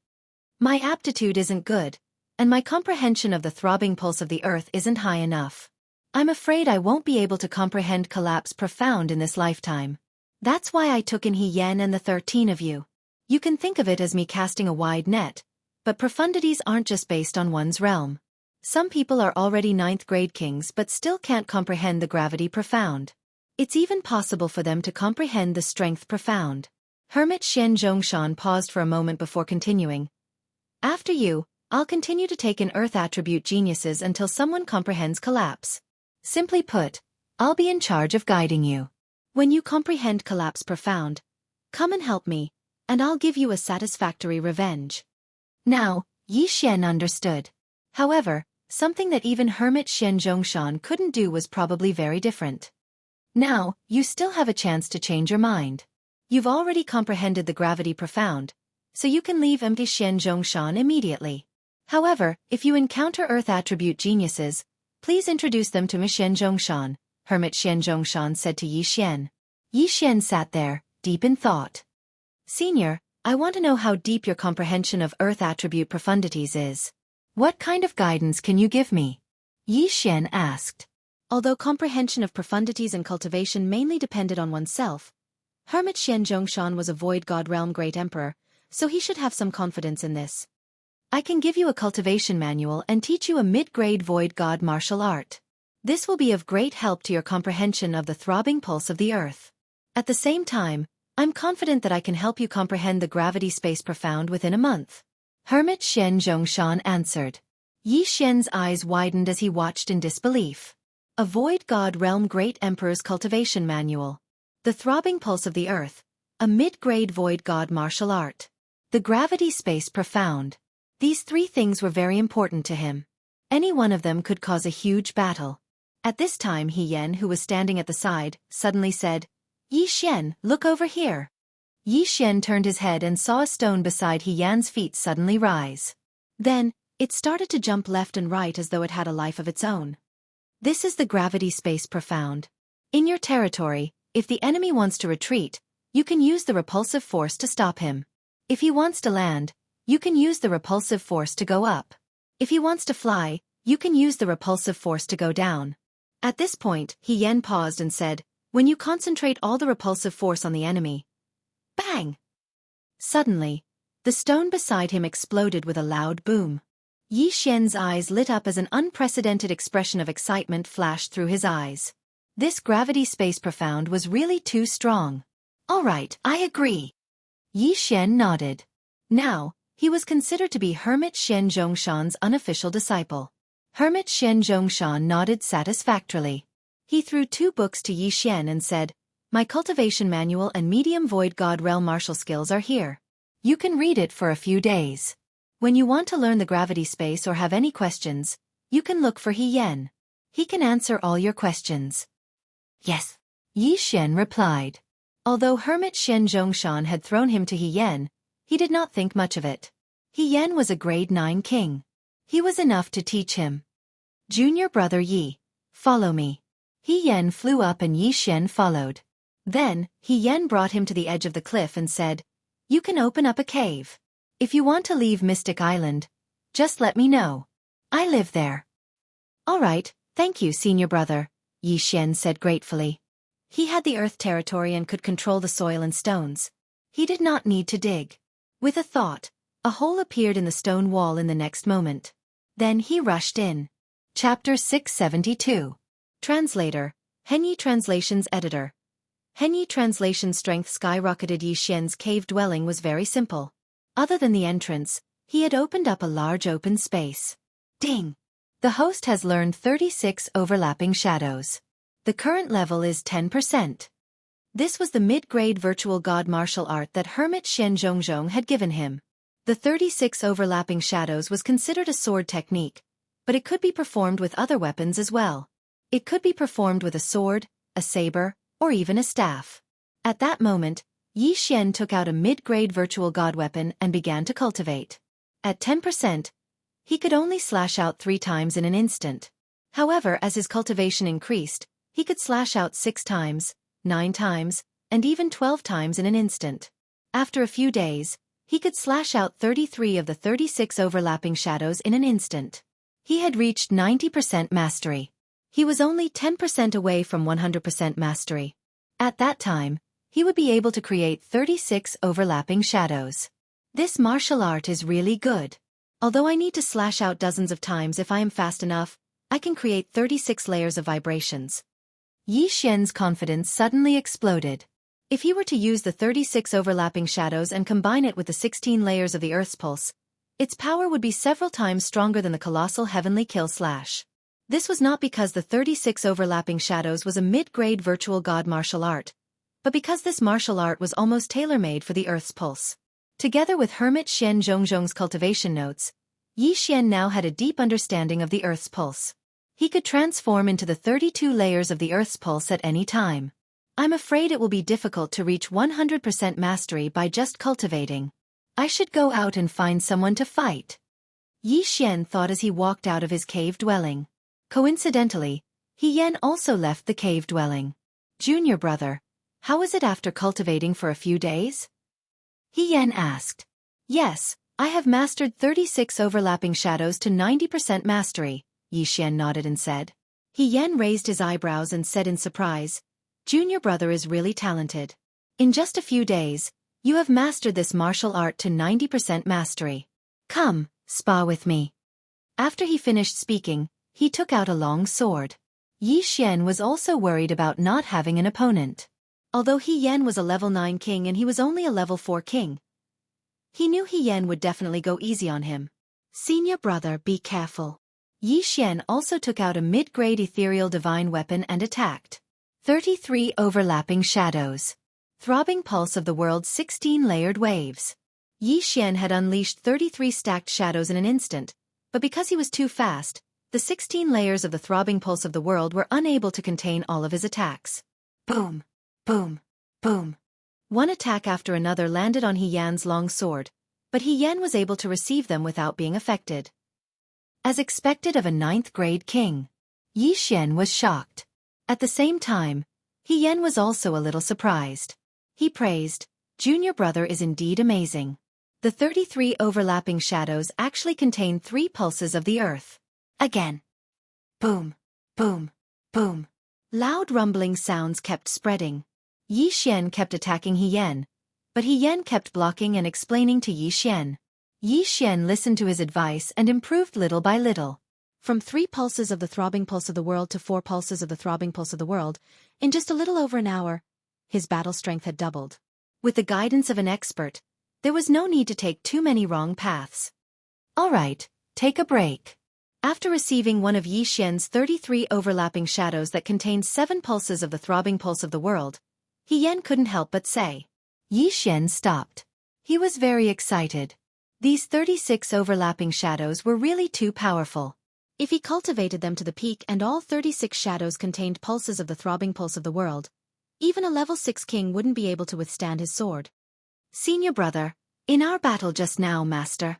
My aptitude isn't good, and my comprehension of the throbbing pulse of the earth isn't high enough. I'm afraid I won't be able to comprehend collapse profound in this lifetime. That's why I took in He Yan and the 13 of you. You can think of it as me casting a wide net, but profundities aren't just based on one's realm. Some people are already 9th grade kings but still can't comprehend the gravity profound. It's even possible for them to comprehend the strength profound. Hermit Xianxia paused for a moment before continuing. After you, I'll continue to take in earth attribute geniuses until someone comprehends collapse. Simply put, I'll be in charge of guiding you. When you comprehend collapse profound, come and help me, and I'll give you a satisfactory revenge. Now, Yi Xian understood. However, something that even Hermit Xianxia couldn't do was probably very different. Now, you still have a chance to change your mind. You've already comprehended the gravity profound, so you can leave empty Xianxia immediately. However, if you encounter earth attribute geniuses, please introduce them to me Xianxia, Hermit Xianxia said to Yi Xian. Yi Xian sat there, deep in thought. Senior, I want to know how deep your comprehension of earth attribute profundities is. What kind of guidance can you give me? Yi Xian asked. Although comprehension of profundities and cultivation mainly depended on oneself, Hermit Xianxia was a void god realm great emperor, so he should have some confidence in this. I can give you a cultivation manual and teach you a mid-grade void god martial art. This will be of great help to your comprehension of the throbbing pulse of the earth. At the same time, I'm confident that I can help you comprehend the gravity space profound within a month. Hermit Xian Zhongshan answered. Yi Xian's eyes widened as he watched in disbelief. A void god realm great emperor's cultivation manual. The throbbing pulse of the earth. A mid-grade void god martial art. The gravity space profound. These three things were very important to him. Any one of them could cause a huge battle. At this time He Yan, who was standing at the side, suddenly said, Yi Xian, look over here. Yi Xian turned his head and saw a stone beside He Yan's feet suddenly rise. Then, it started to jump left and right as though it had a life of its own. This is the gravity space profound. In your territory, if the enemy wants to retreat, you can use the repulsive force to stop him. If he wants to land, you can use the repulsive force to go up. If he wants to fly, you can use the repulsive force to go down. At this point, He Yan paused and said, when you concentrate all the repulsive force on the enemy. Bang! Suddenly, the stone beside him exploded with a loud boom. Yi Xian's eyes lit up as an unprecedented expression of excitement flashed through his eyes. This gravity space profound was really too strong. All right, I agree. Yi Xian nodded. Now, he was considered to be Hermit Xian Zhongshan's unofficial disciple. Hermit Xian Zhongshan nodded satisfactorily. He threw 2 books to Yi Xian and said, my cultivation manual and medium void god realm martial skills are here. You can read it for a few days. When you want to learn the gravity space or have any questions, you can look for He Yan. He can answer all your questions. Yes. Yi Xian replied. Although Hermit Xian Zhongshan had thrown him to He Yan, he did not think much of it. He Yan was a grade 9 king. He was enough to teach him. Junior brother Yi, follow me. He Yan flew up and Yi Xian followed. Then, He Yan brought him to the edge of the cliff and said, you can open up a cave. If you want to leave Mystic Island, just let me know. I live there. All right, thank you, senior brother, Yi Xian said gratefully. He had the earth territory and could control the soil and stones. He did not need to dig. With a thought, a hole appeared in the stone wall in the next moment. Then he rushed in. Chapter 672. Translator, Henyi Translations Editor. Henyi Translation strength skyrocketed. Yi Xian's cave dwelling was very simple. Other than the entrance, he had opened up a large open space. Ding! The host has learned 36 overlapping shadows. The current level is 10%. This was the mid-grade virtual god martial art that Hermit Xian Zhongzhong had given him. The 36 overlapping shadows was considered a sword technique, but it could be performed with other weapons as well. It could be performed with a sword, a saber, or even a staff. At that moment, Yi Xian took out a mid-grade virtual god weapon and began to cultivate. At 10%, he could only slash out 3 times in an instant. However, as his cultivation increased, he could slash out 6 times, 9 times, and even 12 times in an instant. After a few days, he could slash out 33 of the 36 overlapping shadows in an instant. He had reached 90% mastery. He was only 10% away from 100% mastery. At that time, he would be able to create 36 overlapping shadows. This martial art is really good. Although I need to slash out dozens of times if I am fast enough, I can create 36 layers of vibrations. Yi Xian's confidence suddenly exploded. If he were to use the 36 overlapping shadows and combine it with the 16 layers of the Earth's pulse, its power would be several times stronger than the colossal heavenly kill slash. This was not because the 36 overlapping shadows was a mid-grade virtual god martial art, but because this martial art was almost tailor-made for the Earth's pulse. Together with Hermit Xian Zhongzhong's cultivation notes, Yi Xian now had a deep understanding of the Earth's pulse. He could transform into the 32 layers of the Earth's pulse at any time. I'm afraid it will be difficult to reach 100% mastery by just cultivating. I should go out and find someone to fight. Yi Xian thought as he walked out of his cave dwelling. Coincidentally, He Yan also left the cave dwelling. Junior brother, how is it after cultivating for a few days? He Yan asked. Yes, I have mastered 36 overlapping shadows to 90% mastery, Yi Xian nodded and said. He Yan raised his eyebrows and said in surprise, Junior brother is really talented. In just a few days, you have mastered this martial art to 90% mastery. Come, Spar with me. After he finished speaking, he took out a long sword. Yi Xian was also worried about not having an opponent. Although He Yan was a level 9 king and he was only a level 4 king, he knew He Yan would definitely go easy on him. Senior brother, be careful. Yi Xian also took out a mid-grade ethereal divine weapon and attacked. 33 overlapping shadows. Throbbing pulse of the world's 16 layered waves. Yi Xian had unleashed 33 stacked shadows in an instant, but because he was too fast, the 16 layers of the throbbing pulse of the world were unable to contain all of his attacks. Boom, boom, boom. One attack after another landed on He Yan's long sword, but He Yan was able to receive them without being affected. As expected of a 9th grade king, Yi Xian was shocked. At the same time, He Yan was also a little surprised. He praised, "Junior brother is indeed amazing." The 33 overlapping shadows actually contain 3 pulses of the earth. Again. Boom, boom, boom. Loud rumbling sounds kept spreading. Yi Xian kept attacking He Yan, but He Yan kept blocking and explaining to Yi Xian. Yi Xian listened to his advice and improved little by little. From 3 pulses of the throbbing pulse of the world to 4 pulses of the throbbing pulse of the world, in just a little over an hour, his battle strength had doubled. With the guidance of an expert, there was no need to take too many wrong paths. All right, take a break. After receiving one of Yi Xian's 33 overlapping shadows that contained 7 pulses of the throbbing pulse of the world, He Yan couldn't help but say. Yi Xian stopped. He was very excited. These 36 overlapping shadows were really too powerful. If he cultivated them to the peak and all 36 shadows contained pulses of the throbbing pulse of the world, even a level 6 king wouldn't be able to withstand his sword. Senior brother, in our battle just now, master.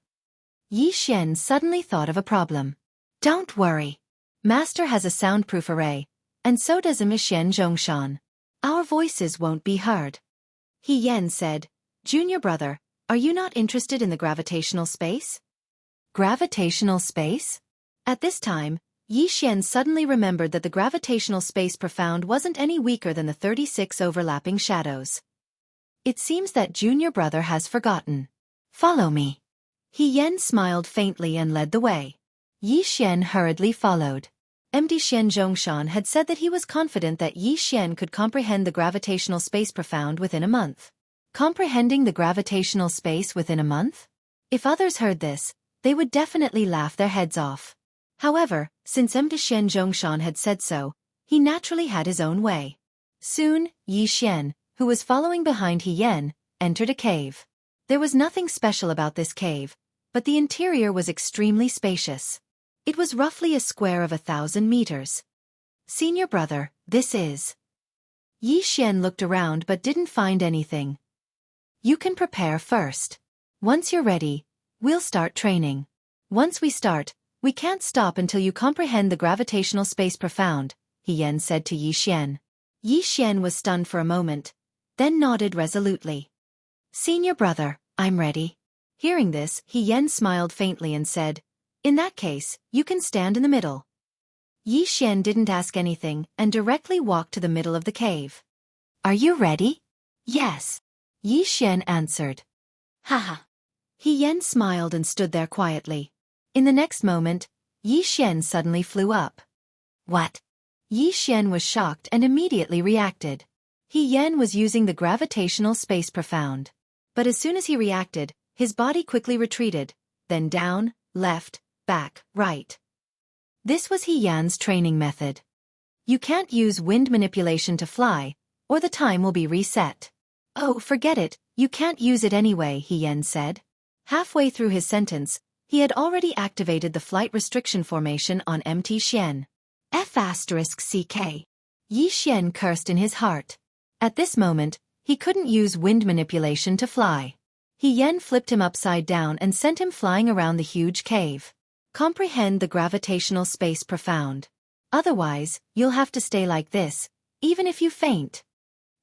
Yi Xian suddenly thought of a problem. Don't worry. Master has a soundproof array, and so does a Xian Zhongshan. Our voices won't be heard. He Yan said, "Junior brother, are you not interested in the gravitational space?" Gravitational space? At this time, Yi Xian suddenly remembered that the gravitational space profound wasn't any weaker than the 36 overlapping shadows. It seems that junior brother has forgotten. Follow me. He Yan smiled faintly and led the way. Yi Xian hurriedly followed. MD Xian Zhongshan had said that he was confident that Yi Xian could comprehend the gravitational space profound within a month. Comprehending the gravitational space within a month? If others heard this, they would definitely laugh their heads off. However, since MD Xian Zhongshan had said so, he naturally had his own way. Soon, Yi Xian, who was following behind He Yan, entered a cave. There was nothing special about this cave, but the interior was extremely spacious. It was roughly a square of 1,000 meters. Senior brother, this is. Yi Xian looked around but didn't find anything. You can prepare first. Once you're ready, we'll start training. Once we start, we can't stop until you comprehend the gravitational space profound, He Yan said to Yi Xian. Yi Xian was stunned for a moment, then nodded resolutely. Senior brother, I'm ready. Hearing this, He Yan smiled faintly and said, In that case, you can stand in the middle. Yi Xian didn't ask anything and directly walked to the middle of the cave. Are you ready? Yes. Yi Xian answered. Haha. He Yan smiled and stood there quietly. In the next moment, Yi Xian suddenly flew up. What? Yi Xian was shocked and immediately reacted. He Yan was using the gravitational space profound. But as soon as he reacted, his body quickly retreated, then down, left, back, right. This was He Yan's training method. You can't use wind manipulation to fly, or the time will be reset. Oh, forget it, you can't use it anyway, He Yan said. Halfway through his sentence, he had already activated the flight restriction formation on MT Xian. F***CK. Yi Xian cursed in his heart. At this moment, he couldn't use wind manipulation to fly. He Yan flipped him upside down and sent him flying around the huge cave. Comprehend the gravitational space profound. Otherwise, you'll have to stay like this, even if you faint.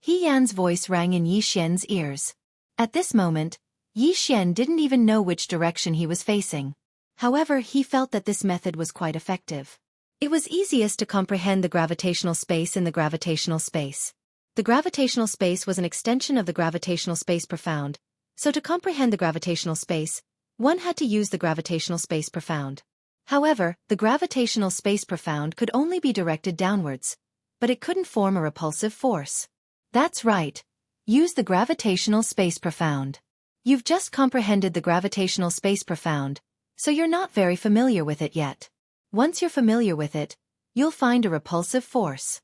He Yan's voice rang in Yi Xian's ears. At this moment, Yi Xian didn't even know which direction he was facing. However, he felt that this method was quite effective. It was easiest to comprehend the gravitational space in the gravitational space. The gravitational space was an extension of the gravitational space profound, so to comprehend the gravitational space, One had to use the gravitational space profound. However, the gravitational space profound could only be directed downwards, but it couldn't form a repulsive force. That's right. Use the gravitational space profound. You've just comprehended the gravitational space profound, so you're not very familiar with it yet. Once you're familiar with it, you'll find a repulsive force.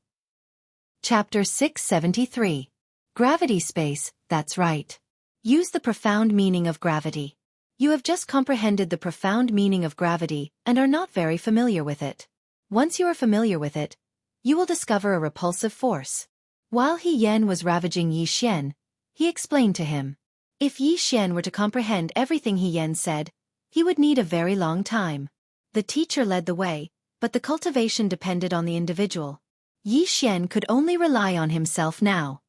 Chapter 673. Gravity space, that's right. Use the profound meaning of gravity. You have just comprehended the profound meaning of gravity and are not very familiar with it. Once you are familiar with it, you will discover a repulsive force. While He Yan was ravaging Yi Xian, he explained to him. If Yi Xian were to comprehend everything He Yan said, he would need a very long time. The teacher led the way, but the cultivation depended on the individual. Yi Xian could only rely on himself now.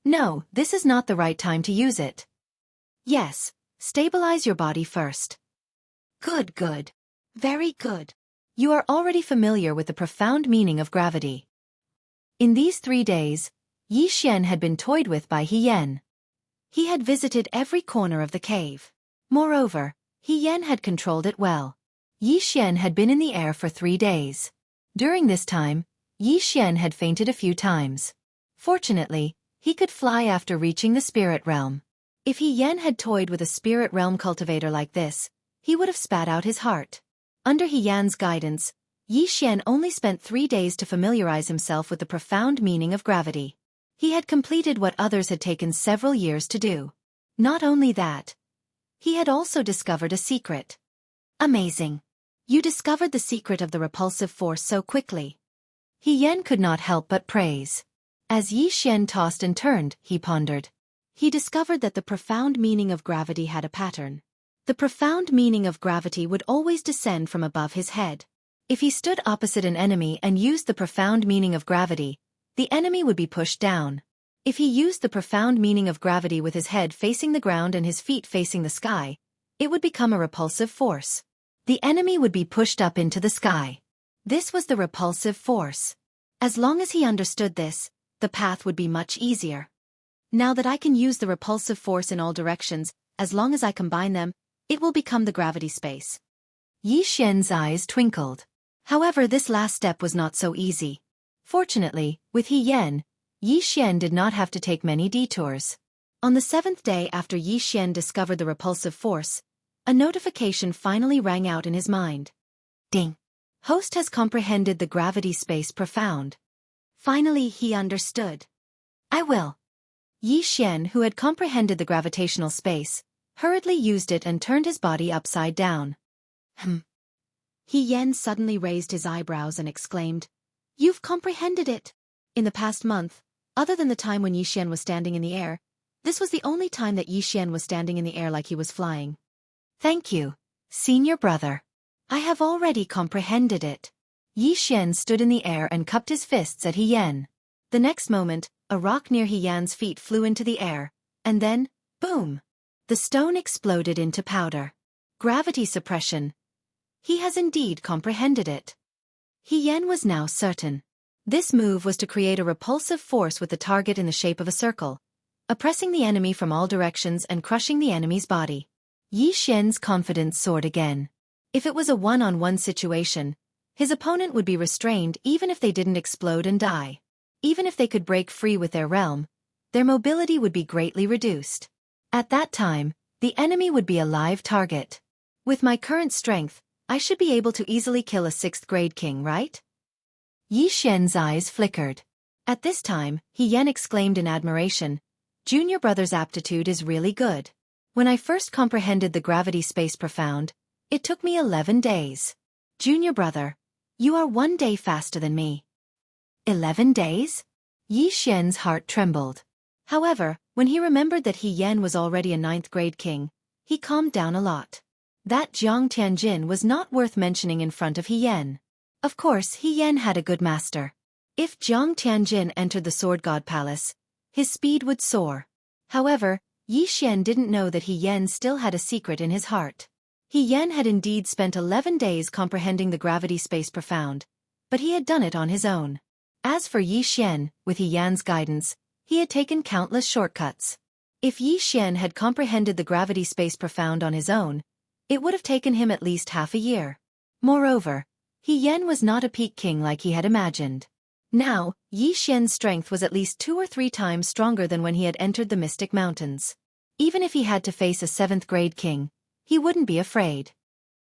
No, this is not the right time to use it. Yes, stabilize your body first. Good, good. Very good. You are already familiar with the profound meaning of gravity. In these 3 days, Yi Xian had been toyed with by He Yan. He had visited every corner of the cave. Moreover, He Yan had controlled it well. Yi Xian had been in the air for 3 days. During this time, Yi Xian had fainted a few times. Fortunately, he could fly after reaching the spirit realm. If He Yan had toyed with a spirit realm cultivator like this, he would have spat out his heart. Under He Yan's guidance, Yi Xian only spent 3 days to familiarize himself with the profound meaning of gravity. He had completed what others had taken several years to do. Not only that, he had also discovered a secret. Amazing. You discovered the secret of the repulsive force so quickly. He Yan could not help but praise. As Yi Xian tossed and turned, he pondered. He discovered that the profound meaning of gravity had a pattern. The profound meaning of gravity would always descend from above his head. If he stood opposite an enemy and used the profound meaning of gravity, the enemy would be pushed down. If he used the profound meaning of gravity with his head facing the ground and his feet facing the sky, it would become a repulsive force. The enemy would be pushed up into the sky. This was the repulsive force. As long as he understood this, the path would be much easier. Now that I can use the repulsive force in all directions, as long as I combine them, it will become the gravity space. Yi Xian's eyes twinkled. However, this last step was not so easy. Fortunately, with He Yan, Yi Xian did not have to take many detours. On the 7th day after Yi Xian discovered the repulsive force, a notification finally rang out in his mind. Ding! Host has comprehended the gravity space profound. Finally, he understood. I will. Yi Xian, who had comprehended the gravitational space, hurriedly used it and turned his body upside down. He Yan suddenly raised his eyebrows and exclaimed, "You've comprehended it!" In the past month, other than the time when Yi Xian was standing in the air, this was the only time that Yi Xian was standing in the air like he was flying. Thank you, senior brother. I have already comprehended it. Yi Xian stood in the air and cupped his fists at He Yan. The next moment, a rock near He Yan's feet flew into the air, and then, boom! The stone exploded into powder. Gravity suppression. He has indeed comprehended it. He Yan was now certain. This move was to create a repulsive force with the target in the shape of a circle, oppressing the enemy from all directions and crushing the enemy's body. Yi Xian's confidence soared again. If it was a one-on-one situation, his opponent would be restrained even if they didn't explode and die. Even if they could break free with their realm, their mobility would be greatly reduced. At that time, the enemy would be a live target. With my current strength, I should be able to easily kill a 6th-grade king, right? Yi Xian's eyes flickered. At this time, He Yan exclaimed in admiration, "Junior brother's aptitude is really good. When I first comprehended the gravity space profound, it took me 11 days. Junior brother, you are 1 day faster than me." 11 days? Yi Xian's heart trembled. However, when he remembered that He Yan was already a 9th-grade king, he calmed down a lot. That Jiang Tianjin was not worth mentioning in front of He Yan. Of course, He Yan had a good master. If Jiang Tianjin entered the Sword God Palace, his speed would soar. However, Yi Xian didn't know that He Yan still had a secret in his heart. He Yan had indeed spent 11 days comprehending the gravity space profound, but he had done it on his own. As for Yi Xian, with He Yan's guidance, he had taken countless shortcuts. If Yi Xian had comprehended the gravity space profound on his own, it would have taken him at least half a year. Moreover, He Yan was not a peak king like he had imagined. Now, Yi Xian's strength was at least 2 or 3 times stronger than when he had entered the Mystic Mountains. Even if he had to face a 7th-grade king, he wouldn't be afraid.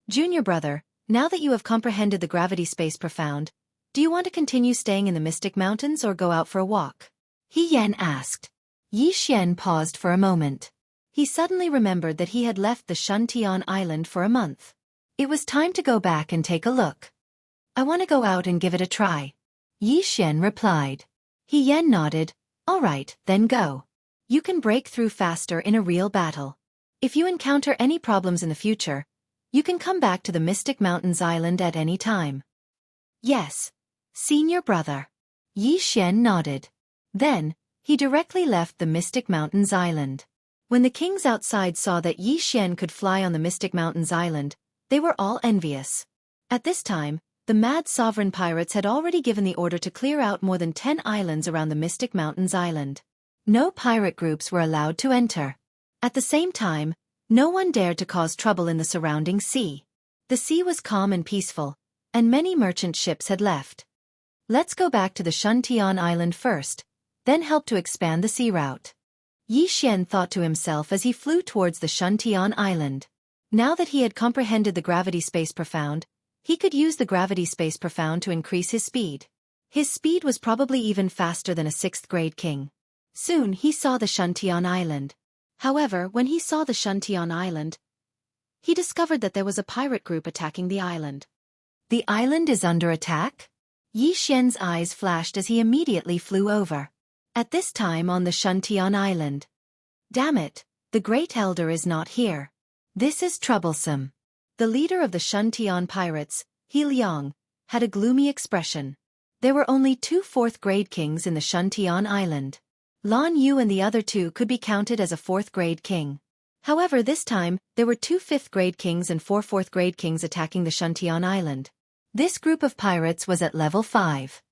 Junior brother, now that you have comprehended the gravity space profound, do you want to continue staying in the Mystic Mountains or go out for a walk? He Yan asked. Yi Xian paused for a moment. He suddenly remembered that he had left the Xianxia Island for a month. It was time to go back and take a look. I want to go out and give it a try. Yi Xian replied. He Yan nodded. All right, then go. You can break through faster in a real battle. If you encounter any problems in the future, you can come back to the Mystic Mountains Island at any time. Yes, senior brother. Yi Xian nodded. Then, he directly left the Mystic Mountains Island. When the kings outside saw that Yi Xian could fly on the Mystic Mountains Island, they were all envious. At this time, the mad sovereign pirates had already given the order to clear out more than 10 islands around the Mystic Mountains Island. No pirate groups were allowed to enter. At the same time, no one dared to cause trouble in the surrounding sea. The sea was calm and peaceful, and many merchant ships had left. Let's go back to the Xianxia Island first, then help to expand the sea route. Yi Xian thought to himself as he flew towards the Xianxia Island. Now that he had comprehended the gravity space profound, he could use the gravity space profound to increase his speed. His speed was probably even faster than a 6th-grade king. Soon he saw the Xianxia Island. However, when he saw the Xianxia Island, he discovered that there was a pirate group attacking the island. The island is under attack? Yi Xian's eyes flashed as he immediately flew over. At this time on the Xianxia Island. Damn it, the Great Elder is not here. This is troublesome. The leader of the Xianxia pirates, He Liang, had a gloomy expression. There were only 2 4th-grade kings in the Xianxia Island. Lan Yu and the other 2 could be counted as a 4th-grade king. However, this time, there were 2 5th-grade kings and 4 4th-grade kings attacking the Xianxia Island. This group of pirates was at level 5.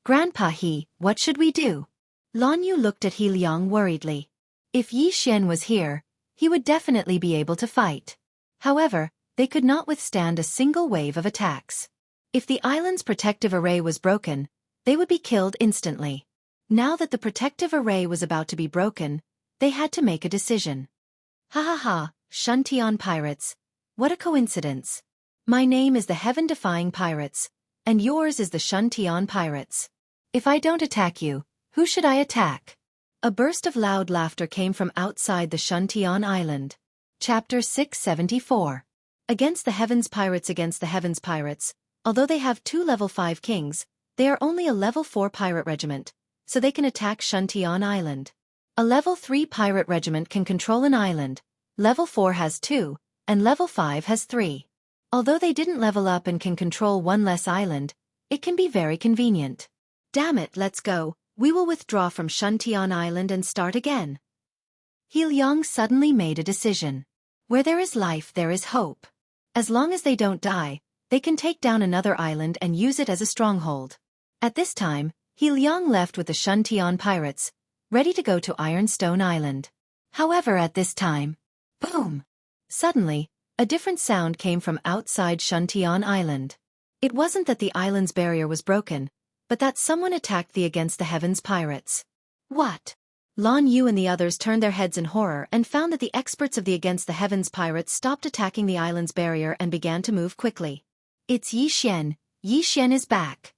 Grandpa He, what should we do? Lan Yu looked at He Liang worriedly. If Yi Xian was here, he would definitely be able to fight. However, they could not withstand a single wave of attacks. If the island's protective array was broken, they would be killed instantly. Now that the protective array was about to be broken, they had to make a decision. Ha ha ha, Xianxia pirates. What a coincidence. My name is the Heaven-Defying Pirates, and yours is the Xianxia Pirates. If I don't attack you, who should I attack? A burst of loud laughter came from outside the Xianxia Island. Chapter 674. Against the Heavens Pirates. Against the Heavens Pirates, although they have 2 level 5 kings, they are only a level 4 pirate regiment, so they can attack Xianxia Island. A level 3 pirate regiment can control an island, level 4 has 2, and level 5 has 3. Although they didn't level up and can control 1 less island, it can be very convenient. Damn it, let's go, we will withdraw from Xianxia Island and start again. He Liang suddenly made a decision. Where there is life there is hope. As long as they don't die, they can take down another island and use it as a stronghold. At this time, He Liang left with the Xianxia pirates, ready to go to Ironstone Island. However, at this time, boom! Suddenly, a different sound came from outside Xianxia Island. It wasn't that the island's barrier was broken, but that someone attacked the Against the Heavens pirates. What? Lan Yu and the others turned their heads in horror and found that the experts of the Against the Heavens pirates stopped attacking the island's barrier and began to move quickly. It's Yi Xian. Yi Xian is back.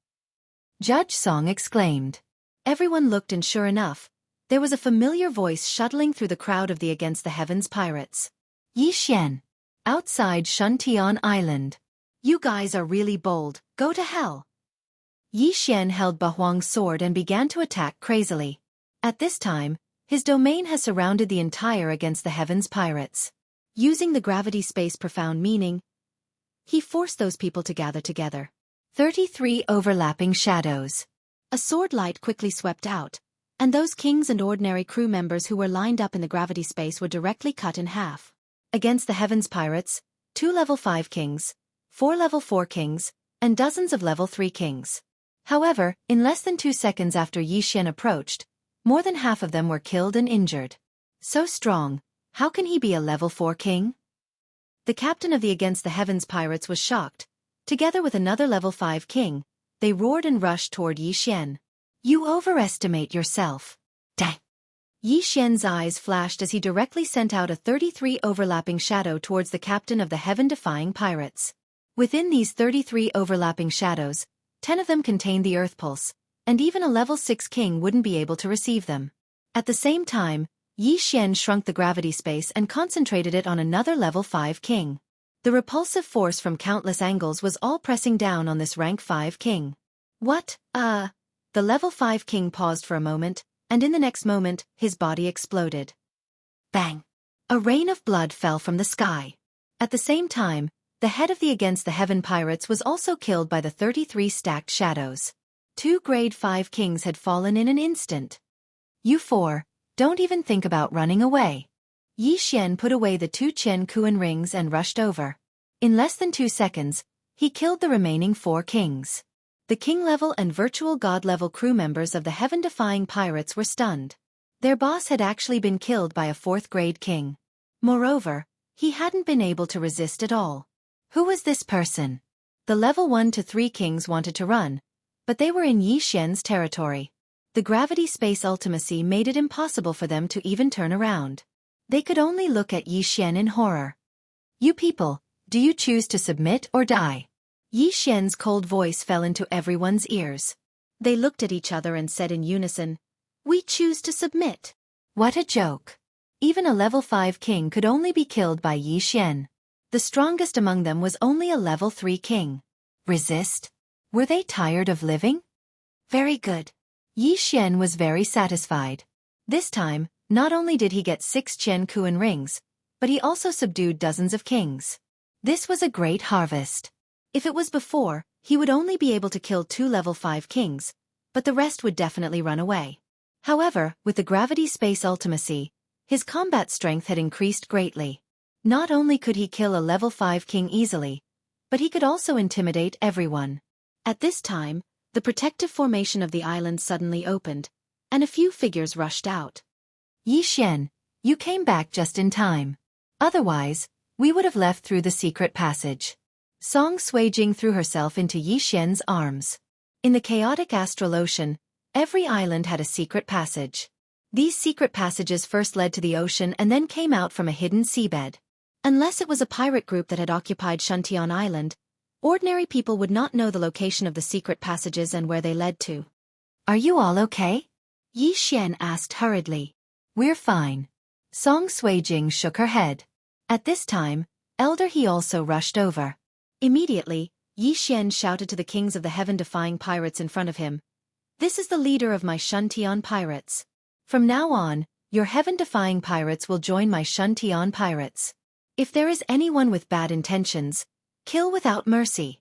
Judge Song exclaimed. Everyone looked and sure enough, there was a familiar voice shuttling through the crowd of the Against the Heavens pirates. Yi Xian. Outside Xianxia Island. You guys are really bold, go to hell. Yi Xian held Bahuang's sword and began to attack crazily. At this time, his domain has surrounded the entire Against the Heavens pirates. Using the gravity space profound meaning, he forced those people to gather together. 33 overlapping shadows. A sword light quickly swept out, and those kings and ordinary crew members who were lined up in the gravity space were directly cut in half. Against the Heavens pirates, 2 level 5 kings, 4 level 4 kings, and dozens of level 3 kings. However, in less than 2 seconds after Yi Xian approached, more than half of them were killed and injured. So strong, how can he be a level 4 king? The captain of the Against the Heavens pirates was shocked. Together with another level 5 king, they roared and rushed toward Yi Xian. You overestimate yourself. Dang! Yi Xian's eyes flashed as he directly sent out a 33 overlapping shadow towards the captain of the heaven-defying pirates. Within these 33 overlapping shadows, 10 of them contained the Earth Pulse, and even a level 6 king wouldn't be able to receive them. At the same time, Yi Xian shrunk the gravity space and concentrated it on another level 5 king. The repulsive force from countless angles was all pressing down on this rank 5 king. What? The level 5 king paused for a moment, and in the next moment, his body exploded. Bang! A rain of blood fell from the sky. At the same time, the head of the Against the Heaven pirates was also killed by the 33 stacked shadows. 2 grade 5 kings had fallen in an instant. You 4, don't even think about running away. Yi Xian put away the 2 Chen Kuan rings and rushed over. In less than 2 seconds, he killed the remaining 4 kings. The king-level and virtual god-level crew members of the heaven-defying pirates were stunned. Their boss had actually been killed by a 4th-grade king. Moreover, he hadn't been able to resist at all. Who was this person? The level 1 to 3 kings wanted to run, but they were in Yi Xian's territory. The gravity space ultimacy made it impossible for them to even turn around. They could only look at Yi Xian in horror. You people, do you choose to submit or die? Yi Xian's cold voice fell into everyone's ears. They looked at each other and said in unison, We choose to submit. What a joke. Even a level 5 king could only be killed by Yi Xian. The strongest among them was only a level 3 king. Resist? Were they tired of living? Very good. Yi Xian was very satisfied. This time, not only did he get 6 Chen Kuan rings, but he also subdued dozens of kings. This was a great harvest. If it was before, he would only be able to kill 2 level 5 kings, but the rest would definitely run away. However, with the gravity space ultimacy, his combat strength had increased greatly. Not only could he kill a level 5 king easily, but he could also intimidate everyone. At this time, the protective formation of the island suddenly opened, and a few figures rushed out. Yi Xian, you came back just in time. Otherwise, we would have left through the secret passage. Song Suijing threw herself into Yi Xian's arms. In the chaotic astral ocean, every island had a secret passage. These secret passages first led to the ocean and then came out from a hidden seabed. Unless it was a pirate group that had occupied Xianxia Island, ordinary people would not know the location of the secret passages and where they led to. Are you all okay? Yi Xian asked hurriedly. We're fine. Song Suijing shook her head. At this time, Elder He also rushed over. Immediately, Yi Xian shouted to the kings of the heaven-defying pirates in front of him. This is the leader of my Xianxia pirates. From now on, your heaven-defying pirates will join my Xianxia pirates. If there is anyone with bad intentions, kill without mercy.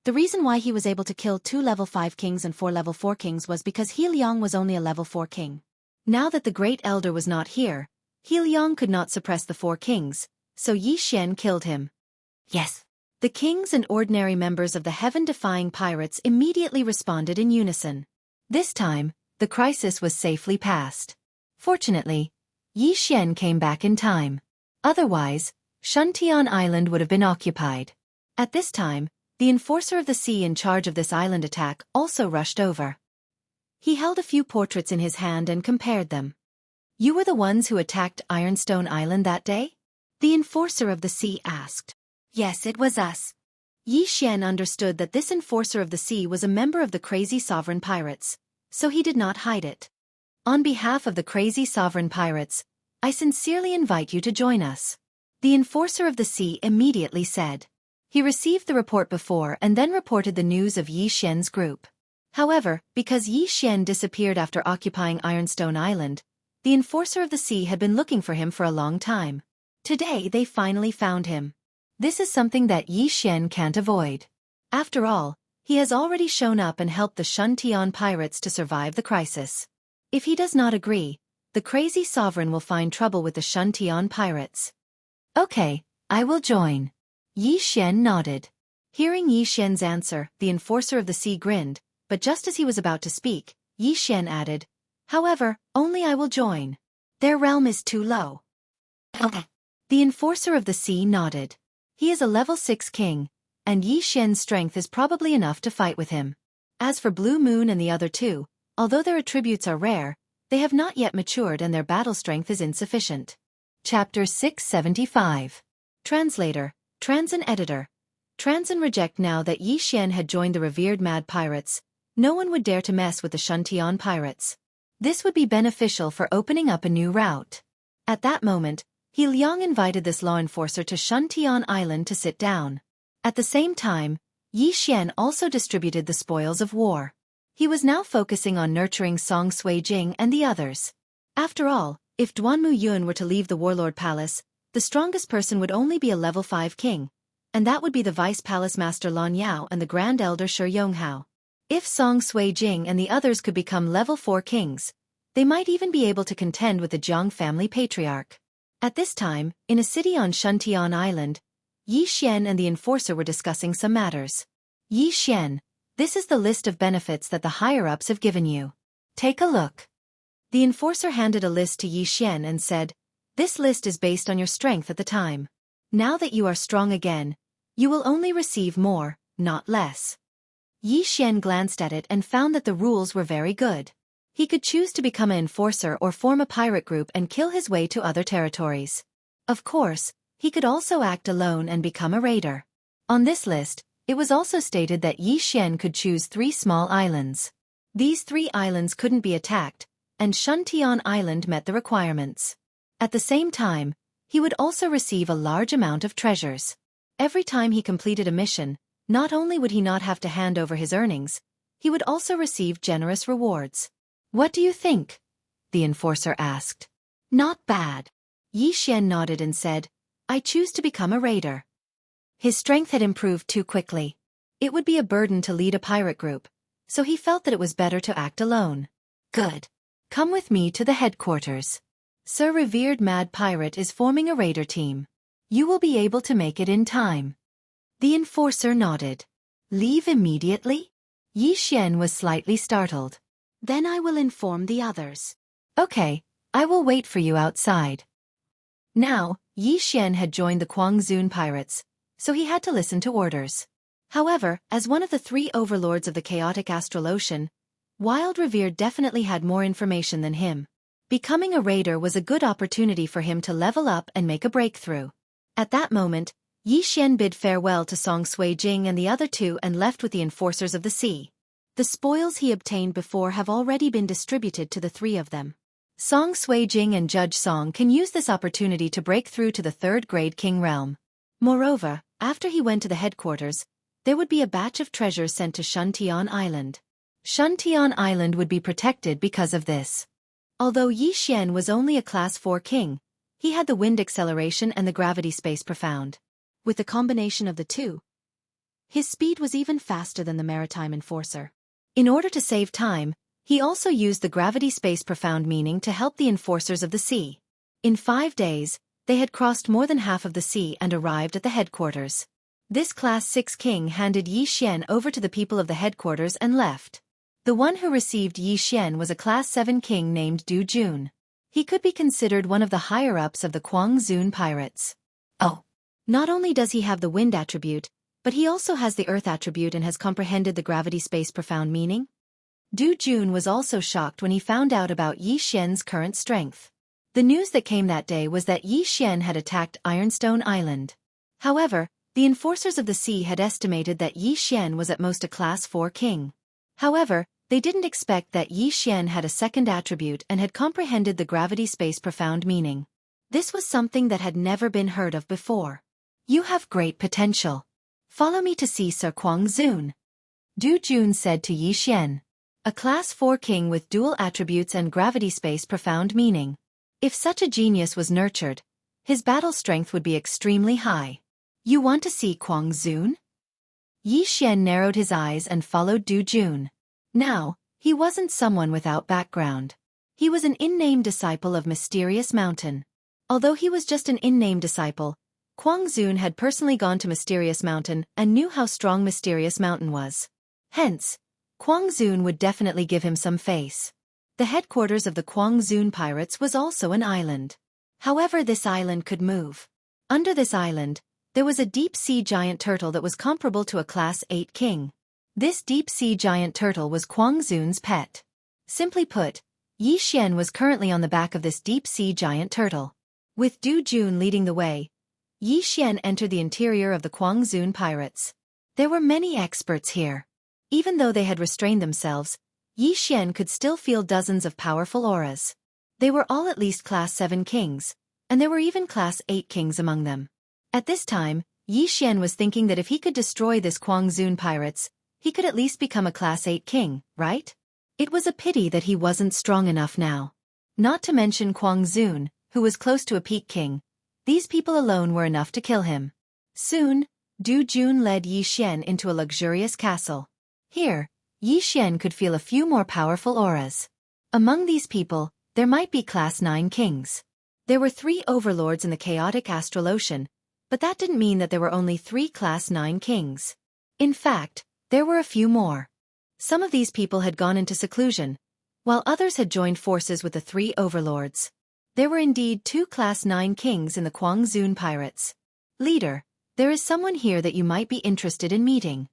The reason why he was able to kill 2 level 5 kings and 4 level 4 kings was because He Liang was only a level 4 king. Now that the Great Elder was not here, He Liang could not suppress the 4 kings, so Yi Xian killed him. Yes. The kings and ordinary members of the heaven-defying pirates immediately responded in unison. This time, the crisis was safely passed. Fortunately, Yi Xian came back in time. Otherwise, Xianxia Island would have been occupied. At this time, the enforcer of the sea in charge of this island attack also rushed over. He held a few portraits in his hand and compared them. You were the ones who attacked Ironstone Island that day? The enforcer of the sea asked. Yes, it was us. Yi Xian understood that this enforcer of the sea was a member of the crazy sovereign pirates, so he did not hide it. On behalf of the crazy sovereign pirates, I sincerely invite you to join us. The enforcer of the sea immediately said. He received the report before and then reported the news of Yi Xian's group. However, because Yi Xian disappeared after occupying Ironstone Island, the enforcer of the sea had been looking for him for a long time. Today they finally found him. This is something that Yi Xian can't avoid. After all, he has already shown up and helped the Xianxia pirates to survive the crisis. If he does not agree, the crazy sovereign will find trouble with the Xianxia pirates. Okay, I will join. Yi Xian nodded. Hearing Yi Xian's answer, the enforcer of the sea grinned, but just as he was about to speak, Yi Xian added, However, only I will join. Their realm is too low. The enforcer of the sea nodded. He is a level 6 king, and Yi Xian's strength is probably enough to fight with him. As for Blue Moon and the other two, although their attributes are rare, they have not yet matured and their battle strength is insufficient. Chapter 675. Translator, Transin Editor. Transin reject. Now that Yi Xian had joined the revered mad pirates, no one would dare to mess with the Shuntian pirates. This would be beneficial for opening up a new route. At that moment, He Liang invited this law enforcer to Shuntian Island to sit down. At the same time, Yi Xian also distributed the spoils of war. He was now focusing on nurturing Song Suijing and the others. After all, if Duanmu Yun were to leave the warlord palace, the strongest person would only be a level 5 king, and that would be the vice palace master Lan Yao and the grand elder Shi Yonghao. If Song Suijing and the others could become level 4 kings, they might even be able to contend with the Jiang family patriarch. At this time, in a city on Shuntian Island, Yi Xian and the enforcer were discussing some matters. Yi Xian, this is the list of benefits that the higher-ups have given you. Take a look. The enforcer handed a list to Yi Xian and said, "This list is based on your strength at the time. Now that you are strong again, you will only receive more, not less." Yi Xian glanced at it and found that the rules were very good. He could choose to become an enforcer or form a pirate group and kill his way to other territories. Of course, he could also act alone and become a raider. On this list, it was also stated that Yi Xian could choose 3 small islands. These 3 islands couldn't be attacked, and Shuntian Island met the requirements. At the same time, he would also receive a large amount of treasures. Every time he completed a mission, not only would he not have to hand over his earnings, he would also receive generous rewards. "What do you think?" the enforcer asked. "Not bad." Yi Xian nodded and said, "I choose to become a raider." His strength had improved too quickly. It would be a burden to lead a pirate group, so he felt that it was better to act alone. "Good. Come with me to the headquarters. Sir Revered Mad Pirate is forming a raider team. You will be able to make it in time." The enforcer nodded. "Leave immediately?" Yi Xian was slightly startled. "Then I will inform the others." "Okay, I will wait for you outside." Now, Yi Xian had joined the Guangzhou pirates, so he had to listen to orders. However, as one of the 3 overlords of the chaotic astral ocean, Wild Revered definitely had more information than him. Becoming a raider was a good opportunity for him to level up and make a breakthrough. At that moment, Yi Xian bid farewell to Song Suijing and the other 2 and left with the enforcers of the sea. The spoils he obtained before have already been distributed to the 3 of them. Song Suijing and Judge Song can use this opportunity to break through to the 3rd-grade king realm. Moreover, after he went to the headquarters, there would be a batch of treasures sent to Shuntian Island. Shuntian Island would be protected because of this. Although Yi Xian was only a class 4 king, he had the wind acceleration and the gravity space profound. With the combination of the 2, his speed was even faster than the maritime enforcer. In order to save time, he also used the gravity space profound meaning to help the enforcers of the sea. In 5 days, they had crossed more than half of the sea and arrived at the headquarters. This class 6 king handed Yi Xian over to the people of the headquarters and left. The one who received Yi Xian was a class 7 king named Du Jun. He could be considered one of the higher-ups of the Guangzhou pirates. Oh! Not only does he have the wind attribute, but he also has the earth attribute and has comprehended the gravity space profound meaning. Du Jun was also shocked when he found out about Yi Xian's current strength. The news that came that day was that Yi Xian had attacked Ironstone Island. However, the enforcers of the sea had estimated that Yi Xian was at most a class 4 king. However, they didn't expect that Yi Xian had a second attribute and had comprehended the gravity space profound meaning. This was something that had never been heard of before. "You have great potential. Follow me to see Sir Guangzhou," Du Jun said to Yi Xian. A class 4 king with dual attributes and gravity space profound meaning. If such a genius was nurtured, his battle strength would be extremely high. "You want to see Guangzhou?" Yi Xian narrowed his eyes and followed Du Jun. Now, he wasn't someone without background. He was an in-name disciple of Mysterious Mountain. Although he was just an in-name disciple, Guangzhou had personally gone to Mysterious Mountain and knew how strong Mysterious Mountain was. Hence, Guangzhou would definitely give him some face. The headquarters of the Guangzhou pirates was also an island. However, this island could move. Under this island, there was a deep-sea giant turtle that was comparable to a Class 8 king. This deep-sea giant turtle was Guangzhou's pet. Simply put, Yi Xian was currently on the back of this deep-sea giant turtle. With Du Jun leading the way, Yi Xian entered the interior of the Guangzhou pirates. There were many experts here. Even though they had restrained themselves, Yi Xian could still feel dozens of powerful auras. They were all at least Class 7 kings, and there were even Class 8 kings among them. At this time, Yi Xian was thinking that if he could destroy this Guangzhou pirates, he could at least become a Class 8 king, right? It was a pity that he wasn't strong enough now. Not to mention Guangzhou, who was close to a peak king. These people alone were enough to kill him. Soon, Du Jun led Yi Xian into a luxurious castle. Here, Yi Xian could feel a few more powerful auras. Among these people, there might be Class 9 kings. There were 3 overlords in the chaotic astral ocean, but that didn't mean that there were only 3 Class 9 kings. In fact, there were a few more. Some of these people had gone into seclusion, while others had joined forces with the 3 overlords. There were indeed 2 Class 9 kings in the Guangzhou pirates. Leader, there is someone here that you might be interested in meeting.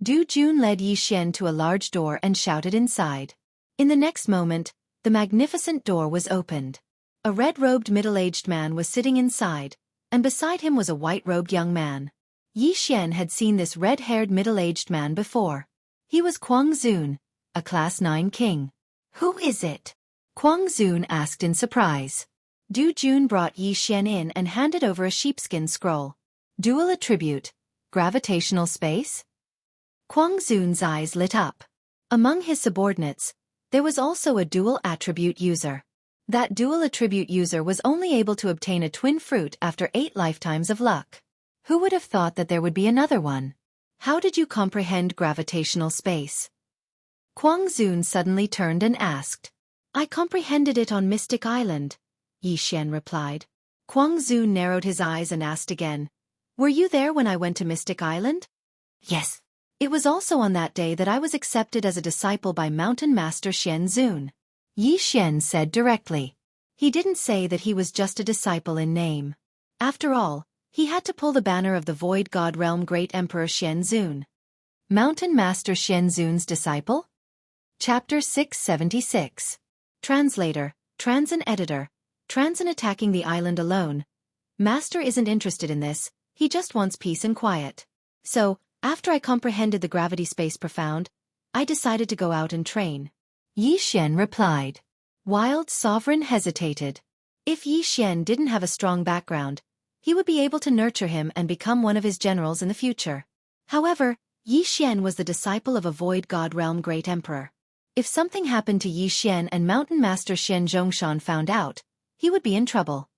Du Jun led Yi Xian to a large door and shouted inside. In the next moment, the magnificent door was opened. A red-robed middle-aged man was sitting inside, and beside him was a white-robed young man. Yi Xian had seen this red-haired middle-aged man before. He was Guangzhou, a Class 9 king. Who is it? Guangzhou asked in surprise. Du Jun brought Yi Xian in and handed over a sheepskin scroll. Dual attribute, gravitational space? Guangzhou's eyes lit up. Among his subordinates, there was also a dual attribute user. That dual attribute user was only able to obtain a twin fruit after 8 lifetimes of luck. Who would have thought that there would be another one? How did you comprehend gravitational space? Guangzhou suddenly turned and asked. I comprehended it on Mystic Island, Yi Xian replied. Guangzhou narrowed his eyes and asked again. Were you there when I went to Mystic Island? Yes. It was also on that day that I was accepted as a disciple by Mountain Master Xianxia. Yi Xian said directly. He didn't say that he was just a disciple in name. After all, he had to pull the banner of the Void God Realm Great Emperor Xianxia. Mountain Master Xianxia's disciple? Chapter 676. Translator, Transin Editor. Transin attacking the island alone. Master isn't interested in this, he just wants peace and quiet. So, after I comprehended the gravity space profound, I decided to go out and train. Yi Xian replied. Wild Sovereign hesitated. If Yi Xian didn't have a strong background, he would be able to nurture him and become one of his generals in the future. However, Yi Xian was the disciple of a Void God Realm Great Emperor. If something happened to Yi Xian and Mountain Master Xianxia found out, he would be in trouble.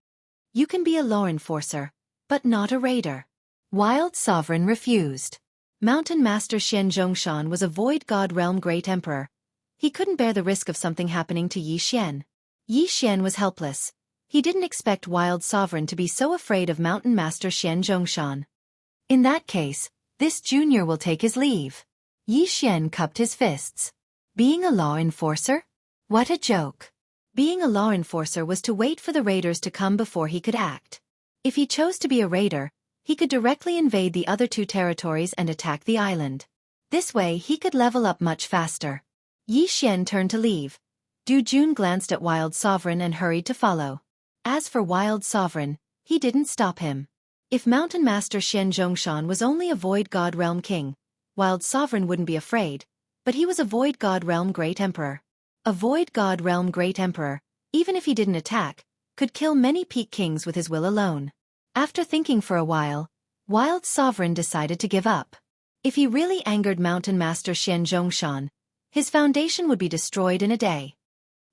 You can be a law enforcer, but not a raider. Wild Sovereign refused. Mountain Master Xianxia was a Void God Realm Great Emperor. He couldn't bear the risk of something happening to Yi Xian. Yi Xian was helpless. He didn't expect Wild Sovereign to be so afraid of Mountain Master Xianxia. In that case, this junior will take his leave. Yi Xian cupped his fists. Being a law enforcer? What a joke. Being a law enforcer was to wait for the raiders to come before he could act. If he chose to be a raider, he could directly invade the other 2 territories and attack the island. This way he could level up much faster. Yi Xian turned to leave. Du Jun glanced at Wild Sovereign and hurried to follow. As for Wild Sovereign, he didn't stop him. If Mountain Master Xianxia was only a Void God Realm King, Wild Sovereign wouldn't be afraid, but he was a Void God Realm Great Emperor. A Void God Realm Great Emperor, even if he didn't attack, could kill many peak kings with his will alone. After thinking for a while, Wild Sovereign decided to give up. If he really angered Mountain Master Xianxia, his foundation would be destroyed in a day.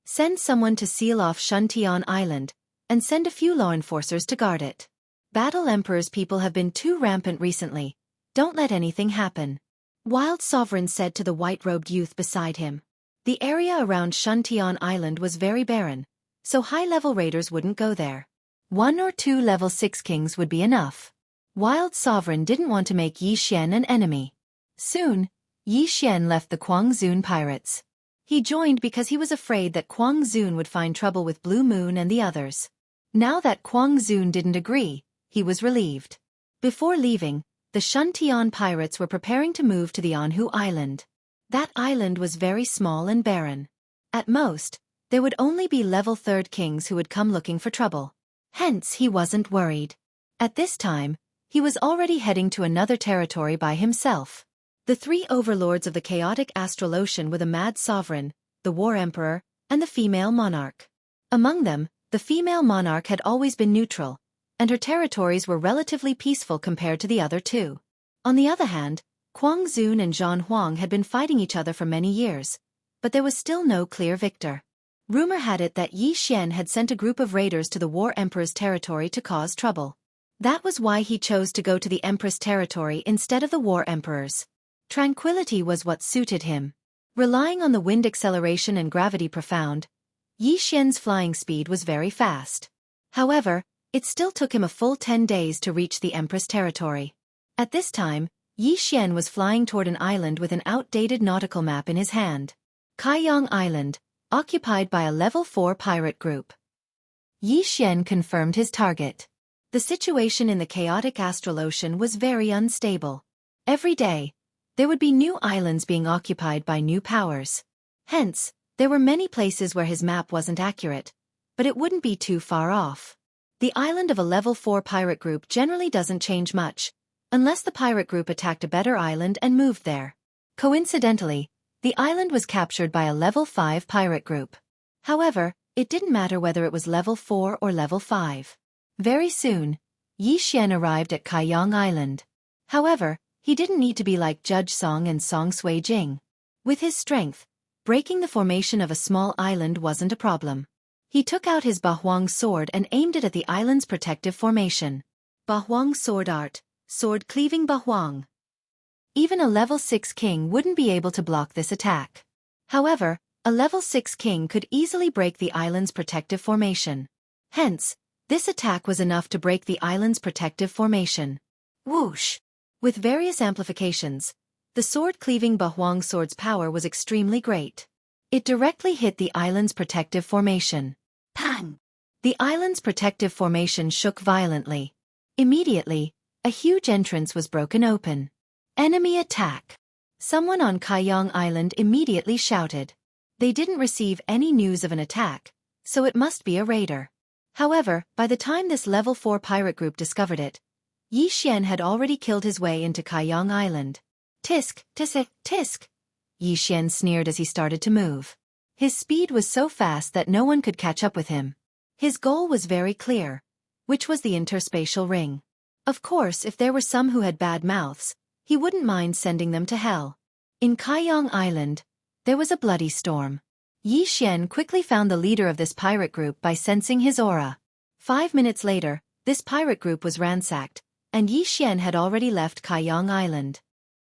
Send someone to seal off Shuntian Island, and send a few law enforcers to guard it. Battle Emperor's people have been too rampant recently. Don't let anything happen. Wild Sovereign said to the white-robed youth beside him. The area around Shuntian Island was very barren, so high-level raiders wouldn't go there. 1 or 2 level 6 kings would be enough. Wild Sovereign didn't want to make Yi Xian an enemy. Soon, Yi Xian left the Guangzhou pirates. He joined because he was afraid that Kwang Zun would find trouble with Blue Moon and the others. Now that Kwang Zun didn't agree, he was relieved. Before leaving, the Shuntian pirates were preparing to move to the Jianghu island. That island was very small and barren. At most, there would only be level 3rd kings who would come looking for trouble. Hence he wasn't worried. At this time, he was already heading to another territory by himself. The 3 overlords of the chaotic astral ocean were the Mad Sovereign, the War Emperor, and the female monarch. Among them, the female monarch had always been neutral, and her territories were relatively peaceful compared to the other 2. On the other hand, Kwang Zun and Zhan Huang had been fighting each other for many years, but there was still no clear victor. Rumor had it that Yi Xian had sent a group of raiders to the War Emperor's territory to cause trouble. That was why he chose to go to the Empress territory instead of the War Emperor's. Tranquility was what suited him. Relying on the wind acceleration and gravity profound, Yi Xian's flying speed was very fast. However, it still took him a full 10 days to reach the Empress territory. At this time, Yi Xian was flying toward an island with an outdated nautical map in his hand. Kaiyang Island, occupied by a level 4 pirate group. Yi Xian confirmed his target. The situation in the chaotic astral ocean was very unstable. Every day, there would be new islands being occupied by new powers. Hence, there were many places where his map wasn't accurate, but it wouldn't be too far off. The island of a level 4 pirate group generally doesn't change much, unless the pirate group attacked a better island and moved there. Coincidentally, the island was captured by a level 5 pirate group. However, it didn't matter whether it was level 4 or level 5. Very soon, Yi Xian arrived at Kaiyang Island. However, he didn't need to be like Judge Song and Song Sui Jing. With his strength, breaking the formation of a small island wasn't a problem. He took out his Bahuang sword and aimed it at the island's protective formation. Bahuang sword art, sword cleaving Bahuang. Even a level 6 king wouldn't be able to block this attack. However, a level 6 king could easily break the island's protective formation. Hence, this attack was enough to break the island's protective formation. Whoosh! With various amplifications, the sword-cleaving Bahuang sword's power was extremely great. It directly hit the island's protective formation. Pang! The island's protective formation shook violently. Immediately, a huge entrance was broken open. Enemy attack! Someone on Kaiyang Island immediately shouted. They didn't receive any news of an attack, so it must be a raider. However, by the time this level 4 pirate group discovered it, Yi Xian had already killed his way into Kaiyang Island. Tisk, tisk, tisk! Yi Xian sneered as he started to move. His speed was so fast that no one could catch up with him. His goal was very clear, which was the interspatial ring. Of course, if there were some who had bad mouths, he wouldn't mind sending them to hell. In Kaiyang Island, there was a bloody storm. Yi Xian quickly found the leader of this pirate group by sensing his aura. 5 minutes later, this pirate group was ransacked, and Yi Xian had already left Kaiyang Island.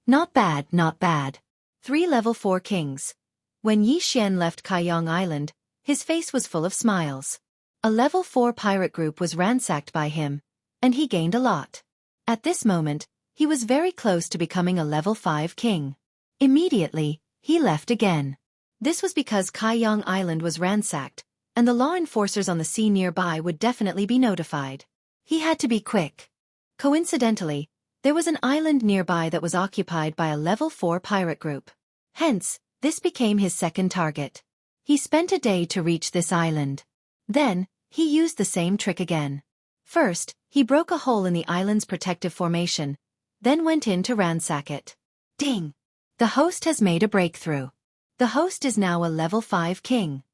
Not bad, not bad. 3 level 4 kings. When Yi Xian left Kaiyang Island, his face was full of smiles. A level 4 pirate group was ransacked by him, and he gained a lot. At this moment, he was very close to becoming a level 5 king. Immediately, he left again. This was because Kaiyang Island was ransacked, and the law enforcers on the sea nearby would definitely be notified. He had to be quick. Coincidentally, there was an island nearby that was occupied by a level 4 pirate group. Hence, this became his second target. He spent a day to reach this island. Then, he used the same trick again. First, he broke a hole in the island's protective formation, then went in to ransack it. Ding! The host has made a breakthrough. The host is now a level 5 king.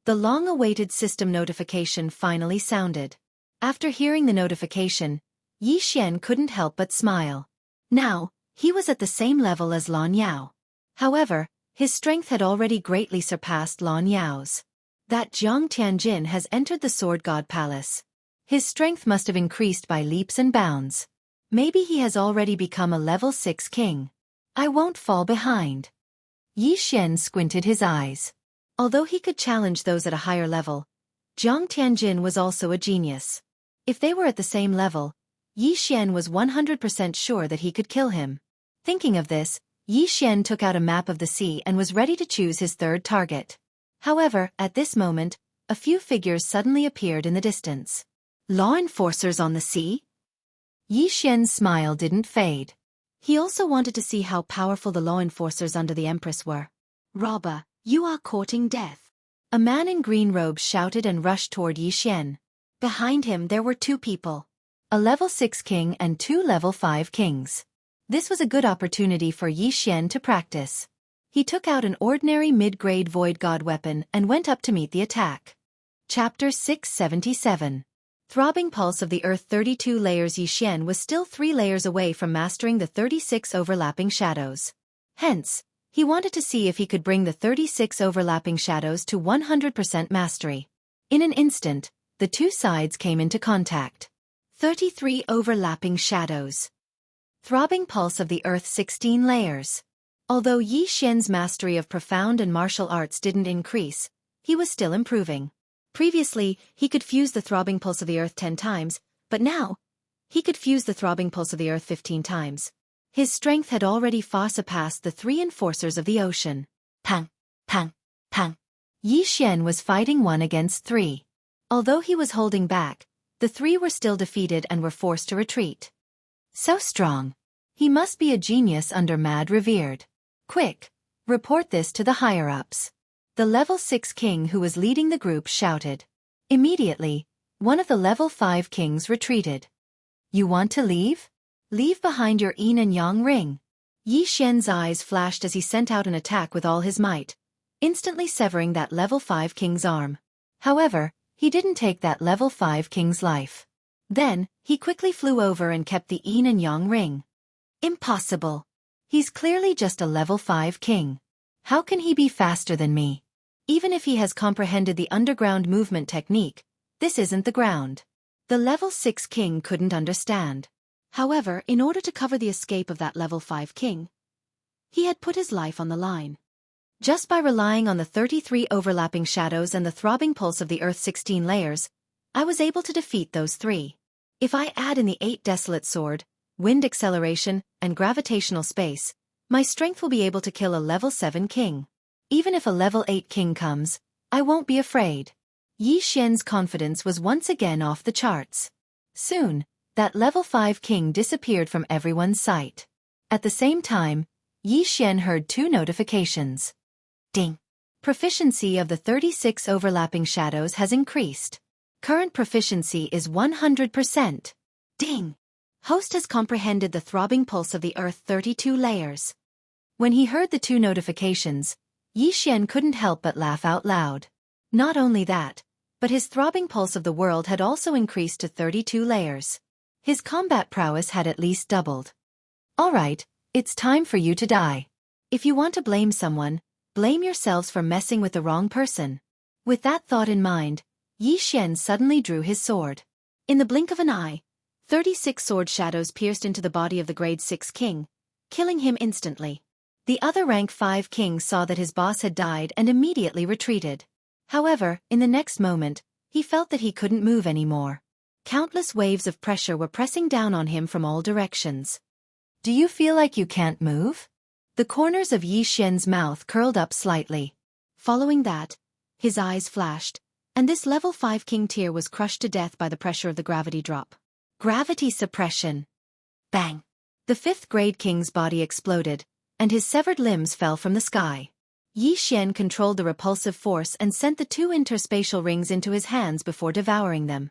The long-awaited system notification finally sounded. After hearing the notification, Yi Xian couldn't help but smile. Now, he was at the same level as Lan Yao. However, his strength had already greatly surpassed Lan Yao's. That Jiang Tianjin has entered the Sword God Palace. His strength must have increased by leaps and bounds. Maybe he has already become a level 6 king. I won't fall behind. Yi Xian squinted his eyes. Although he could challenge those at a higher level, Jiang Tianjin was also a genius. If they were at the same level, Yi Xian was 100% sure that he could kill him. Thinking of this, Yi Xian took out a map of the sea and was ready to choose his third target. However, at this moment, a few figures suddenly appeared in the distance. Law enforcers on the sea? Yi Xian's smile didn't fade. He also wanted to see how powerful the law enforcers under the Empress were. Robber, you are courting death. A man in green robes shouted and rushed toward Yi Xian. Behind him there were two people. A level 6 king and two level 5 kings. This was a good opportunity for Yi Xian to practice. He took out an ordinary mid-grade void god weapon and went up to meet the attack. Chapter 677. Throbbing Pulse of the Earth 32 layers. Yi Xian was still 3 layers away from mastering the 36 overlapping shadows. Hence, he wanted to see if he could bring the 36 overlapping shadows to 100% mastery. In an instant, the two sides came into contact. 33 overlapping shadows. Throbbing Pulse of the Earth 16 layers. Although Yi Xian's mastery of profound and martial arts didn't increase, he was still improving. Previously, he could fuse the throbbing pulse of the earth 10 times, but now, he could fuse the throbbing pulse of the earth 15 times. His strength had already far surpassed the 3 enforcers of the ocean. Pang, pang, pang. Yi Xian was fighting 1 against 3. Although he was holding back, the 3 were still defeated and were forced to retreat. So strong. He must be a genius under Mad Revered. Quick, report this to the higher-ups. The level 6 king who was leading the group shouted. Immediately, one of the level 5 kings retreated. You want to leave? Leave behind your yin and yang ring. Yi Xian's eyes flashed as he sent out an attack with all his might, instantly severing that level 5 king's arm. However, he didn't take that level 5 king's life. Then, he quickly flew over and kept the yin and yang ring. Impossible. He's clearly just a level 5 king. How can he be faster than me? Even if he has comprehended the underground movement technique, this isn't the ground. The level 6 king couldn't understand. However, in order to cover the escape of that level 5 king, he had put his life on the line. Just by relying on the 33 overlapping shadows and the throbbing pulse of the earth 16 layers, I was able to defeat those 3. If I add in the 8 desolate sword, wind acceleration, and gravitational space, my strength will be able to kill a level 7 king. Even if a level 8 king comes, I won't be afraid. Yi Xian's confidence was once again off the charts. Soon, that level 5 king disappeared from everyone's sight. At the same time, Yi Xian heard 2 notifications. Ding! Proficiency of the 36 overlapping shadows has increased. Current proficiency is 100%. Ding! Host has comprehended the throbbing pulse of the earth 32 layers. When he heard the 2 notifications, Yi Xian couldn't help but laugh out loud. Not only that, but his throbbing pulse of the world had also increased to 32 layers. His combat prowess had at least doubled. Alright, it's time for you to die. If you want to blame someone, blame yourselves for messing with the wrong person. With that thought in mind, Yi Xian suddenly drew his sword. In the blink of an eye, 36 sword shadows pierced into the body of the grade 6 king, killing him instantly. The other rank 5 king saw that his boss had died and immediately retreated. However, in the next moment, he felt that he couldn't move anymore. Countless waves of pressure were pressing down on him from all directions. Do you feel like you can't move? The corners of Yi Xian's mouth curled up slightly. Following that, his eyes flashed, and this level 5 king tier was crushed to death by the pressure of the gravity drop. Gravity suppression. Bang! The 5th grade king's body exploded, and his severed limbs fell from the sky. Yi Xian controlled the repulsive force and sent the 2 interspatial rings into his hands before devouring them.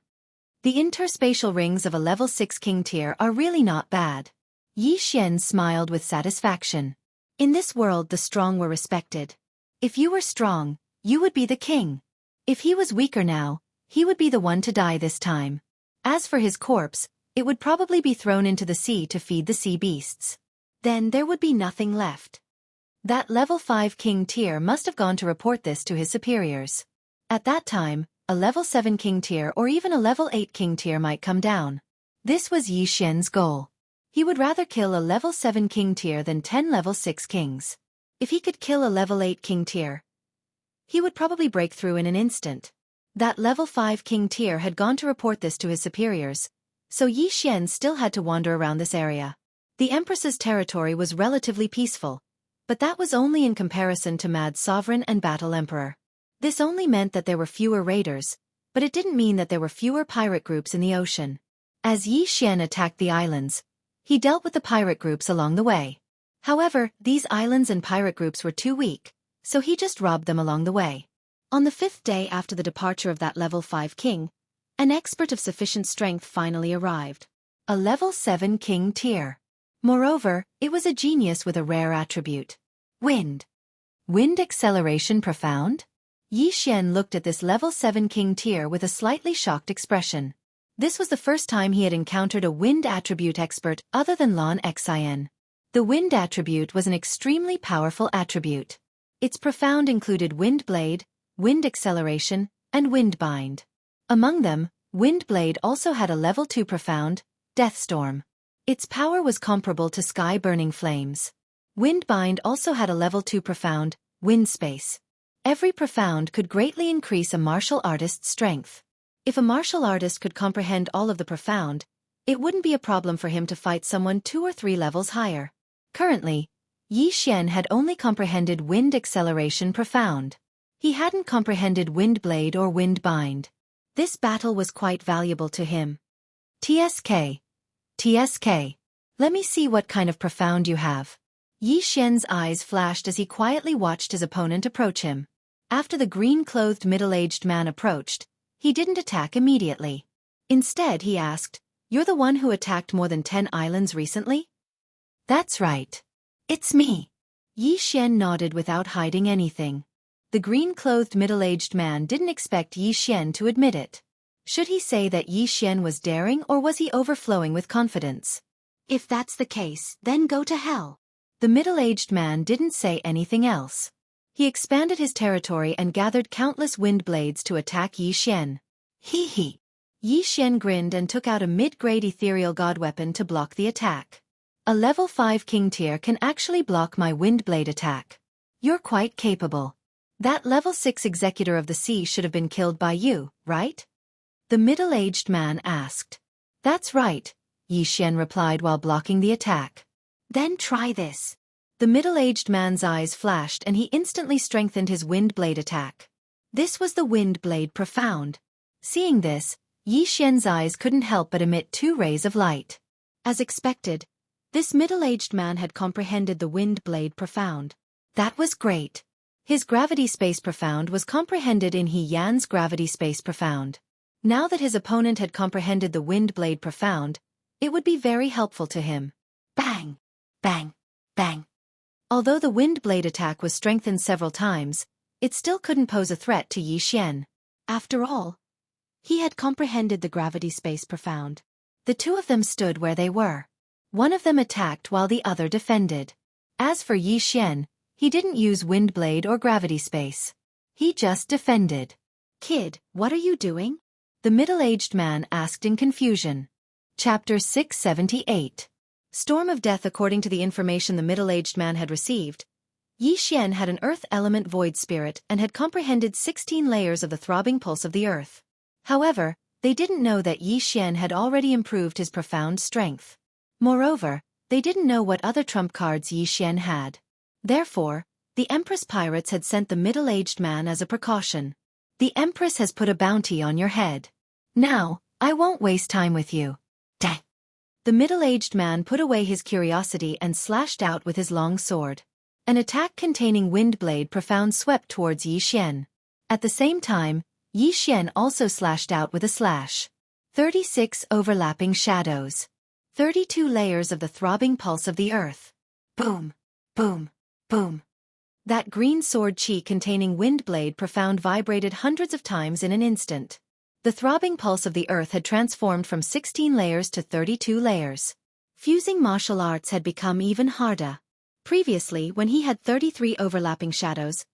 The interspatial rings of a level 6 king tier are really not bad. Yi Xian smiled with satisfaction. In this world the strong were respected. If you were strong, you would be the king. If he was weaker now, he would be the one to die this time. As for his corpse, it would probably be thrown into the sea to feed the sea beasts. Then there would be nothing left. That level 5 king tier must have gone to report this to his superiors. At that time, a level 7 king tier or even a level 8 king tier might come down. This was Yi Xian's goal. He would rather kill a level 7 king tier than 10 level 6 kings. If he could kill a level 8 king tier, he would probably break through in an instant. That level 5 king tier had gone to report this to his superiors, so Yi Xian still had to wander around this area. The Empress's territory was relatively peaceful, but that was only in comparison to Mad Sovereign and Battle Emperor. This only meant that there were fewer raiders, but it didn't mean that there were fewer pirate groups in the ocean. As Yi Xian attacked the islands, he dealt with the pirate groups along the way. However, these islands and pirate groups were too weak, so he just robbed them along the way. On the 5th day after the departure of that level 5 king, an expert of sufficient strength finally arrived. A level 7 king tier. Moreover, it was a genius with a rare attribute. Wind. Wind acceleration profound? Yi Xian looked at this level 7 king tier with a slightly shocked expression. This was the first time he had encountered a wind attribute expert other than Lan Xin. The wind attribute was an extremely powerful attribute. Its profound included Wind Blade, Wind Acceleration, and Wind Bind. Among them, Wind Blade also had a level 2 profound, Death Storm. Its power was comparable to Sky Burning Flames. Wind Bind also had a level 2 profound, Wind Space. Every profound could greatly increase a martial artist's strength. If a martial artist could comprehend all of the profound, it wouldn't be a problem for him to fight someone 2 or 3 levels higher. Currently, Yi Xian had only comprehended Wind Acceleration profound. He hadn't comprehended Wind Blade or Wind Bind. This battle was quite valuable to him. TSK. TSK. Let me see what kind of profound you have. Yi Xian's eyes flashed as he quietly watched his opponent approach him. After the green-clothed middle-aged man approached, he didn't attack immediately. Instead, he asked, "You're the one who attacked more than 10 islands recently?" "That's right. It's me." Yi Xian nodded without hiding anything. The green-clothed middle-aged man didn't expect Yi Xian to admit it. Should he say that Yi Xian was daring or was he overflowing with confidence? "If that's the case, then go to hell." The middle-aged man didn't say anything else. He expanded his territory and gathered countless wind blades to attack Yi Xian. Hee hee. Yi Xian grinned and took out a mid-grade ethereal god weapon to block the attack. A level 5 king tier can actually block my wind blade attack. You're quite capable. That level 6 executor of the sea should have been killed by you, right? The middle-aged man asked. That's right, Yi Xian replied while blocking the attack. Then try this. The middle-aged man's eyes flashed and he instantly strengthened his wind blade attack. This was the wind blade profound. Seeing this, Yi Xian's eyes couldn't help but emit 2 rays of light. As expected, this middle-aged man had comprehended the wind blade profound. That was great. His gravity space profound was comprehended in He Yan's gravity space profound. Now that his opponent had comprehended the wind blade profound, it would be very helpful to him. Bang! Bang! Bang! Although the wind blade attack was strengthened several times, it still couldn't pose a threat to Yi Xian. After all, he had comprehended the gravity space profound. The two of them stood where they were. One of them attacked while the other defended. As for Yi Xian, he didn't use wind blade or gravity space. He just defended. Kid, what are you doing? The middle-aged man asked in confusion. Chapter 678. Storm of Death. According to the information the middle-aged man had received, Yi Xian had an earth element void spirit and had comprehended 16 layers of the throbbing pulse of the earth. However, they didn't know that Yi Xian had already improved his profound strength. Moreover, they didn't know what other trump cards Yi Xian had. Therefore, the Empress Pirates had sent the middle-aged man as a precaution. The Empress has put a bounty on your head. Now, I won't waste time with you. Dang! The middle-aged man put away his curiosity and slashed out with his long sword. An attack containing wind blade profound swept towards Yi Xian. At the same time, Yi Xian also slashed out with a slash. 36 overlapping shadows. 32 layers of the throbbing pulse of the earth. Boom! Boom! Boom! That green sword chi containing wind blade profound vibrated hundreds of times in an instant. The throbbing pulse of the earth had transformed from 16 layers to 32 layers. Fusing martial arts had become even harder. Previously, when he had 33 overlapping shadows,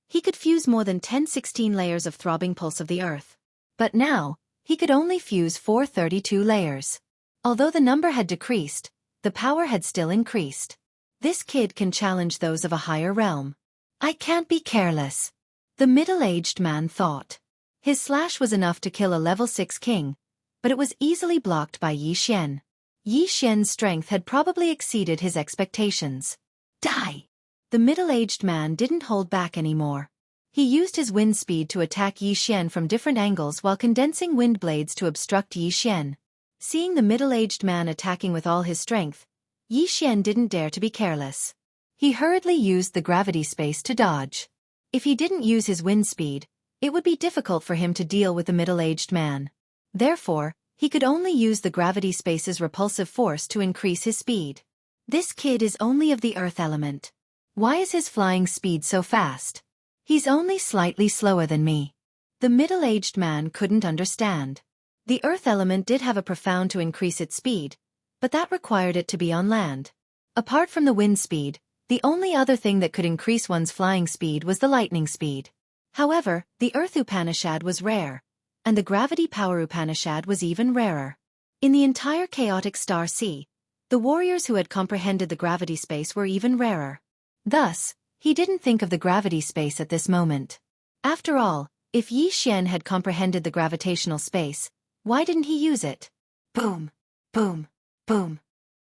he could fuse more than 16 layers of throbbing pulse of the earth. But now, he could only fuse 32 layers. Although the number had decreased, the power had still increased. This kid can challenge those of a higher realm. I can't be careless. The middle-aged man thought. His slash was enough to kill a level 6 king, but it was easily blocked by Yi Xian. Yi Xian's strength had probably exceeded his expectations. Die! The middle-aged man didn't hold back anymore. He used his wind speed to attack Yi Xian from different angles while condensing wind blades to obstruct Yi Xian. Seeing the middle-aged man attacking with all his strength, Yi Xian didn't dare to be careless. He hurriedly used the gravity space to dodge. If he didn't use his wind speed, it would be difficult for him to deal with the middle-aged man. Therefore, he could only use the gravity space's repulsive force to increase his speed. This kid is only of the earth element. Why is his flying speed so fast? He's only slightly slower than me. The middle-aged man couldn't understand. The earth element did have a profound to increase its speed, but that required it to be on land. Apart from the wind speed, the only other thing that could increase one's flying speed was the lightning speed. However, the Earth Upanishad was rare, and the Gravity Power Upanishad was even rarer. In the entire chaotic star sea, the warriors who had comprehended the gravity space were even rarer. Thus, he didn't think of the gravity space at this moment. After all, if Yi Xian had comprehended the gravitational space, why didn't he use it? Boom! Boom! Boom!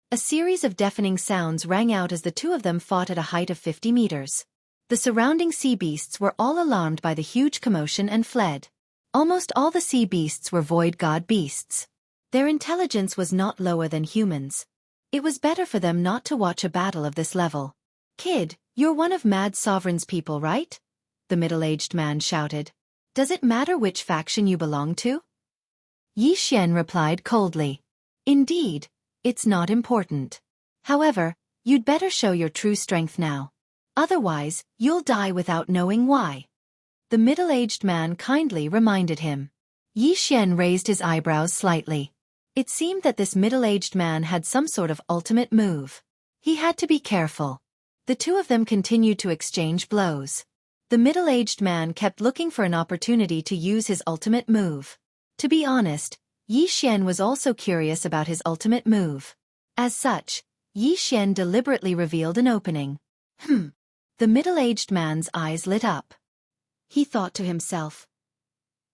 A series of deafening sounds rang out as the two of them fought at a height of 50 meters. The surrounding sea beasts were all alarmed by the huge commotion and fled. Almost all the sea beasts were void god beasts. Their intelligence was not lower than humans. It was better for them not to watch a battle of this level. Kid, you're one of Mad Sovereign's people, right? The middle-aged man shouted. Does it matter which faction you belong to? Yi Xian replied coldly. Indeed, it's not important. However, you'd better show your true strength now. Otherwise, you'll die without knowing why. The middle-aged man kindly reminded him. Yi Xian raised his eyebrows slightly. It seemed that this middle-aged man had some sort of ultimate move. He had to be careful. The two of them continued to exchange blows. The middle-aged man kept looking for an opportunity to use his ultimate move. To be honest, Yi Xian was also curious about his ultimate move. As such, Yi Xian deliberately revealed an opening. The middle-aged man's eyes lit up. He thought to himself.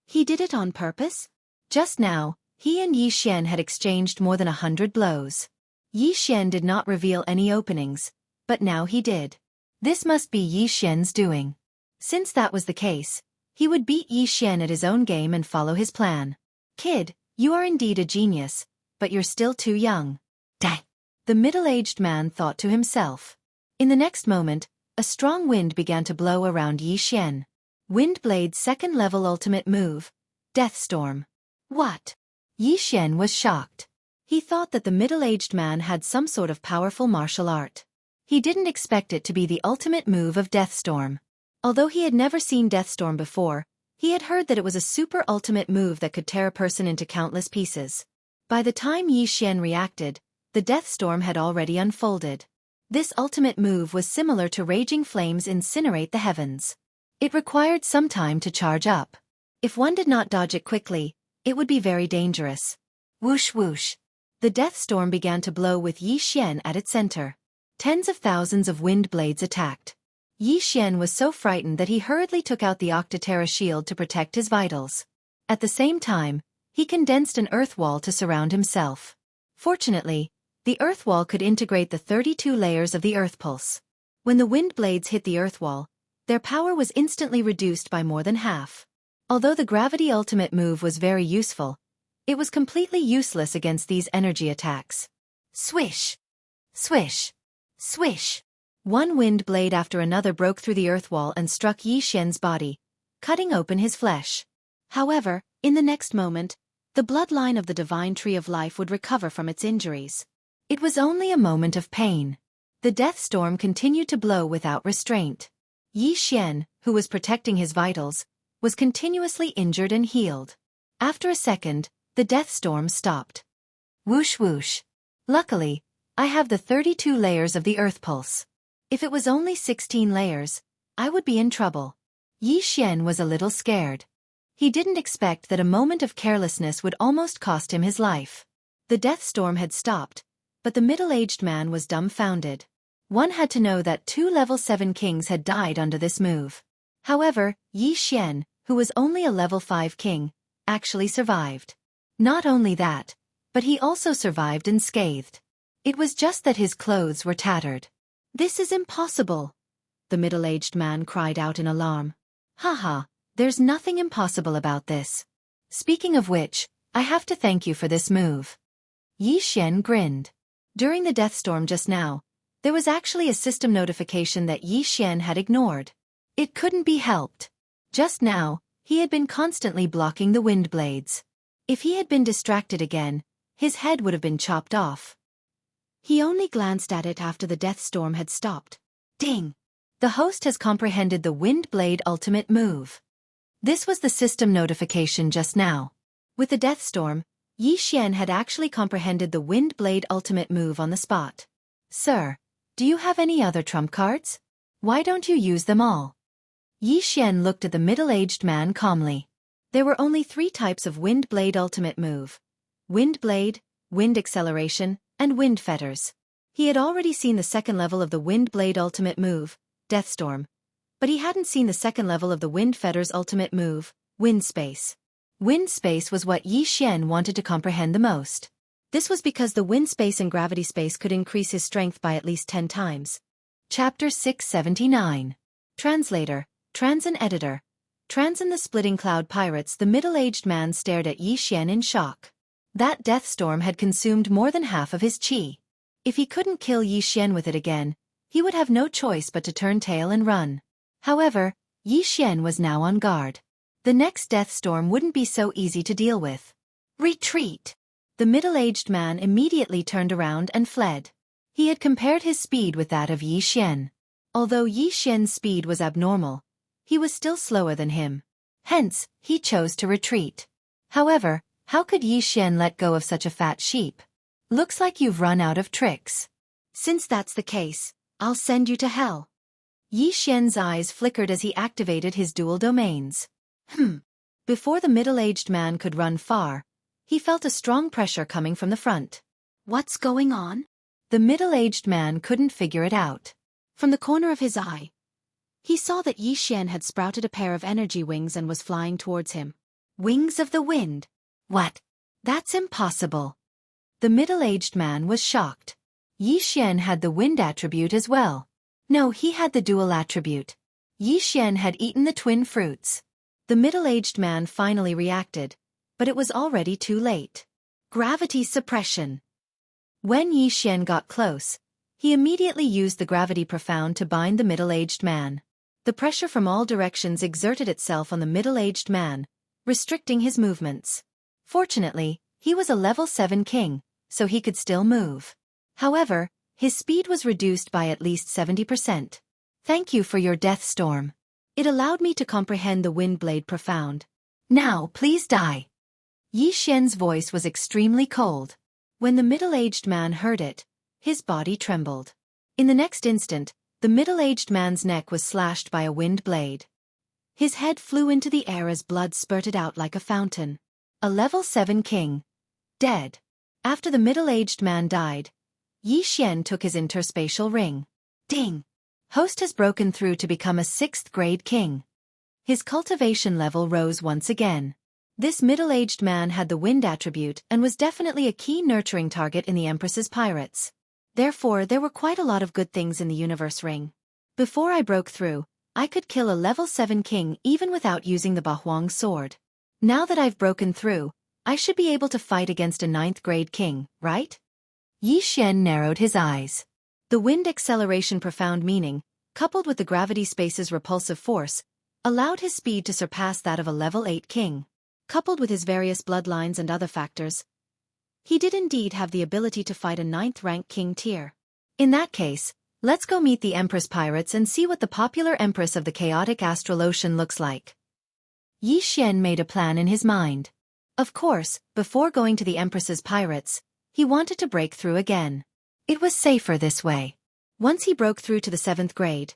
He did it on purpose? Just now, he and Yi Xian had exchanged more than 100 blows. Yi Xian did not reveal any openings, but now he did. This must be Yi Xian's doing. Since that was the case, he would beat Yi Xian at his own game and follow his plan. Kid, you are indeed a genius, but you're still too young. Dang! The middle-aged man thought to himself. In the next moment, a strong wind began to blow around Yi Xian. Windblade's second-level ultimate move, Death Storm. What? Yi Xian was shocked. He thought that the middle-aged man had some sort of powerful martial art. He didn't expect it to be the ultimate move of Death Storm. Although he had never seen Death Storm before, he had heard that it was a super ultimate move that could tear a person into countless pieces. By the time Yi Xian reacted, the Death Storm had already unfolded. This ultimate move was similar to raging flames incinerate the heavens. It required some time to charge up. If one did not dodge it quickly, it would be very dangerous. Whoosh whoosh. The Death Storm began to blow with Yi Xian at its center. Tens of thousands of wind blades attacked. Yi Xian was so frightened that he hurriedly took out the Octaterra shield to protect his vitals. At the same time, he condensed an earth wall to surround himself. Fortunately, the earth wall could integrate the 32 layers of the earth pulse. When the wind blades hit the earth wall, their power was instantly reduced by more than half. Although the gravity ultimate move was very useful, it was completely useless against these energy attacks. Swish! Swish! Swish! One wind blade after another broke through the earth wall and struck Yi Xian's body, cutting open his flesh. However, in the next moment, the bloodline of the divine tree of life would recover from its injuries. It was only a moment of pain. The death storm continued to blow without restraint. Yi Xian, who was protecting his vitals, was continuously injured and healed. After a second, the death storm stopped. Whoosh whoosh. Luckily, I have the 32 layers of the earth pulse. If it was only 16 layers, I would be in trouble. Yi Xian was a little scared. He didn't expect that a moment of carelessness would almost cost him his life. The death storm had stopped, but the middle-aged man was dumbfounded. One had to know that 2 level 7 kings had died under this move. However, Yi Xian, who was only a level 5 king, actually survived. Not only that, But he also survived unscathed. It was just that his clothes were tattered. "This is impossible," the middle-aged man cried out in alarm. "Haha, there's nothing impossible about this. Speaking of which, I have to thank you for this move." Yi Xian grinned. During the death storm just now, there was actually a system notification that Yi Xian had ignored. It couldn't be helped. Just now, he had been constantly blocking the wind blades. If he had been distracted again, his head would have been chopped off. He only glanced at it after the death storm had stopped. Ding! The host has comprehended the wind blade ultimate move. This was the system notification just now. With the death storm, Yi Xian had actually comprehended the wind blade ultimate move on the spot. "Sir, do you have any other trump cards? Why don't you use them all?" Yi Xian looked at the middle-aged man calmly. There were only 3 types of wind blade ultimate move: wind blade, wind acceleration, and wind fetters. He had already seen the second level of the wind blade ultimate move, death storm, but he hadn't seen the second level of the wind fetters ultimate move, wind space. Wind space was what Yi Xian wanted to comprehend the most. This was because the wind space and gravity space could increase his strength by at least 10 times. Chapter 679. Translator, Transin Editor. Transin the Splitting Cloud Pirates. The middle-aged man stared at Yi Xian in shock. That death storm had consumed more than half of his qi. If he couldn't kill Yi Xian with it again, he would have no choice but to turn tail and run. However, Yi Xian was now on guard. The next death storm wouldn't be so easy to deal with. "Retreat!" The middle-aged man immediately turned around and fled. He had compared his speed with that of Yi Xian. Although Yi Xian's speed was abnormal, he was still slower than him. Hence, he chose to retreat. However, how could Yi Xian let go of such a fat sheep? "Looks like you've run out of tricks. Since that's the case, I'll send you to hell." Yi Xian's eyes flickered as he activated his dual domains. Before the middle-aged man could run far, he felt a strong pressure coming from the front. "What's going on?" The middle-aged man couldn't figure it out. From the corner of his eye, he saw that Yi Xian had sprouted a pair of energy wings and was flying towards him. Wings of the wind? What? That's impossible. The middle-aged man was shocked. Yi Xian had the wind attribute as well. No, he had the dual attribute. Yi Xian had eaten the twin fruits. The middle-aged man finally reacted, but it was already too late. Gravity suppression. When Yi Xian got close, he immediately used the gravity profound to bind the middle-aged man. The pressure from all directions exerted itself on the middle-aged man, restricting his movements. Fortunately, he was a level 7 king, so he could still move. However, his speed was reduced by at least 70%. "Thank you for your death storm. It allowed me to comprehend the wind blade profound. Now please die." Yi Xian's voice was extremely cold. When the middle-aged man heard it, his body trembled. In the next instant, the middle-aged man's neck was slashed by a wind blade. His head flew into the air as blood spurted out like a fountain. A level 7 king. Dead. After the middle-aged man died, Yi Xian took his interspatial ring. Ding! Host has broken through to become a 6th grade king. His cultivation level rose once again. This middle-aged man had the wind attribute and was definitely a key nurturing target in the Empress's pirates. Therefore, there were quite a lot of good things in the universe ring. Before I broke through, I could kill a level 7 king even without using the Bahuang sword. Now that I've broken through, I should be able to fight against a 9th grade king, right? Yi Xian narrowed his eyes. The wind acceleration profound meaning, coupled with the gravity space's repulsive force, allowed his speed to surpass that of a level 8 king. Coupled with his various bloodlines and other factors, he did indeed have the ability to fight a 9th rank king tier. In that case, let's go meet the Empress pirates and see what the popular Empress of the chaotic astral ocean looks like. Yi Xian made a plan in his mind. Of course, before going to the Empress's pirates, he wanted to break through again. It was safer this way. Once he broke through to the 7th grade,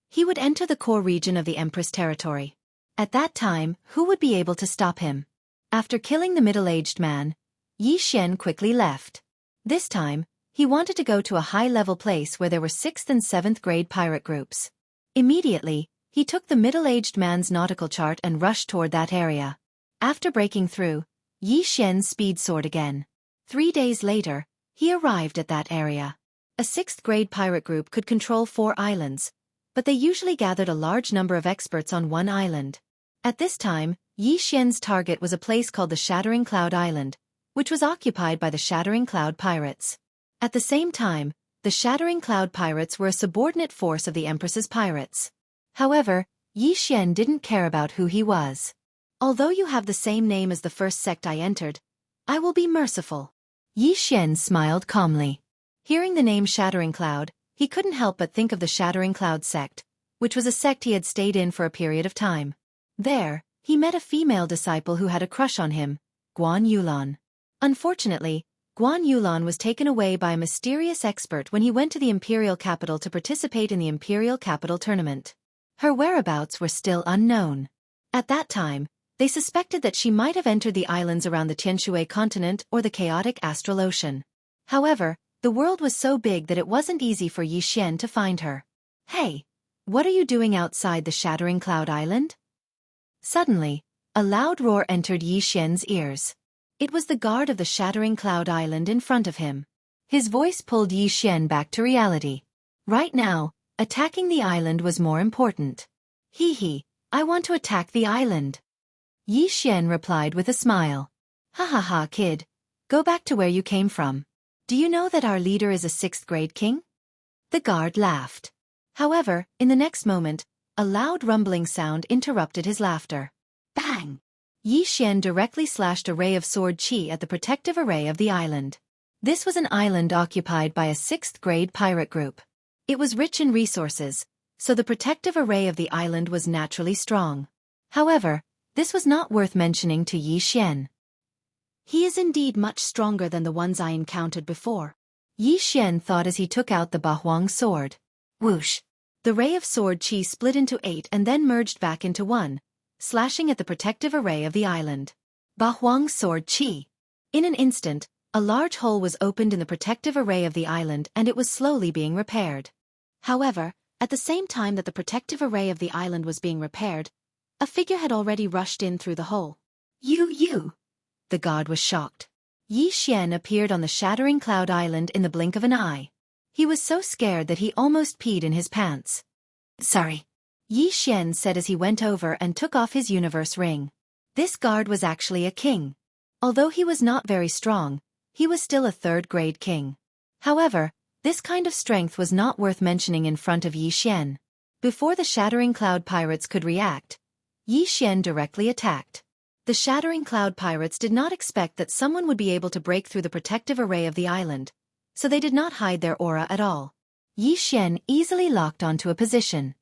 he would enter the core region of the Empress territory. At that time, who would be able to stop him? After killing the middle-aged man, Yi Xian quickly left. This time, he wanted to go to a high-level place where there were 6th and 7th grade pirate groups. Immediately, he took the middle-aged man's nautical chart and rushed toward that area. After breaking through, Yi Xian's speed soared again. 3 days later, he arrived at that area. A 6th grade pirate group could control 4 islands, but they usually gathered a large number of experts on one island. At this time, Yi Xian's target was a place called the Shattering Cloud Island, which was occupied by the Shattering Cloud Pirates. At the same time, the Shattering Cloud Pirates were a subordinate force of the Empress's pirates. However, Yi Xian didn't care about who he was. Although you have the same name as the first sect I entered, I will be merciful. Yi Xian smiled calmly. Hearing the name Shattering Cloud, he couldn't help but think of the Shattering Cloud sect, which was a sect he had stayed in for a period of time. There, he met a female disciple who had a crush on him, Guan Yulan. Unfortunately, Guan Yulan was taken away by a mysterious expert when he went to the imperial capital to participate in the imperial capital tournament. Her whereabouts were still unknown. At that time, they suspected that she might have entered the islands around the Tianshui continent or the chaotic astral ocean. However, the world was so big that it wasn't easy for Yi Xian to find her. Hey, what are you doing outside the Shattering Cloud Island? Suddenly, a loud roar entered Yi Xian's ears. It was the guard of the Shattering Cloud Island in front of him. His voice pulled Yi Xian back to reality. Right now, attacking the island was more important. Hee, I want to attack the island. Yi Xian replied with a smile. Ha ha ha, kid. Go back to where you came from. Do you know that our leader is a 6th grade king? The guard laughed. However, in the next moment, a loud rumbling sound interrupted his laughter. Bang! Yi Xian directly slashed a ray of sword qi at the protective array of the island. This was an island occupied by a 6th grade pirate group. It was rich in resources, so the protective array of the island was naturally strong. However, this was not worth mentioning to Yi Xian. He is indeed much stronger than the ones I encountered before. Yi Xian thought as he took out the Bahuang sword. Whoosh! The ray of sword qi split into 8 and then merged back into 1, slashing at the protective array of the island. Bahuang sword qi. In an instant, a large hole was opened in the protective array of the island and it was slowly being repaired. However, at the same time that the protective array of the island was being repaired, a figure had already rushed in through the hole. You! The god was shocked. Yi Xian appeared on the Shattering Cloud Island in the blink of an eye. He was so scared that he almost peed in his pants. Sorry. Yi Xian said as he went over and took off his universe ring. This guard was actually a king. Although he was not very strong, he was still a 3rd grade king. However, this kind of strength was not worth mentioning in front of Yi Xian. Before the Shattering Cloud Pirates could react, Yi Xian directly attacked. The Shattering Cloud Pirates did not expect that someone would be able to break through the protective array of the island, so they did not hide their aura at all. Yi Xian easily locked onto a position.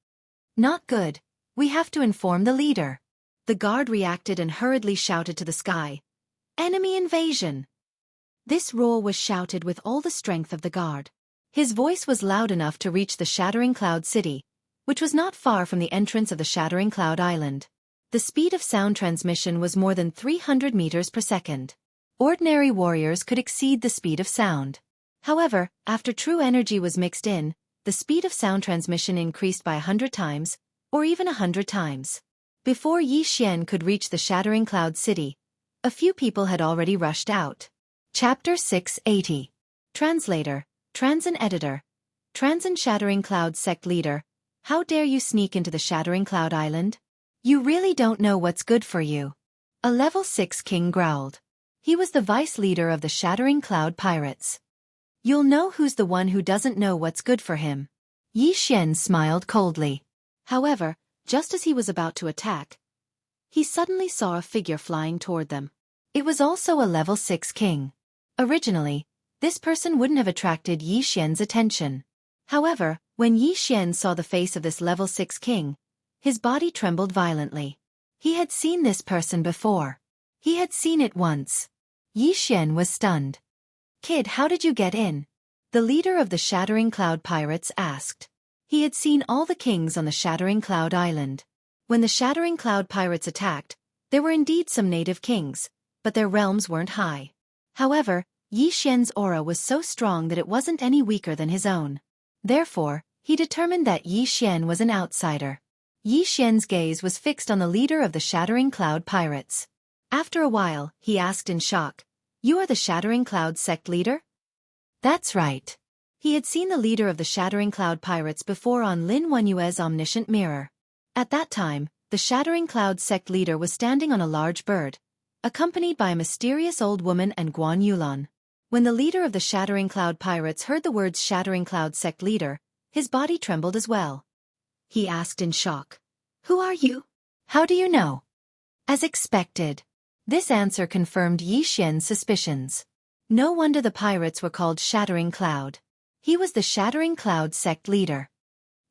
Not good. We have to inform the leader. The guard reacted and hurriedly shouted to the sky. Enemy invasion! This roar was shouted with all the strength of the guard. His voice was loud enough to reach the Shattering Cloud City, which was not far from the entrance of the Shattering Cloud Island. The speed of sound transmission was more than 300 meters per second. Ordinary warriors could exceed the speed of sound. However, after true energy was mixed in, the speed of sound transmission increased by 100 times, or even 100 times. Before Yi Xian could reach the Shattering Cloud City, a few people had already rushed out. Chapter 680. Translator, Transin Editor, Transin Shattering Cloud Sect Leader, how dare you sneak into the Shattering Cloud Island? You really don't know what's good for you. A level 6 king growled. He was the vice leader of the Shattering Cloud Pirates. You'll know who's the one who doesn't know what's good for him. Yi Xian smiled coldly. However, just as he was about to attack, he suddenly saw a figure flying toward them. It was also a level 6 king. Originally, this person wouldn't have attracted Yi Xian's attention. However, when Yi Xian saw the face of this level 6 king, his body trembled violently. He had seen this person before. He had seen it once. Yi Xian was stunned. Kid, how did you get in? The leader of the Shattering Cloud Pirates asked. He had seen all the kings on the Shattering Cloud Island. When the Shattering Cloud Pirates attacked, there were indeed some native kings, but their realms weren't high. However, Yi Xian's aura was so strong that it wasn't any weaker than his own. Therefore, he determined that Yi Xian was an outsider. Yi Xian's gaze was fixed on the leader of the Shattering Cloud Pirates. After a while, he asked in shock, You are the Shattering Cloud sect leader? That's right. He had seen the leader of the Shattering Cloud pirates before on Lin Wenyue's omniscient mirror. At that time, the Shattering Cloud sect leader was standing on a large bird, accompanied by a mysterious old woman and Guan Yulan. When the leader of the Shattering Cloud pirates heard the words Shattering Cloud sect leader, his body trembled as well. He asked in shock, "Who are you? How do you know?" As expected. This answer confirmed Yi Xian's suspicions. No wonder the pirates were called Shattering Cloud. He was the Shattering Cloud sect leader.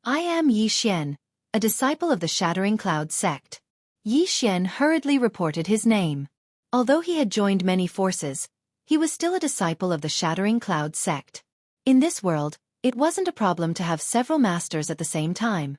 I am Yi Xian, a disciple of the Shattering Cloud sect. Yi Xian hurriedly reported his name. Although he had joined many forces, he was still a disciple of the Shattering Cloud sect. In this world, it wasn't a problem to have several masters at the same time.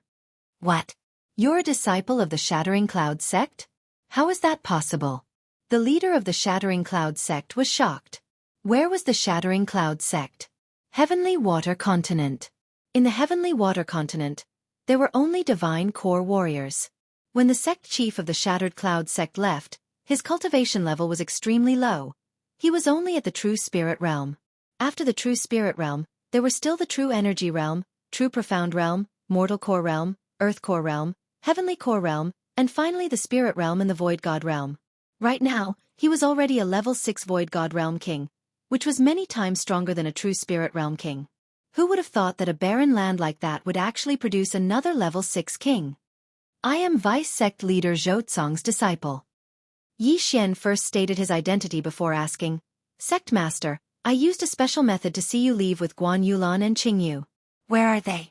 What? You're a disciple of the Shattering Cloud sect? How is that possible? The leader of the Shattering Cloud sect was shocked. Where was the Shattering Cloud sect? Heavenly Water Continent. In the Heavenly Water Continent, there were only divine core warriors. When the sect chief of the Shattered Cloud sect left, his cultivation level was extremely low. He was only at the True Spirit realm. After the True Spirit realm, there were still the True Energy realm, True Profound realm, Mortal Core realm, Earth Core realm, Heavenly Core realm, and finally the Spirit realm and the Void God realm. Right now, he was already a level 6 Void God realm king, which was many times stronger than a true Spirit realm king. Who would have thought that a barren land like that would actually produce another level 6 king? I am Vice Sect Leader Zhou Tsong's disciple. Yi Xian first stated his identity before asking, Sect Master, I used a special method to see you leave with Guan Yulan and Qingyu. Where are they?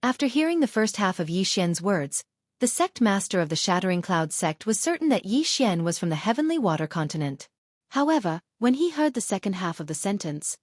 After hearing the first half of Yi Xian's words, the sect master of the Shattering Cloud sect was certain that Yi Xian was from the Heavenly Water Continent. However, when he heard the second half of the sentence,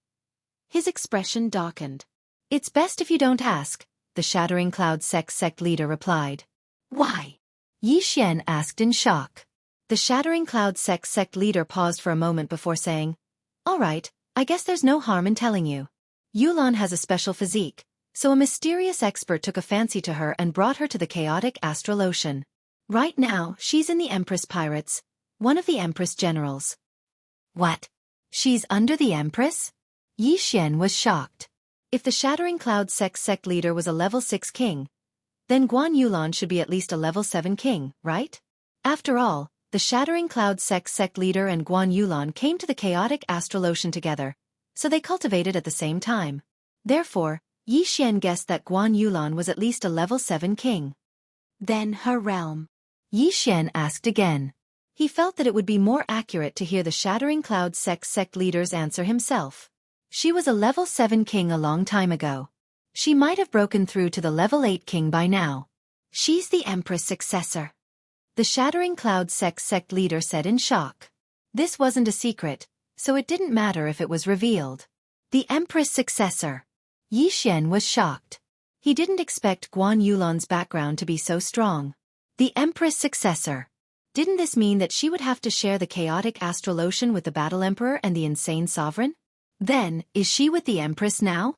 his expression darkened. It's best if you don't ask, the Shattering Cloud sect leader replied. Why? Yi Xian asked in shock. The Shattering Cloud sect leader paused for a moment before saying, All right, I guess there's no harm in telling you. Yulan has a special physique, so a mysterious expert took a fancy to her and brought her to the chaotic astral ocean. Right now, she's in the Empress Pirates, one of the Empress generals. What? She's under the Empress? Yi Xian was shocked. If the Shattering Cloud sect leader was a level 6 king, then Guan Yulan should be at least a level 7 king, right? After all, the Shattering Cloud sect leader and Guan Yulan came to the chaotic astral ocean together, so they cultivated at the same time. Therefore, Yi Xian guessed that Guan Yulan was at least a level 7 king. Then her realm. Yi Xian asked again. He felt that it would be more accurate to hear the Shattering Cloud sect leader's answer himself. She was a level 7 king a long time ago. She might have broken through to the level 8 king by now. She's the Empress successor. The Shattering Cloud sect leader said in shock. This wasn't a secret, so it didn't matter if it was revealed. The Empress successor. Yi Xian was shocked. He didn't expect Guan Yulan's background to be so strong. The Empress successor. Didn't this mean that she would have to share the chaotic astral ocean with the Battle Emperor and the Insane Sovereign? Then, is she with the Empress now?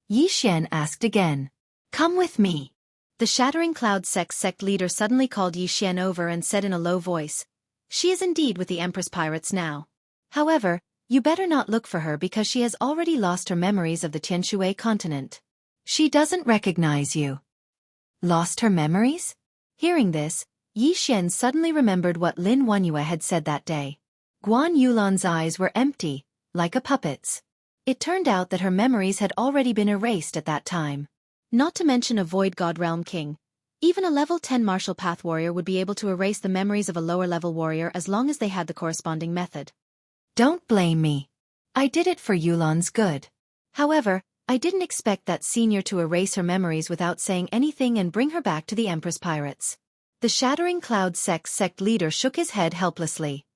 Yi Xian asked again. Come with me. The Shattering Cloud sect leader suddenly called Yi Xian over and said in a low voice, She is indeed with the Empress Pirates now. However, you better not look for her because she has already lost her memories of the Tianshui continent. She doesn't recognize you. Lost her memories? Hearing this, Yi Xian suddenly remembered what Lin Wenyue had said that day. Guan Yulan's eyes were empty, like a puppet's. It turned out that her memories had already been erased at that time. Not to mention a Void God Realm King. Even a level 10 Martial Path Warrior would be able to erase the memories of a lower-level warrior as long as they had the corresponding method. Don't blame me. I did it for Yulan's good. However, I didn't expect that senior to erase her memories without saying anything and bring her back to the Empress Pirates. The Shattering Cloud sect leader shook his head helplessly.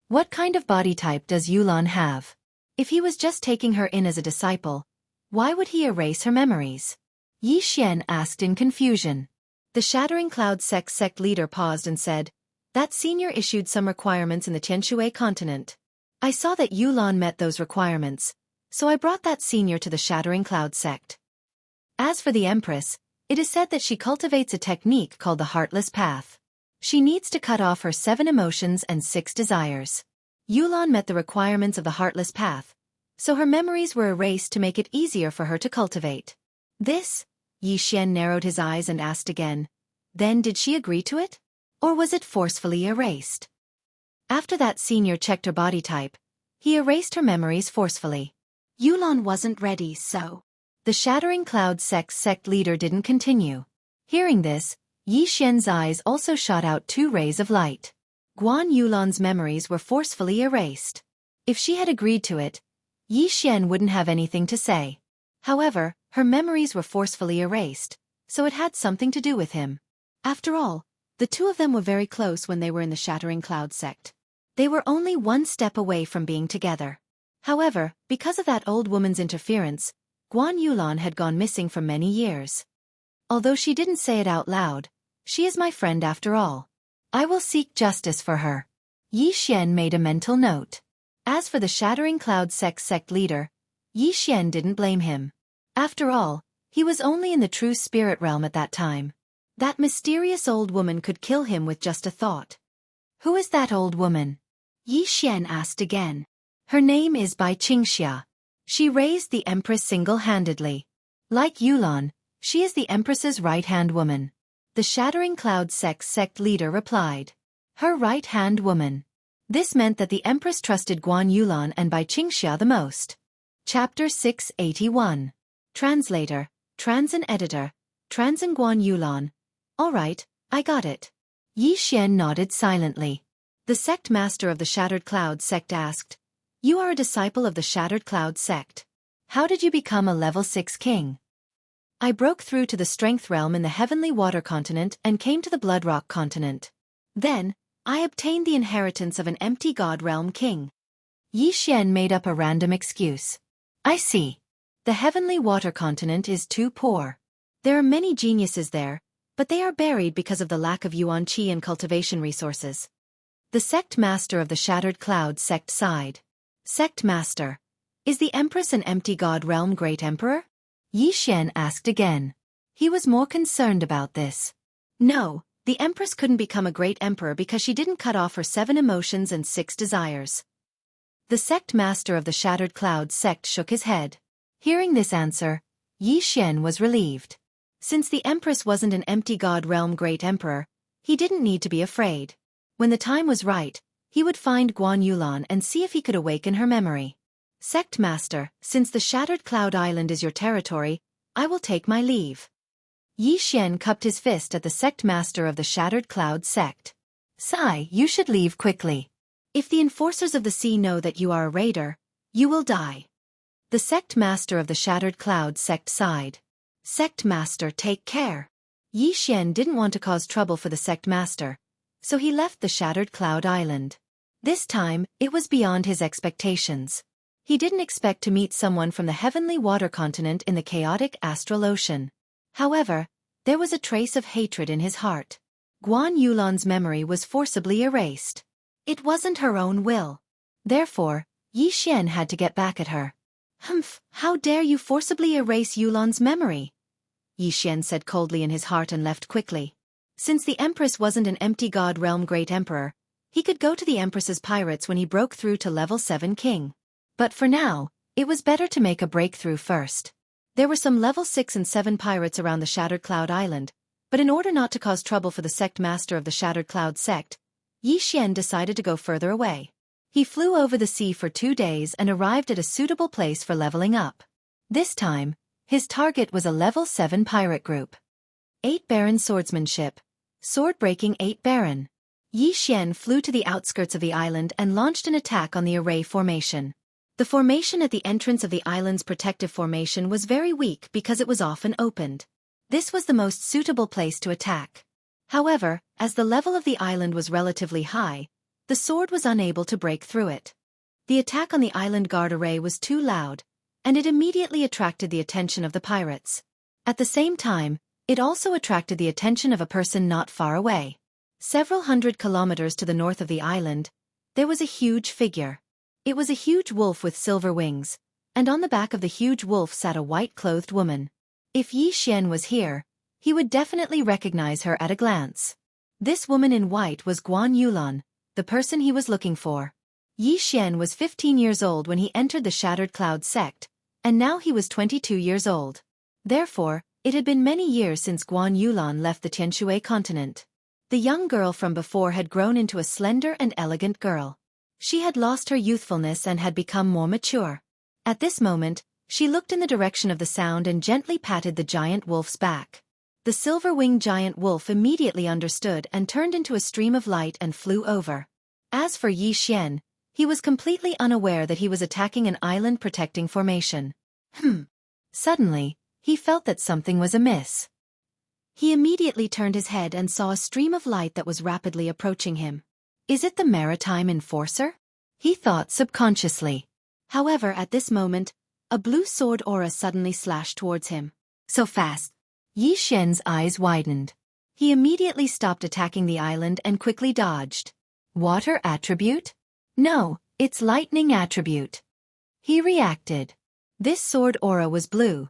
What kind of body type does Yulan have? If he was just taking her in as a disciple, why would he erase her memories? Yi Xian asked in confusion. The Shattering Cloud sect leader paused and said, That senior issued some requirements in the Tianshui continent. I saw that Yulan met those requirements, so I brought that senior to the Shattering Cloud sect. As for the Empress, it is said that she cultivates a technique called the Heartless Path. She needs to cut off her 7 emotions and 6 desires. Yulan met the requirements of the Heartless Path, so her memories were erased to make it easier for her to cultivate. This? Yi Xian narrowed his eyes and asked again. Then did she agree to it? Or was it forcefully erased? After that senior checked her body type, he erased her memories forcefully. Yulan wasn't ready, so. The Shattering Cloud sect leader didn't continue. Hearing this, Yi Xian's eyes also shot out two rays of light. Guan Yulan's memories were forcefully erased. If she had agreed to it, Yi Xian wouldn't have anything to say. However, her memories were forcefully erased, so it had something to do with him. After all, the two of them were very close when they were in the Shattering Cloud sect. They were only one step away from being together. However, because of that old woman's interference, Guan Yulan had gone missing for many years. Although she didn't say it out loud, she is my friend after all. I will seek justice for her. Yi Xian made a mental note. As for the Shattering Cloud sect leader, Yi Xian didn't blame him. After all, he was only in the true spirit realm at that time. That mysterious old woman could kill him with just a thought. Who is that old woman? Yi Xian asked again. Her name is Xianxia. She raised the Empress single-handedly. Like Yulan, she is the Empress's right-hand woman. The Shattering Cloud sect leader replied. Her right-hand woman. This meant that the Empress trusted Guan Yulan and Xianxia the most. Chapter 681. Translator, Transin Editor, Transin Guan Yulan. Alright, I got it. Yi Xian nodded silently. The sect master of the Shattered Cloud sect asked, You are a disciple of the Shattered Cloud sect. How did you become a level 6 king? I broke through to the Strength Realm in the Heavenly Water Continent and came to the Blood Rock Continent. Then, I obtained the inheritance of an empty God Realm king. Yi Xian made up a random excuse. I see. The Heavenly Water Continent is too poor. There are many geniuses there, but they are buried because of the lack of yuan qi and cultivation resources. The sect master of the Shattered Cloud sect sighed. Sect master, is the Empress an empty God Realm Great Emperor? Yi Xian asked again. He was more concerned about this. No, the Empress couldn't become a great emperor because she didn't cut off her 7 emotions and 6 desires. The sect master of the Shattered Cloud sect shook his head. Hearing this answer, Yi Xian was relieved. Since the Empress wasn't an empty God Realm Great Emperor, he didn't need to be afraid. When the time was right, he would find Guan Yulan and see if he could awaken her memory. Sect Master, since the Shattered Cloud Island is your territory, I will take my leave. Yi Xian cupped his fist at the sect master of the Shattered Cloud sect. Sigh, you should leave quickly. If the enforcers of the sea know that you are a raider, you will die. The sect master of the Shattered Cloud sect sighed. Sect master, take care. Yi Xian didn't want to cause trouble for the sect master, so he left the Shattered Cloud Island. This time, it was beyond his expectations. He didn't expect to meet someone from the Heavenly Water Continent in the chaotic astral ocean. However, there was a trace of hatred in his heart. Guan Yulan's memory was forcibly erased. It wasn't her own will. Therefore, Yi Xian had to get back at her. Humph, how dare you forcibly erase Yulan's memory? Yi Xian said coldly in his heart and left quickly. Since the Empress wasn't an empty God Realm Great Emperor, he could go to the Empress's pirates when he broke through to level 7 king. But for now, it was better to make a breakthrough first. There were some level 6 and 7 pirates around the Shattered Cloud Island, but in order not to cause trouble for the sect master of the Shattered Cloud sect, Yi Xian decided to go further away. He flew over the sea for 2 days and arrived at a suitable place for leveling up. This time, his target was a level 7 pirate group. 8 Baron Swordsmanship. Sword-breaking 8 Baron. Yi Xian flew to the outskirts of the island and launched an attack on the array formation. The formation at the entrance of the island's protective formation was very weak because it was often opened. This was the most suitable place to attack. However, as the level of the island was relatively high, the sword was unable to break through it. The attack on the island guard array was too loud, and it immediately attracted the attention of the pirates. At the same time, it also attracted the attention of a person not far away. Several hundred kilometers to the north of the island, there was a huge figure. It was a huge wolf with silver wings, and on the back of the huge wolf sat a white-clothed woman. If Yi Xian was here, he would definitely recognize her at a glance. This woman in white was Guan Yulan, the person he was looking for. Yi Xian was 15 years old when he entered the Shattered Cloud sect, and now he was 22 years old. Therefore, it had been many years since Guan Yulan left the Tianshui continent. The young girl from before had grown into a slender and elegant girl. She had lost her youthfulness and had become more mature. At this moment, she looked in the direction of the sound and gently patted the giant wolf's back. The silver-winged giant wolf immediately understood and turned into a stream of light and flew over. As for Yi Xian, he was completely unaware that he was attacking an island-protecting formation. Suddenly, he felt that something was amiss. He immediately turned his head and saw a stream of light that was rapidly approaching him. Is it the maritime enforcer? He thought subconsciously. However, at this moment, a blue sword aura suddenly slashed towards him. So fast. Yi Xian's eyes widened. He immediately stopped attacking the island and quickly dodged. Water attribute? No, it's lightning attribute. He reacted. This sword aura was blue,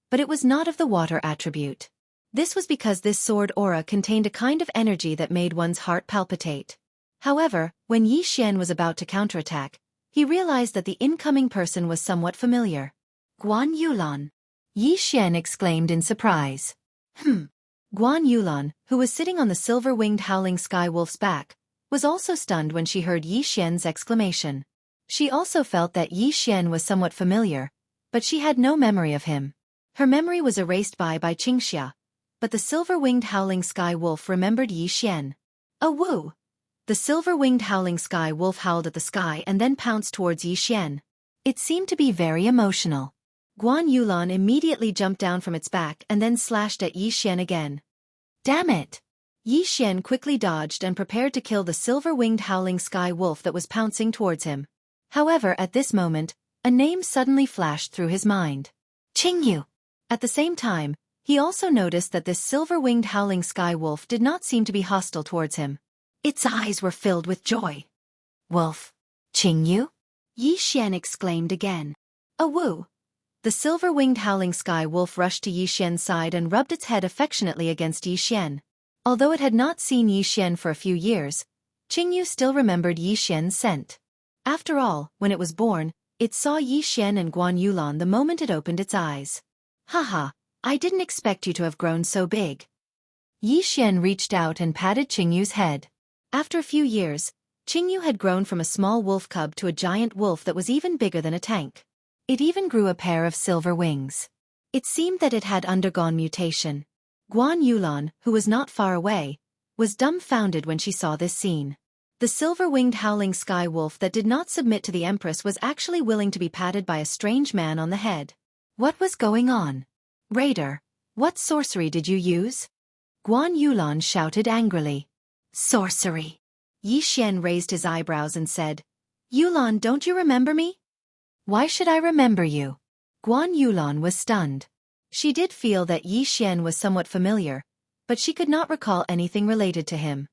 but it was not of the water attribute. This was because this sword aura contained a kind of energy that made one's heart palpitate. However, when Yi Xian was about to counterattack, he realized that the incoming person was somewhat familiar. Guan Yulan. Yi Xian exclaimed in surprise. Guan Yulan, who was sitting on the silver-winged howling sky wolf's back, was also stunned when she heard Yi Xian's exclamation. She also felt that Yi Xian was somewhat familiar, but she had no memory of him. Her memory was erased by Xianxia, but the silver-winged howling sky wolf remembered Yi Xian. A woo! The silver-winged howling sky wolf howled at the sky and then pounced towards Yi Xian. It seemed to be very emotional. Guan Yulan immediately jumped down from its back and then slashed at Yi Xian again. Damn it! Yi Xian quickly dodged and prepared to kill the silver-winged howling sky wolf that was pouncing towards him. However, at this moment, a name suddenly flashed through his mind. Jianghu. At the same time, he also noticed that this silver-winged howling sky wolf did not seem to be hostile towards him. Its eyes were filled with joy. Wolf. Jianghu? Yi Xian exclaimed again. A woo! The silver-winged howling sky wolf rushed to Yi Xian's side and rubbed its head affectionately against Yi Xian. Although it had not seen Yi Xian for a few years, Jianghu still remembered Yi Xian's scent. After all, when it was born, it saw Yi Xian and Guan Yulan the moment it opened its eyes. Haha, I didn't expect you to have grown so big. Yi Xian reached out and patted Jianghu's head. After a few years, Jianghu had grown from a small wolf cub to a giant wolf that was even bigger than a tank. It even grew a pair of silver wings. It seemed that it had undergone mutation. Guan Yulan, who was not far away, was dumbfounded when she saw this scene. The silver-winged howling sky wolf that did not submit to the Empress was actually willing to be patted by a strange man on the head. What was going on? Raider, what sorcery did you use? Guan Yulan shouted angrily. Sorcery. Yi Xian raised his eyebrows and said, Yulan, don't you remember me? Why should I remember you? Guan Yulan was stunned. She did feel that Yi Xian was somewhat familiar, but she could not recall anything related to him.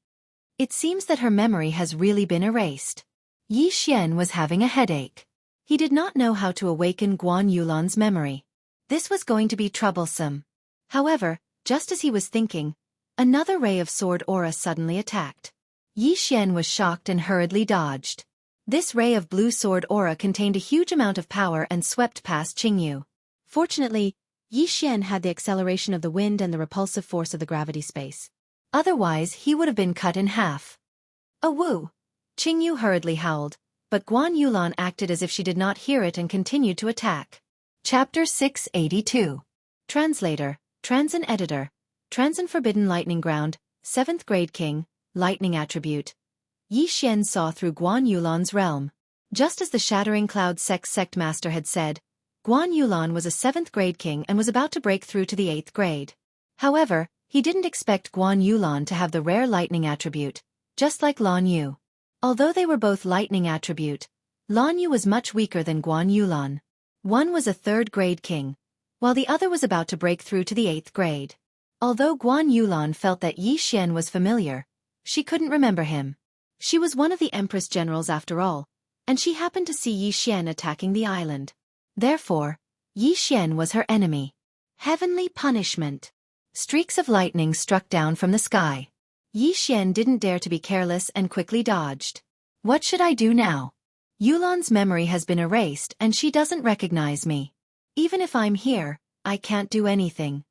It seems that her memory has really been erased. Yi Xian was having a headache. He did not know how to awaken Guan Yulan's memory. This was going to be troublesome. However, just as he was thinking, another ray of sword aura suddenly attacked. Yi Xian was shocked and hurriedly dodged. This ray of blue sword aura contained a huge amount of power and swept past Jianghu. Fortunately, Yi Xian had the acceleration of the wind and the repulsive force of the gravity space. Otherwise, he would have been cut in half. A woo! Jianghu hurriedly howled, but Guan Yulan acted as if she did not hear it and continued to attack. Chapter 682. Translator, Transin Editor, Transin Forbidden Lightning Ground, 7th Grade King, Lightning Attribute. Yi Xian saw through Guan Yulan's realm. Just as the Shattering Cloud sect master had said, Guan Yulan was a 7th grade king and was about to break through to the 8th grade. However, he didn't expect Guan Yulan to have the rare lightning attribute, just like Lan Yu. Although they were both lightning attribute, Lan Yu was much weaker than Guan Yulan. One was a 3rd grade king, while the other was about to break through to the 8th grade. Although Guan Yulan felt that Yi Xian was familiar, she couldn't remember him. She was one of the Empress generals after all, and she happened to see Yi Xian attacking the island. Therefore, Yi Xian was her enemy. Heavenly punishment. Streaks of lightning struck down from the sky. Yi Xian didn't dare to be careless and quickly dodged. What should I do now? Yulan's memory has been erased and she doesn't recognize me. Even if I'm here, I can't do anything.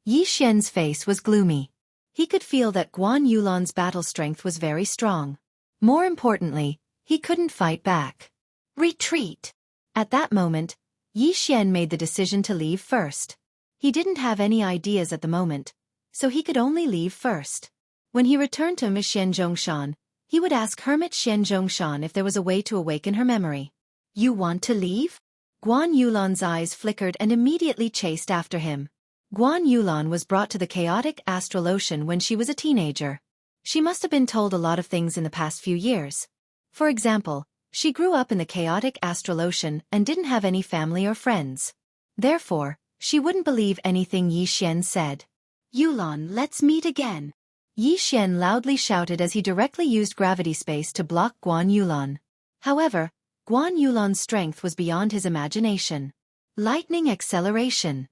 Yi Xian's face was gloomy. He could feel that Guan Yulan's battle strength was very strong. More importantly, he couldn't fight back. Retreat! At that moment, Yi Xian made the decision to leave first. He didn't have any ideas at the moment, so he could only leave first. When he returned to Xianzhongshan, he would ask Hermit Xianzhongshan if there was a way to awaken her memory. You want to leave? Guan Yulan's eyes flickered and immediately chased after him. Guan Yulan was brought to the chaotic astral ocean when she was a teenager. She must have been told a lot of things in the past few years. For example, she grew up in the chaotic astral ocean and didn't have any family or friends. Therefore, she wouldn't believe anything Yi Xian said. Yulan, let's meet again. Yi Xian loudly shouted as he directly used gravity space to block Guan Yulan. However, Guan Yulan's strength was beyond his imagination. Lightning acceleration.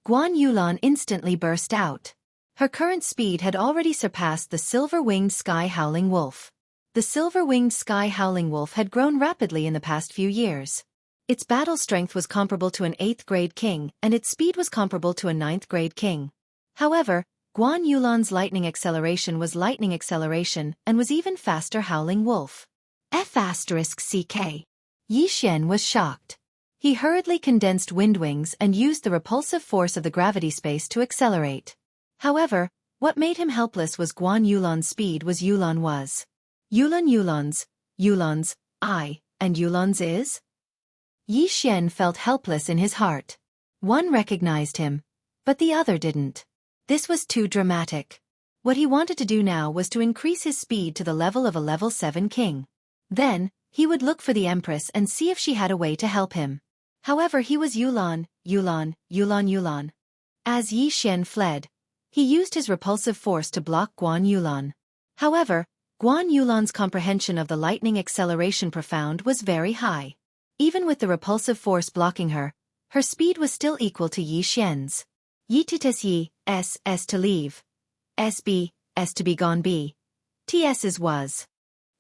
Guan Yulan instantly burst out. Her current speed had already surpassed the silver-winged sky howling wolf. The silver-winged sky howling wolf had grown rapidly in the past few years. Its battle strength was comparable to an 8th-grade king and its speed was comparable to a 9th-grade king. However, Guan Yulan's lightning acceleration was lightning acceleration and was even faster howling wolf. F***CK. Yi Xian was shocked. He hurriedly condensed wind wings and used the repulsive force of the gravity space to accelerate. However, what made him helpless was Guan Yulan's speed was Yulan's, I, and Yulan's is? Yi Xian felt helpless in his heart. One recognized him, but the other didn't. This was too dramatic. What he wanted to do now was to increase his speed to the level of a level 7 king. Then, he would look for the Empress and see if she had a way to help him. However, he was Yulan. As Yi Xian fled, he used his repulsive force to block Guan Yulan. However, Guan Yulan's comprehension of the lightning acceleration profound was very high. Even with the repulsive force blocking her, her speed was still equal to Yi Xian's. Yi titis yi, s to leave. S to be gone b. Ts is was.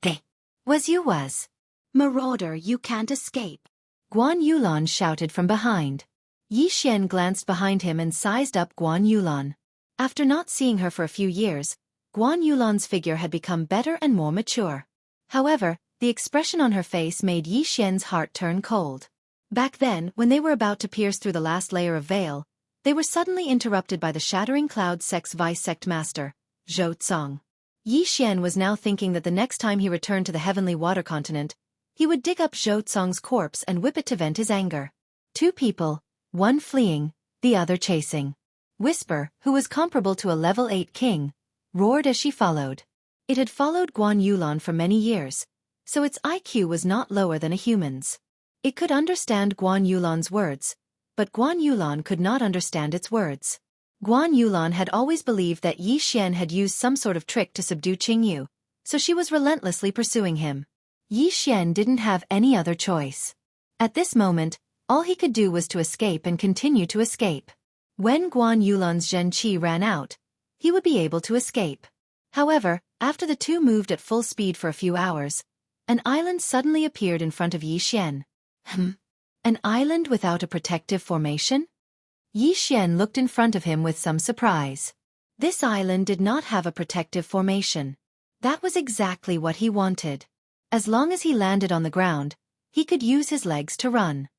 They. Was you was. Marauder, you can't escape. Guan Yulan shouted from behind. Yi Xian glanced behind him and sized up Guan Yulan. After not seeing her for a few years, Guan Yulan's figure had become better and more mature. However, the expression on her face made Yi Xian's heart turn cold. Back then, when they were about to pierce through the last layer of veil, they were suddenly interrupted by the shattering cloud sect's vice-sect master, Zhou Tsang. Yi Xian was now thinking that the next time he returned to the heavenly water continent, he would dig up Zhou Tsang's corpse and whip it to vent his anger. Two people, one fleeing, the other chasing. Whisper, who was comparable to a level 8 king, roared as she followed. It had followed Guan Yulan for many years, so its IQ was not lower than a human's. It could understand Guan Yulan's words, but Guan Yulan could not understand its words. Guan Yulan had always believed that Yi Xian had used some sort of trick to subdue Qingyu, so she was relentlessly pursuing him. Yi Xian didn't have any other choice. At this moment, all he could do was to escape and continue to escape. When Guan Yulan's Zhen Qi ran out, he would be able to escape. However, after the two moved at full speed for a few hours, an island suddenly appeared in front of Yi Xian. An island without a protective formation? Yi Xian looked in front of him with some surprise. This island did not have a protective formation. That was exactly what he wanted. As long as he landed on the ground, he could use his legs to run.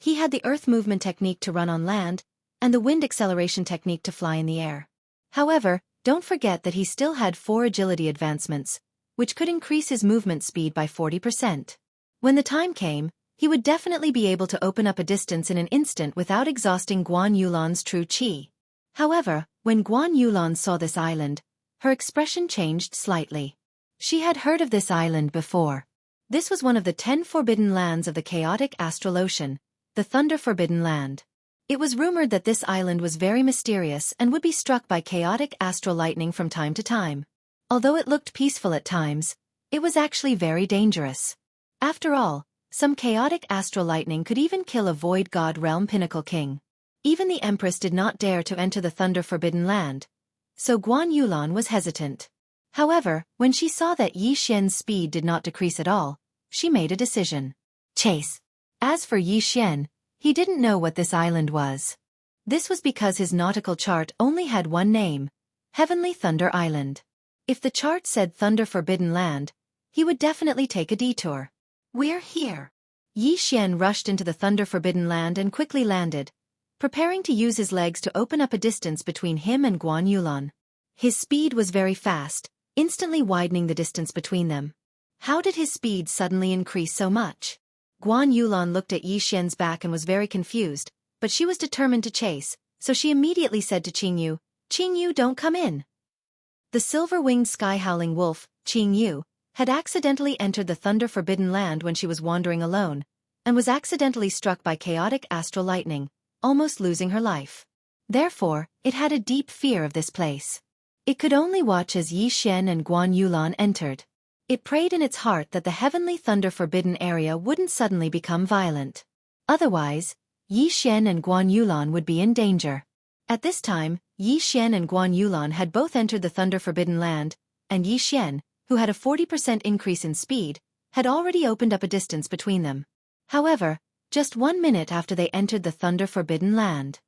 He had the earth movement technique to run on land, and the wind acceleration technique to fly in the air. However, don't forget that he still had 4 agility advancements, which could increase his movement speed by 40%. When the time came, he would definitely be able to open up a distance in an instant without exhausting Guan Yulan's true qi. However, when Guan Yulan saw this island, her expression changed slightly. She had heard of this island before. This was one of the 10 forbidden lands of the chaotic astral ocean, the Thunder Forbidden Land. It was rumored that this island was very mysterious and would be struck by chaotic astral lightning from time to time. Although it looked peaceful at times, it was actually very dangerous. After all, some chaotic astral lightning could even kill a void god realm pinnacle king. Even the Empress did not dare to enter the Thunder Forbidden Land, so Guan Yulan was hesitant. However, when she saw that Yi Xian's speed did not decrease at all, she made a decision. Chase. As for Yi Xian, he didn't know what this island was. This was because his nautical chart only had one name, Heavenly Thunder Island. If the chart said Thunder Forbidden Land, he would definitely take a detour. We're here. Yi Xian rushed into the Thunder Forbidden Land and quickly landed, preparing to use his legs to open up a distance between him and Guan Yulan. His speed was very fast, instantly widening the distance between them. How did his speed suddenly increase so much? Guan Yulan looked at Yi Xian's back and was very confused, but she was determined to chase, so she immediately said to Jianghu, don't come in. The silver-winged sky-howling wolf, Jianghu, had accidentally entered the Thunder Forbidden Land when she was wandering alone, and was accidentally struck by chaotic astral lightning, almost losing her life. Therefore, it had a deep fear of this place. It could only watch as Yi Xian and Guan Yulan entered. It prayed in its heart that the Heavenly Thunder Forbidden area wouldn't suddenly become violent. Otherwise, Yi Xian and Guan Yulan would be in danger. At this time, Yi Xian and Guan Yulan had both entered the Thunder Forbidden Land, and Yi Xian, who had a 40% increase in speed, had already opened up a distance between them. However, just 1 minute after they entered the Thunder Forbidden Land.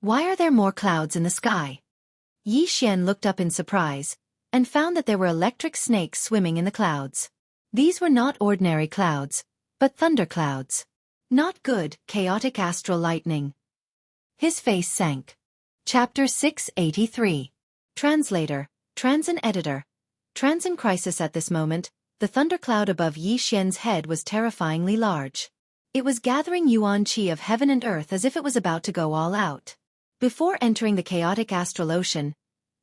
Why are there more clouds in the sky? Yi Xian looked up in surprise, and found that there were electric snakes swimming in the clouds. These were not ordinary clouds, but thunder clouds. Not good, chaotic astral lightning. His face sank. Chapter 683. Translator, Transin Editor. Transin Crisis. At this moment, the thundercloud above Yi Xian's head was terrifyingly large. It was gathering yuan qi of heaven and earth as if it was about to go all out. Before entering the chaotic astral ocean,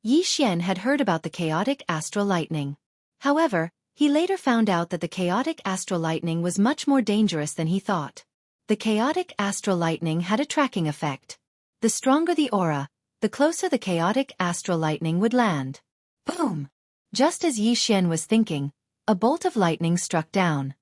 Yi Xian had heard about the chaotic astral lightning. However, he later found out that the chaotic astral lightning was much more dangerous than he thought. The chaotic astral lightning had a tracking effect. The stronger the aura, the closer the chaotic astral lightning would land. Boom! Just as Yi Xian was thinking, a bolt of lightning struck down.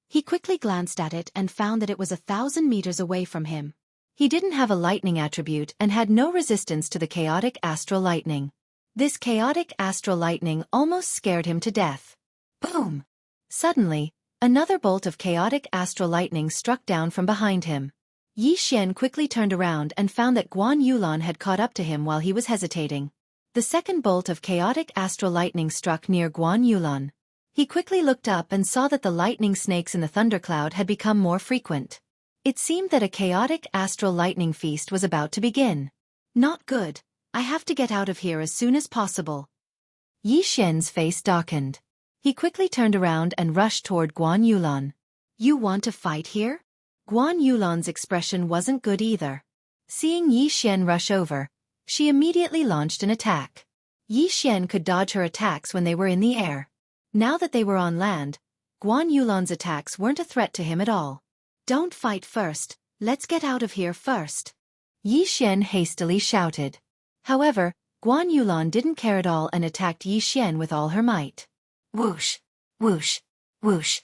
He quickly glanced at it and found that it was 1,000 meters away from him. He didn't have a lightning attribute and had no resistance to the chaotic astral lightning. This chaotic astral lightning almost scared him to death. Boom! Suddenly, another bolt of chaotic astral lightning struck down from behind him. Yi Xian quickly turned around and found that Guan Yulan had caught up to him while he was hesitating. The second bolt of chaotic astral lightning struck near Guan Yulan. He quickly looked up and saw that the lightning snakes in the thundercloud had become more frequent. It seemed that a chaotic astral lightning feast was about to begin. Not good. I have to get out of here as soon as possible. Yi Xian's face darkened. He quickly turned around and rushed toward Guan Yulan. You want to fight here? Guan Yulan's expression wasn't good either. Seeing Yi Xian rush over, she immediately launched an attack. Yi Xian could dodge her attacks when they were in the air. Now that they were on land, Guan Yulan's attacks weren't a threat to him at all. Don't fight first, let's get out of here first. Yi Xian hastily shouted. However, Guan Yulan didn't care at all and attacked Yi Xian with all her might. Whoosh! Whoosh! Whoosh!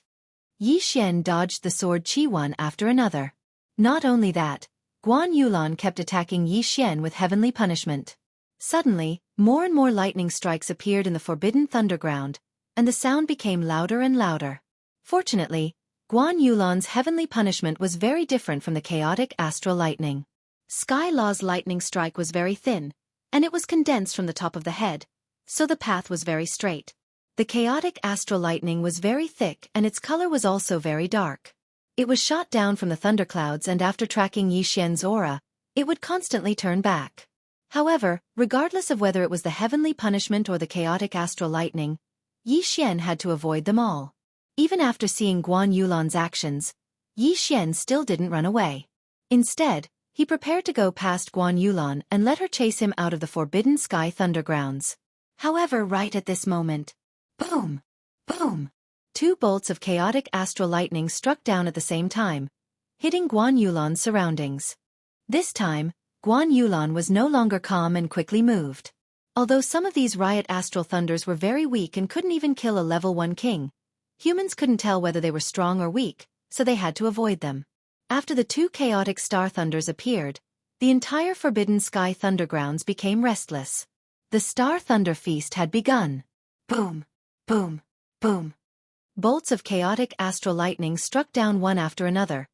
Yi Xian dodged the sword Qi one after another. Not only that, Guan Yulan kept attacking Yi Xian with heavenly punishment. Suddenly, more and more lightning strikes appeared in the forbidden thunderground, and the sound became louder and louder. Fortunately, Guan Yulan's heavenly punishment was very different from the chaotic astral lightning. Sky Law's lightning strike was very thin, and it was condensed from the top of the head, so the path was very straight. The chaotic astral lightning was very thick and its color was also very dark. It was shot down from the thunderclouds and after tracking Yi Xian's aura, it would constantly turn back. However, regardless of whether it was the heavenly punishment or the chaotic astral lightning, Yi Xian had to avoid them all. Even after seeing Guan Yulan's actions, Yi Xian still didn't run away. Instead, he prepared to go past Guan Yulan and let her chase him out of the forbidden sky thundergrounds. However, right at this moment, boom! Boom! 2 bolts of chaotic astral lightning struck down at the same time, hitting Guan Yulan's surroundings. This time, Guan Yulan was no longer calm and quickly moved. Although some of these riot astral thunders were very weak and couldn't even kill a level 1 king, humans couldn't tell whether they were strong or weak, so they had to avoid them. After the 2 chaotic star thunders appeared, the entire forbidden sky thundergrounds became restless. The star thunder feast had begun. Boom! Boom! Boom! Bolts of chaotic astral lightning struck down one after another,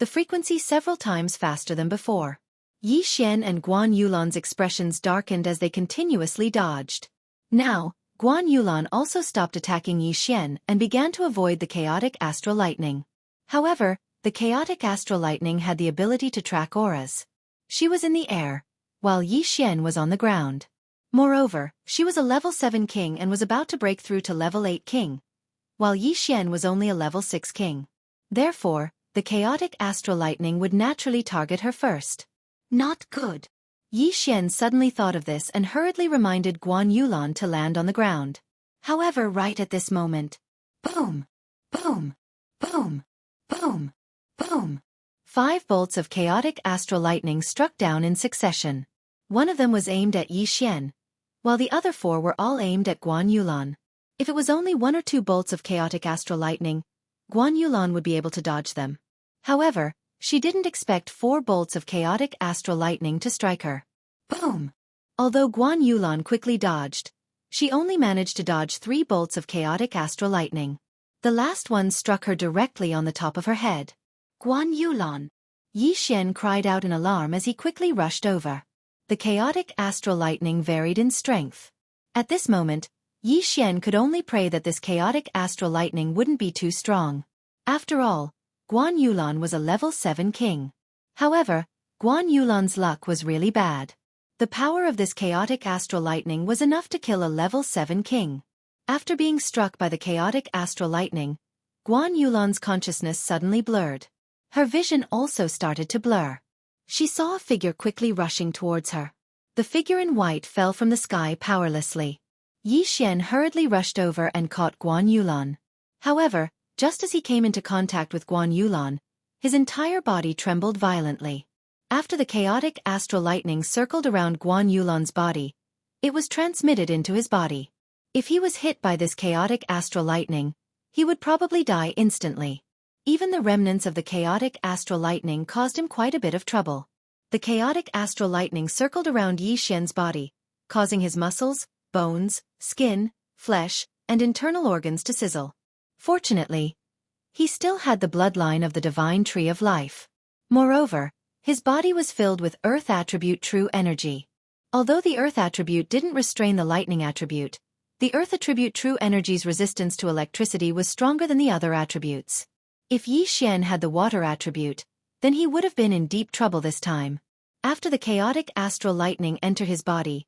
the frequency several times faster than before. Yi Xian and Guan Yulan's expressions darkened as they continuously dodged. Now, Guan Yulan also stopped attacking Yi Xian and began to avoid the chaotic astral lightning. However, the chaotic astral lightning had the ability to track auras. She was in the air, while Yi Xian was on the ground. Moreover, she was a level 7 king and was about to break through to level 8 king, while Yi Xian was only a level 6 king. Therefore, the chaotic astral lightning would naturally target her first. Not good. Yi Xian suddenly thought of this and hurriedly reminded Guan Yulan to land on the ground. However, right at this moment, boom, boom, boom, boom, boom. 5 bolts of chaotic astral lightning struck down in succession. One of them was aimed at Yi Xian, while the other 4 were all aimed at Guan Yulan. If it was only 1 or 2 bolts of chaotic astral lightning, Guan Yulan would be able to dodge them. However, she didn't expect 4 bolts of chaotic astral lightning to strike her. Boom! Although Guan Yulan quickly dodged, she only managed to dodge 3 bolts of chaotic astral lightning. The last one struck her directly on the top of her head. Guan Yulan! Yi Xian cried out in alarm as he quickly rushed over. The chaotic astral lightning varied in strength. At this moment, Yi Xian could only pray that this chaotic astral lightning wouldn't be too strong. After all, Guan Yulan was a level 7 king. However, Guan Yulan's luck was really bad. The power of this chaotic astral lightning was enough to kill a level 7 king. After being struck by the chaotic astral lightning, Guan Yulan's consciousness suddenly blurred. Her vision also started to blur. She saw a figure quickly rushing towards her. The figure in white fell from the sky powerlessly. Yi Xian hurriedly rushed over and caught Guan Yulan. However, just as he came into contact with Guan Yulan, his entire body trembled violently. After the chaotic astral lightning circled around Guan Yulan's body, it was transmitted into his body. If he was hit by this chaotic astral lightning, he would probably die instantly. Even the remnants of the chaotic astral lightning caused him quite a bit of trouble. The chaotic astral lightning circled around Yi Xian's body, causing his muscles, bones, skin, flesh, and internal organs to sizzle. Fortunately, he still had the bloodline of the divine tree of life. Moreover, his body was filled with earth attribute true energy. Although the earth attribute didn't restrain the lightning attribute, the earth attribute true energy's resistance to electricity was stronger than the other attributes. If Yi Xian had the water attribute, then he would have been in deep trouble this time. After the chaotic astral lightning entered his body,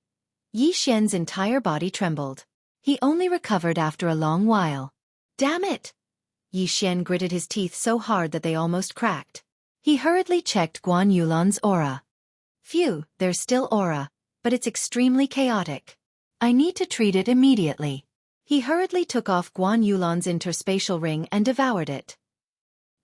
Yi Xian's entire body trembled. He only recovered after a long while. Damn it! Yi Xian gritted his teeth so hard that they almost cracked. He hurriedly checked Guan Yulan's aura. Phew, there's still aura, but it's extremely chaotic. I need to treat it immediately. He hurriedly took off Guan Yulan's interspatial ring and devoured it.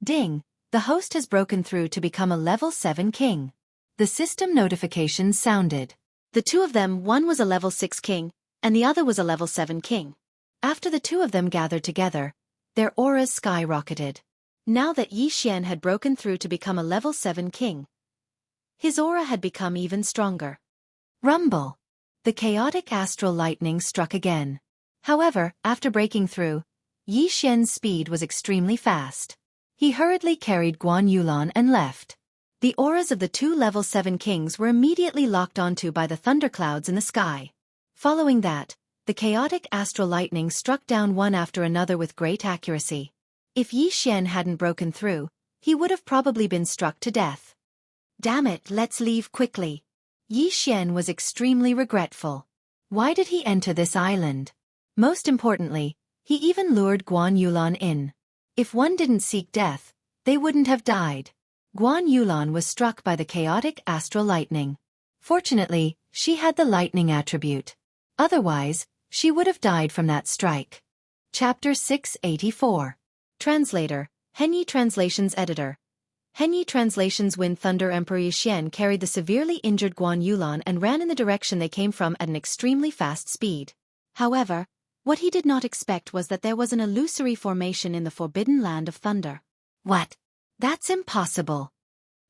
Ding! The host has broken through to become a level 7 king. The system notifications sounded. The 2 of them, one was a level 6 king, and the other was a level 7 king. After the 2 of them gathered together, their auras skyrocketed. Now that Yi Xian had broken through to become a level 7 king, his aura had become even stronger. Rumble! The chaotic astral lightning struck again. However, after breaking through, Yi Xian's speed was extremely fast. He hurriedly carried Guan Yulan and left. The auras of the 2 level 7 kings were immediately locked onto by the thunderclouds in the sky. Following that, the chaotic astral lightning struck down one after another with great accuracy. If Yi Xian hadn't broken through, he would have probably been struck to death. Damn it, let's leave quickly. Yi Xian was extremely regretful. Why did he enter this island? Most importantly, he even lured Guan Yulan in. If one didn't seek death, they wouldn't have died. Guan Yulan was struck by the chaotic astral lightning. Fortunately, she had the lightning attribute. Otherwise, she would have died from that strike. Chapter 684. Translator, Henyi Translations Editor. Henyi Translations Wind Thunder Emperor Yi Xian carried the severely injured Guan Yulan and ran in the direction they came from at an extremely fast speed. However, what he did not expect was that there was an illusory formation in the forbidden land of thunder. What? That's impossible!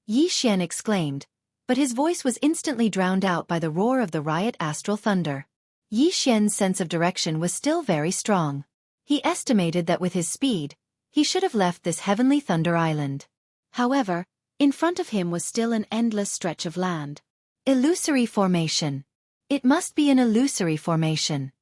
Yi Xian exclaimed, but his voice was instantly drowned out by the roar of the riot astral thunder. Yi Xian's sense of direction was still very strong. He estimated that with his speed, he should have left this heavenly thunder island. However, in front of him was still an endless stretch of land. Illusory formation. It must be an illusory formation.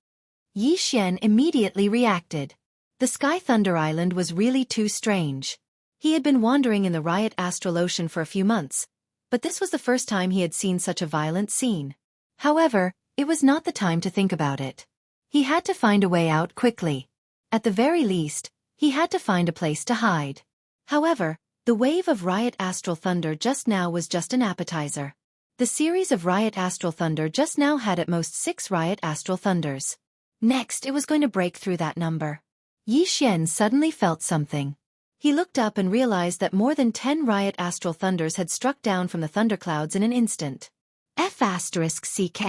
Yi Xian immediately reacted. The Sky Thunder Island was really too strange. He had been wandering in the Riot Astral Ocean for a few months, but this was the first time he had seen such a violent scene. However, it was not the time to think about it. He had to find a way out quickly. At the very least, he had to find a place to hide. However, the wave of Riot Astral Thunder just now was just an appetizer. The series of Riot Astral Thunder just now had at most 6 Riot Astral Thunders. Next, it was going to break through that number. Yi Xian suddenly felt something. He looked up and realized that more than 10 Riot Astral Thunders had struck down from the thunderclouds in an instant. F***CK.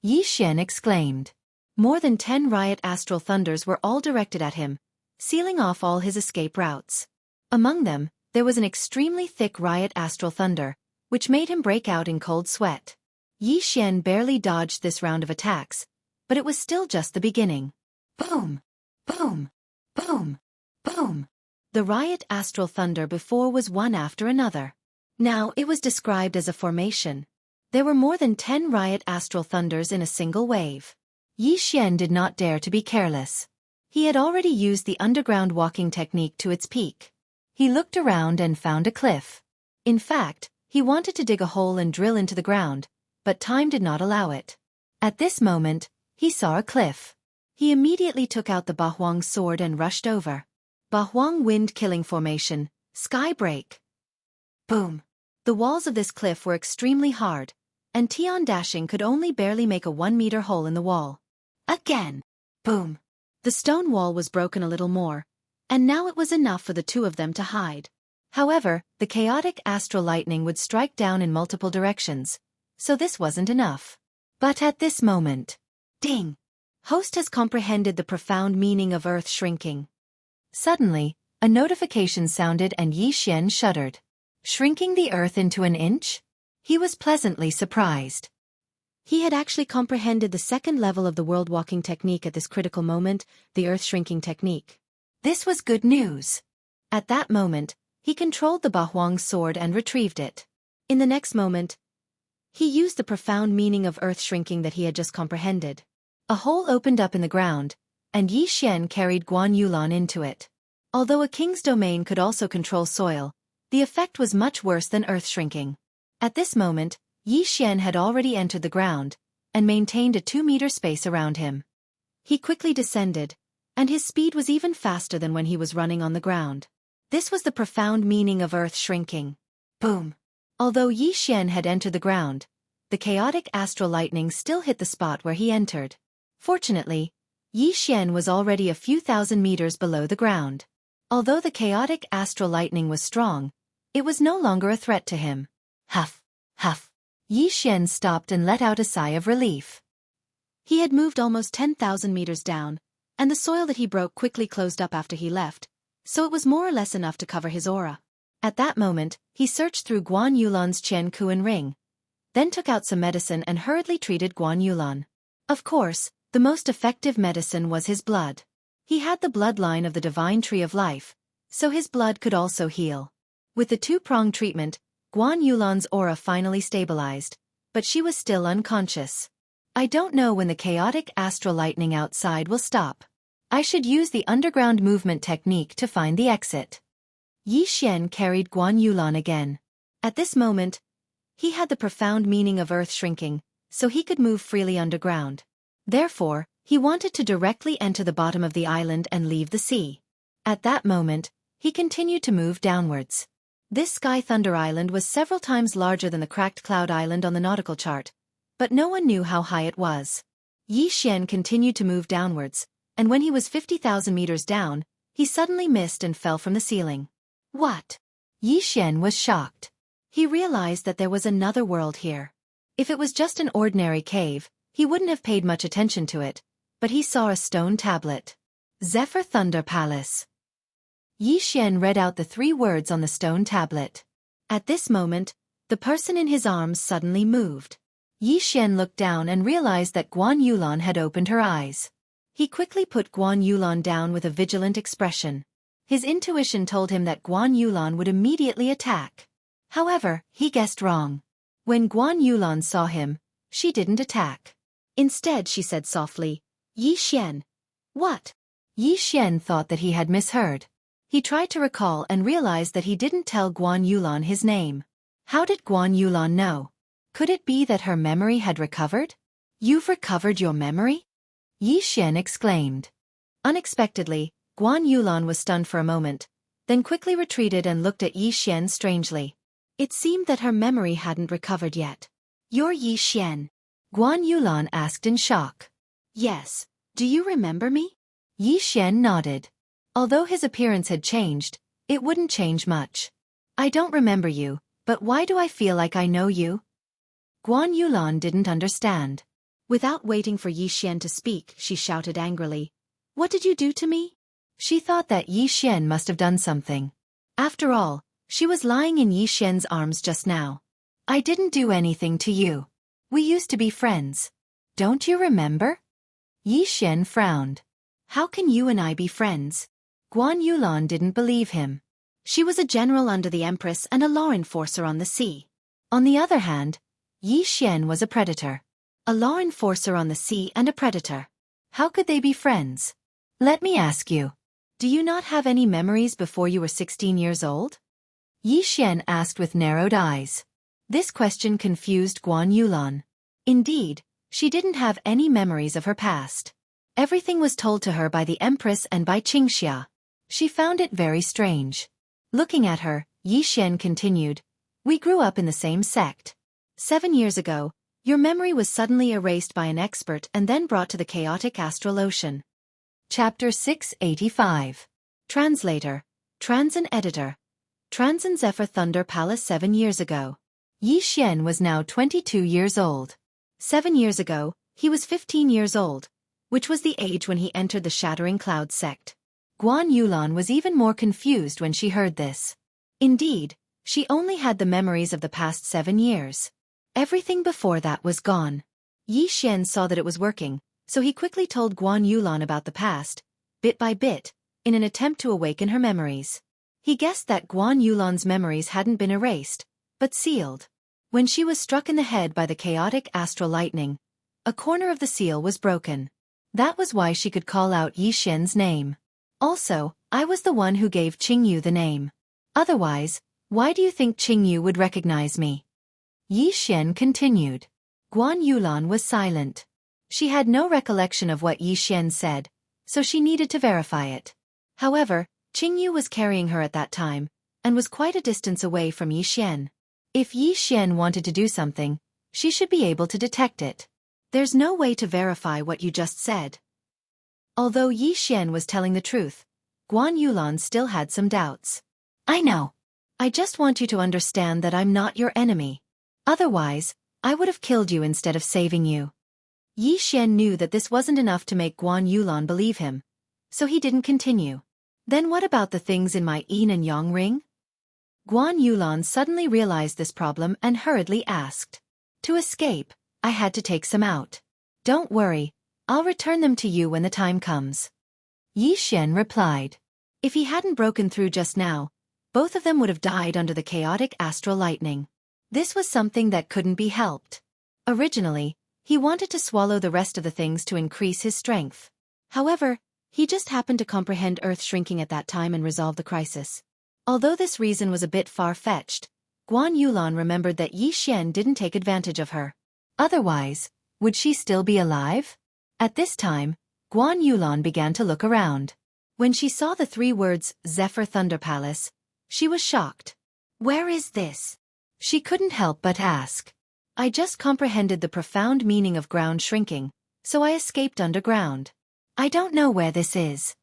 Yi Xian exclaimed. More than 10 Riot Astral Thunders were all directed at him, sealing off all his escape routes. Among them, there was an extremely thick Riot Astral Thunder, which made him break out in cold sweat. Yi Xian barely dodged this round of attacks, but it was still just the beginning. Boom! Boom! Boom! Boom! The Riot Astral Thunder before was one after another. Now it was described as a formation. There were more than 10 Riot Astral Thunders in a single wave. Yi Xian did not dare to be careless. He had already used the underground walking technique to its peak. He looked around and found a cliff. In fact, he wanted to dig a hole and drill into the ground, but time did not allow it. At this moment, he saw a cliff. He immediately took out the Bahuang sword and rushed over. Bahuang wind-killing formation, sky break. Boom! The walls of this cliff were extremely hard, and Tian Dashing could only barely make a 1-meter hole in the wall. Again! Boom! The stone wall was broken a little more, and now it was enough for the two of them to hide. However, the chaotic astral lightning would strike down in multiple directions, so this wasn't enough. But at this moment, ding! Host has comprehended the profound meaning of earth shrinking. Suddenly, a notification sounded and Yi Xian shuddered. Shrinking the earth into an inch? He was pleasantly surprised. He had actually comprehended the second level of the world walking technique at this critical moment, the earth shrinking technique. This was good news. At that moment, he controlled the Bahuang sword and retrieved it. In the next moment, he used the profound meaning of earth shrinking that he had just comprehended. A hole opened up in the ground, and Yi Xian carried Guan Yulan into it. Although a king's domain could also control soil, the effect was much worse than earth shrinking. At this moment, Yi Xian had already entered the ground, and maintained a 2-meter space around him. He quickly descended, and his speed was even faster than when he was running on the ground. This was the profound meaning of earth shrinking. Boom! Although Yi Xian had entered the ground, the chaotic astral lightning still hit the spot where he entered. Fortunately, Yi Xian was already a few thousand meters below the ground. Although the chaotic astral lightning was strong, it was no longer a threat to him. Huff! Huff! Yi Xian stopped and let out a sigh of relief. He had moved almost 10,000 meters down, and the soil that he broke quickly closed up after he left, so it was more or less enough to cover his aura. At that moment, he searched through Guan Yulan's Qian Kuan ring, then took out some medicine and hurriedly treated Guan Yulan. Of course, the most effective medicine was his blood. He had the bloodline of the divine tree of life, so his blood could also heal. With the 2-pronged treatment, Guan Yulan's aura finally stabilized, but she was still unconscious. I don't know when the chaotic astral lightning outside will stop. I should use the underground movement technique to find the exit. Yi Xian carried Guan Yulan again. At this moment, he had the profound meaning of earth shrinking, so he could move freely underground. Therefore, he wanted to directly enter the bottom of the island and leave the sea. At that moment, he continued to move downwards. This Sky Thunder Island was several times larger than the Cracked Cloud Island on the nautical chart, but no one knew how high it was. Yi Xian continued to move downwards, and when he was 50,000 meters down, he suddenly missed and fell from the ceiling. What? Yi Xian was shocked. He realized that there was another world here. If it was just an ordinary cave, he wouldn't have paid much attention to it, but he saw a stone tablet. Zephyr Thunder Palace. Yi Xian read out the 3 words on the stone tablet. At this moment, the person in his arms suddenly moved. Yi Xian looked down and realized that Guan Yulan had opened her eyes. He quickly put Guan Yulan down with a vigilant expression. His intuition told him that Guan Yulan would immediately attack. However, he guessed wrong. When Guan Yulan saw him, she didn't attack. Instead, she said softly, "Yi Xian." "What?" Yi Xian thought that he had misheard. He tried to recall and realized that he didn't tell Guan Yulan his name. How did Guan Yulan know? Could it be that her memory had recovered? "You've recovered your memory?" Yi Xian exclaimed. Unexpectedly, Guan Yulan was stunned for a moment, then quickly retreated and looked at Yi Xian strangely. It seemed that her memory hadn't recovered yet. "You're Yi Xian?" Guan Yulan asked in shock. "Yes. Do you remember me?" Yi Xian nodded. Although his appearance had changed, it wouldn't change much. "I don't remember you, but why do I feel like I know you?" Guan Yulan didn't understand. Without waiting for Yi Xian to speak, she shouted angrily, "What did you do to me?" She thought that Yi Xian must have done something. After all, she was lying in Yi Xian's arms just now. "I didn't do anything to you. We used to be friends. Don't you remember?" Yi Xian frowned. "How can you and I be friends?" Guan Yulan didn't believe him. She was a general under the Empress and a law enforcer on the sea. On the other hand, Yi Xian was a predator. A law enforcer on the sea and a predator. How could they be friends? "Let me ask you. Do you not have any memories before you were 16 years old?" Yi Xian asked with narrowed eyes. This question confused Guan Yulan. Indeed, she didn't have any memories of her past. Everything was told to her by the Empress and by Xianxia. She found it very strange. Looking at her, Yi Xian continued, "We grew up in the same sect. 7 years ago, your memory was suddenly erased by an expert and then brought to the chaotic astral ocean." Chapter 685. Translator, Transin Editor. Transin Zephyr Thunder Palace 7 years ago. Yi Xian was now 22 years old. 7 years ago, he was 15 years old, which was the age when he entered the Shattering Cloud sect. Guan Yulan was even more confused when she heard this. Indeed, she only had the memories of the past 7 years. Everything before that was gone. Yi Xian saw that it was working, so he quickly told Guan Yulan about the past, bit by bit, in an attempt to awaken her memories. He guessed that Guan Yulan's memories hadn't been erased, but sealed. When she was struck in the head by the chaotic astral lightning, a corner of the seal was broken. That was why she could call out Yi Xian's name. Also, I was the one who gave Qingyu the name. Otherwise, why do you think Qingyu would recognize me? Yi Xian continued. Guan Yulan was silent. She had no recollection of what Yi Xian said, so she needed to verify it. However, Qingyu was carrying her at that time, and was quite a distance away from Yi Xian. If Yi Xian wanted to do something, she should be able to detect it. There's no way to verify what you just said. Although Yi Xian was telling the truth, Guan Yulan still had some doubts. "I know. I just want you to understand that I'm not your enemy. Otherwise, I would have killed you instead of saving you." Yi Xian knew that this wasn't enough to make Guan Yulan believe him, so he didn't continue. "Then what about the things in my yin and yang ring?" Guan Yulan suddenly realized this problem and hurriedly asked. "To escape, I had to take some out. Don't worry, I'll return them to you when the time comes." Yi Xian replied. If he hadn't broken through just now, both of them would have died under the chaotic astral lightning. This was something that couldn't be helped. Originally, he wanted to swallow the rest of the things to increase his strength. However, he just happened to comprehend Earth shrinking at that time and resolve the crisis. Although this reason was a bit far-fetched, Guan Yulan remembered that Yi Xian didn't take advantage of her. Otherwise, would she still be alive? At this time, Guan Yulan began to look around. When she saw the 3 words, Zephyr Thunder Palace, she was shocked. "Where is this?" She couldn't help but ask. "I just comprehended the profound meaning of ground shrinking, so I escaped underground. I don't know where this is."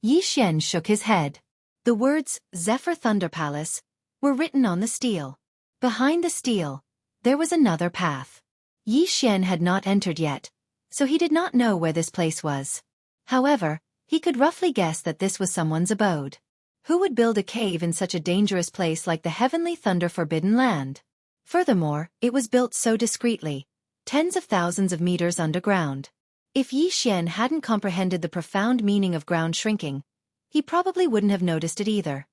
Yi Xian shook his head. The words, Zephyr Thunder Palace, were written on the steel. Behind the steel, there was another path. Yi Xian had not entered yet, so he did not know where this place was. However, he could roughly guess that this was someone's abode. Who would build a cave in such a dangerous place like the Heavenly Thunder Forbidden Land? Furthermore, it was built so discreetly, tens of thousands of meters underground. If Yi Xian hadn't comprehended the profound meaning of ground shrinking, he probably wouldn't have noticed it either.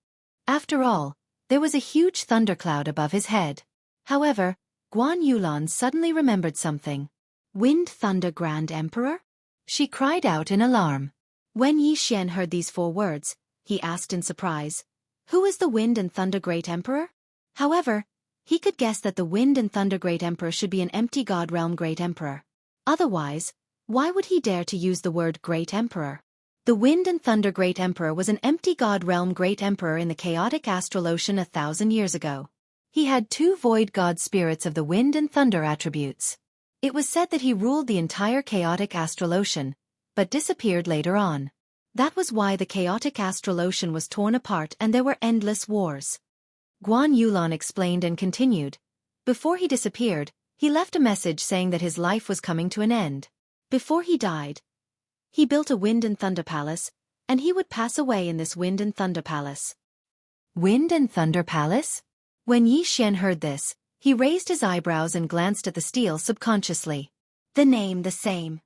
After all, there was a huge thundercloud above his head. However, Guan Yulan suddenly remembered something. Wind Thunder Grand Emperor? She cried out in alarm. When Yi Xian heard these 4 words, he asked in surprise, "Who is the Wind and Thunder Great Emperor?" However, he could guess that the Wind and Thunder Great Emperor should be an empty God Realm Great Emperor. Otherwise, why would he dare to use the word Great Emperor? The Wind and Thunder Great Emperor was an empty God Realm Great Emperor in the chaotic astral ocean 1,000 years ago. He had 2 void god spirits of the wind and thunder attributes. It was said that he ruled the entire chaotic astral ocean, but disappeared later on. That was why the chaotic astral ocean was torn apart and there were endless wars. Guan Yulan explained and continued. Before he disappeared, he left a message saying that his life was coming to an end. Before he died, he built a wind and thunder palace, and he would pass away in this wind and thunder palace. Wind and Thunder Palace? When Yi Xian heard this, he raised his eyebrows and glanced at the stele subconsciously. The name the same.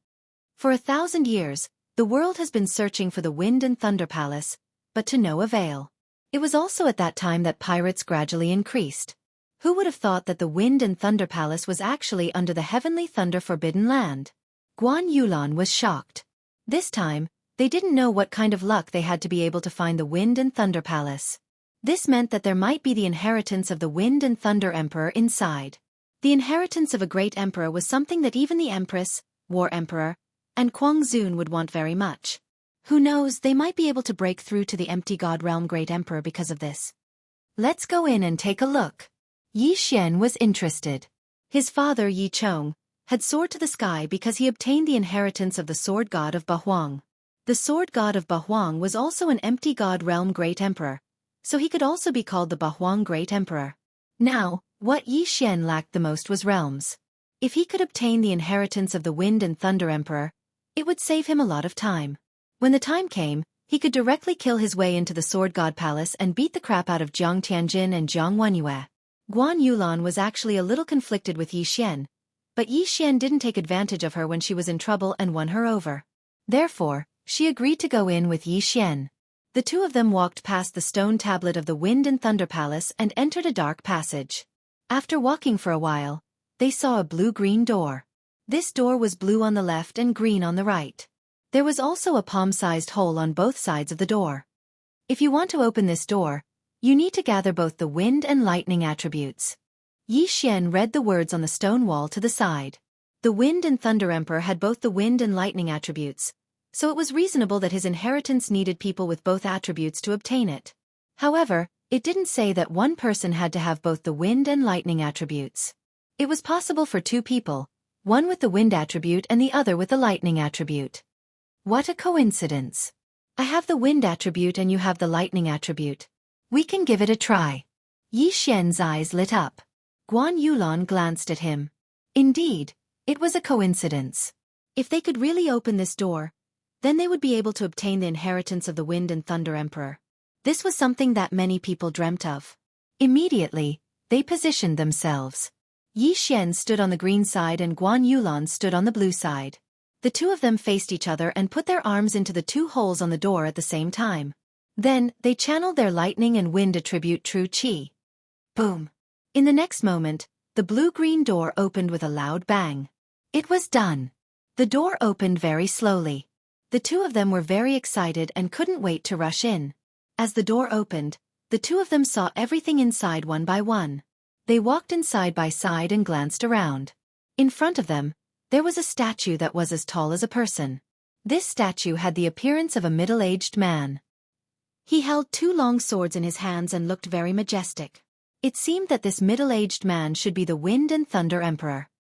For 1,000 years, the world has been searching for the Wind and Thunder Palace, but to no avail. It was also at that time that pirates gradually increased. Who would have thought that the Wind and Thunder Palace was actually under the Heavenly Thunder Forbidden Land? Guan Yulan was shocked. This time, they didn't know what kind of luck they had to be able to find the Wind and Thunder Palace. This meant that there might be the inheritance of the Wind and Thunder Emperor inside. The inheritance of a great emperor was something that even the Empress, War Emperor, and Kuang Zun would want very much. Who knows, they might be able to break through to the empty God Realm Great Emperor because of this. Let's go in and take a look. Yi Xian was interested. His father, Yi Chong, had soared to the sky because he obtained the inheritance of the Sword God of Bahuang. The Sword God of Bahuang was also an empty God Realm Great Emperor, so he could also be called the Bahuang Great Emperor. Now, what Yi Xian lacked the most was realms. If he could obtain the inheritance of the Wind and Thunder Emperor, it would save him a lot of time. When the time came, he could directly kill his way into the Sword God Palace and beat the crap out of Jiang Tianjin and Jiang Wenyue. Guan Yulan was actually a little conflicted with Yi Xian, but Yi Xian didn't take advantage of her when she was in trouble and won her over. Therefore, she agreed to go in with Yi Xian. The 2 of them walked past the stone tablet of the Wind and Thunder Palace and entered a dark passage. After walking for a while, they saw a blue-green door. This door was blue on the left and green on the right. There was also a palm-sized hole on both sides of the door. If you want to open this door, you need to gather both the wind and lightning attributes. Yi Xian read the words on the stone wall to the side. The Wind and Thunder Emperor had both the wind and lightning attributes, so it was reasonable that his inheritance needed people with both attributes to obtain it. However, it didn't say that one person had to have both the wind and lightning attributes. It was possible for 2 people, one with the wind attribute and the other with the lightning attribute. What a coincidence. I have the wind attribute and you have the lightning attribute. We can give it a try. Yi Xian's eyes lit up. Guan Yulan glanced at him. Indeed, it was a coincidence. If they could really open this door, then they would be able to obtain the inheritance of the Wind and Thunder Emperor. This was something that many people dreamt of. Immediately, they positioned themselves. Yi Xian stood on the green side and Guan Yulan stood on the blue side. The 2 of them faced each other and put their arms into the 2 holes on the door at the same time. Then, they channeled their lightning and wind attribute True Qi. Boom! In the next moment, the blue-green door opened with a loud bang. It was done. The door opened very slowly. The 2 of them were very excited and couldn't wait to rush in. As the door opened, the 2 of them saw everything inside one by one. They walked in side by side and glanced around. In front of them, there was a statue that was as tall as a person. This statue had the appearance of a middle-aged man. He held 2 long swords in his hands and looked very majestic. It seemed that this middle-aged man should be the Wind and Thunder Emperor.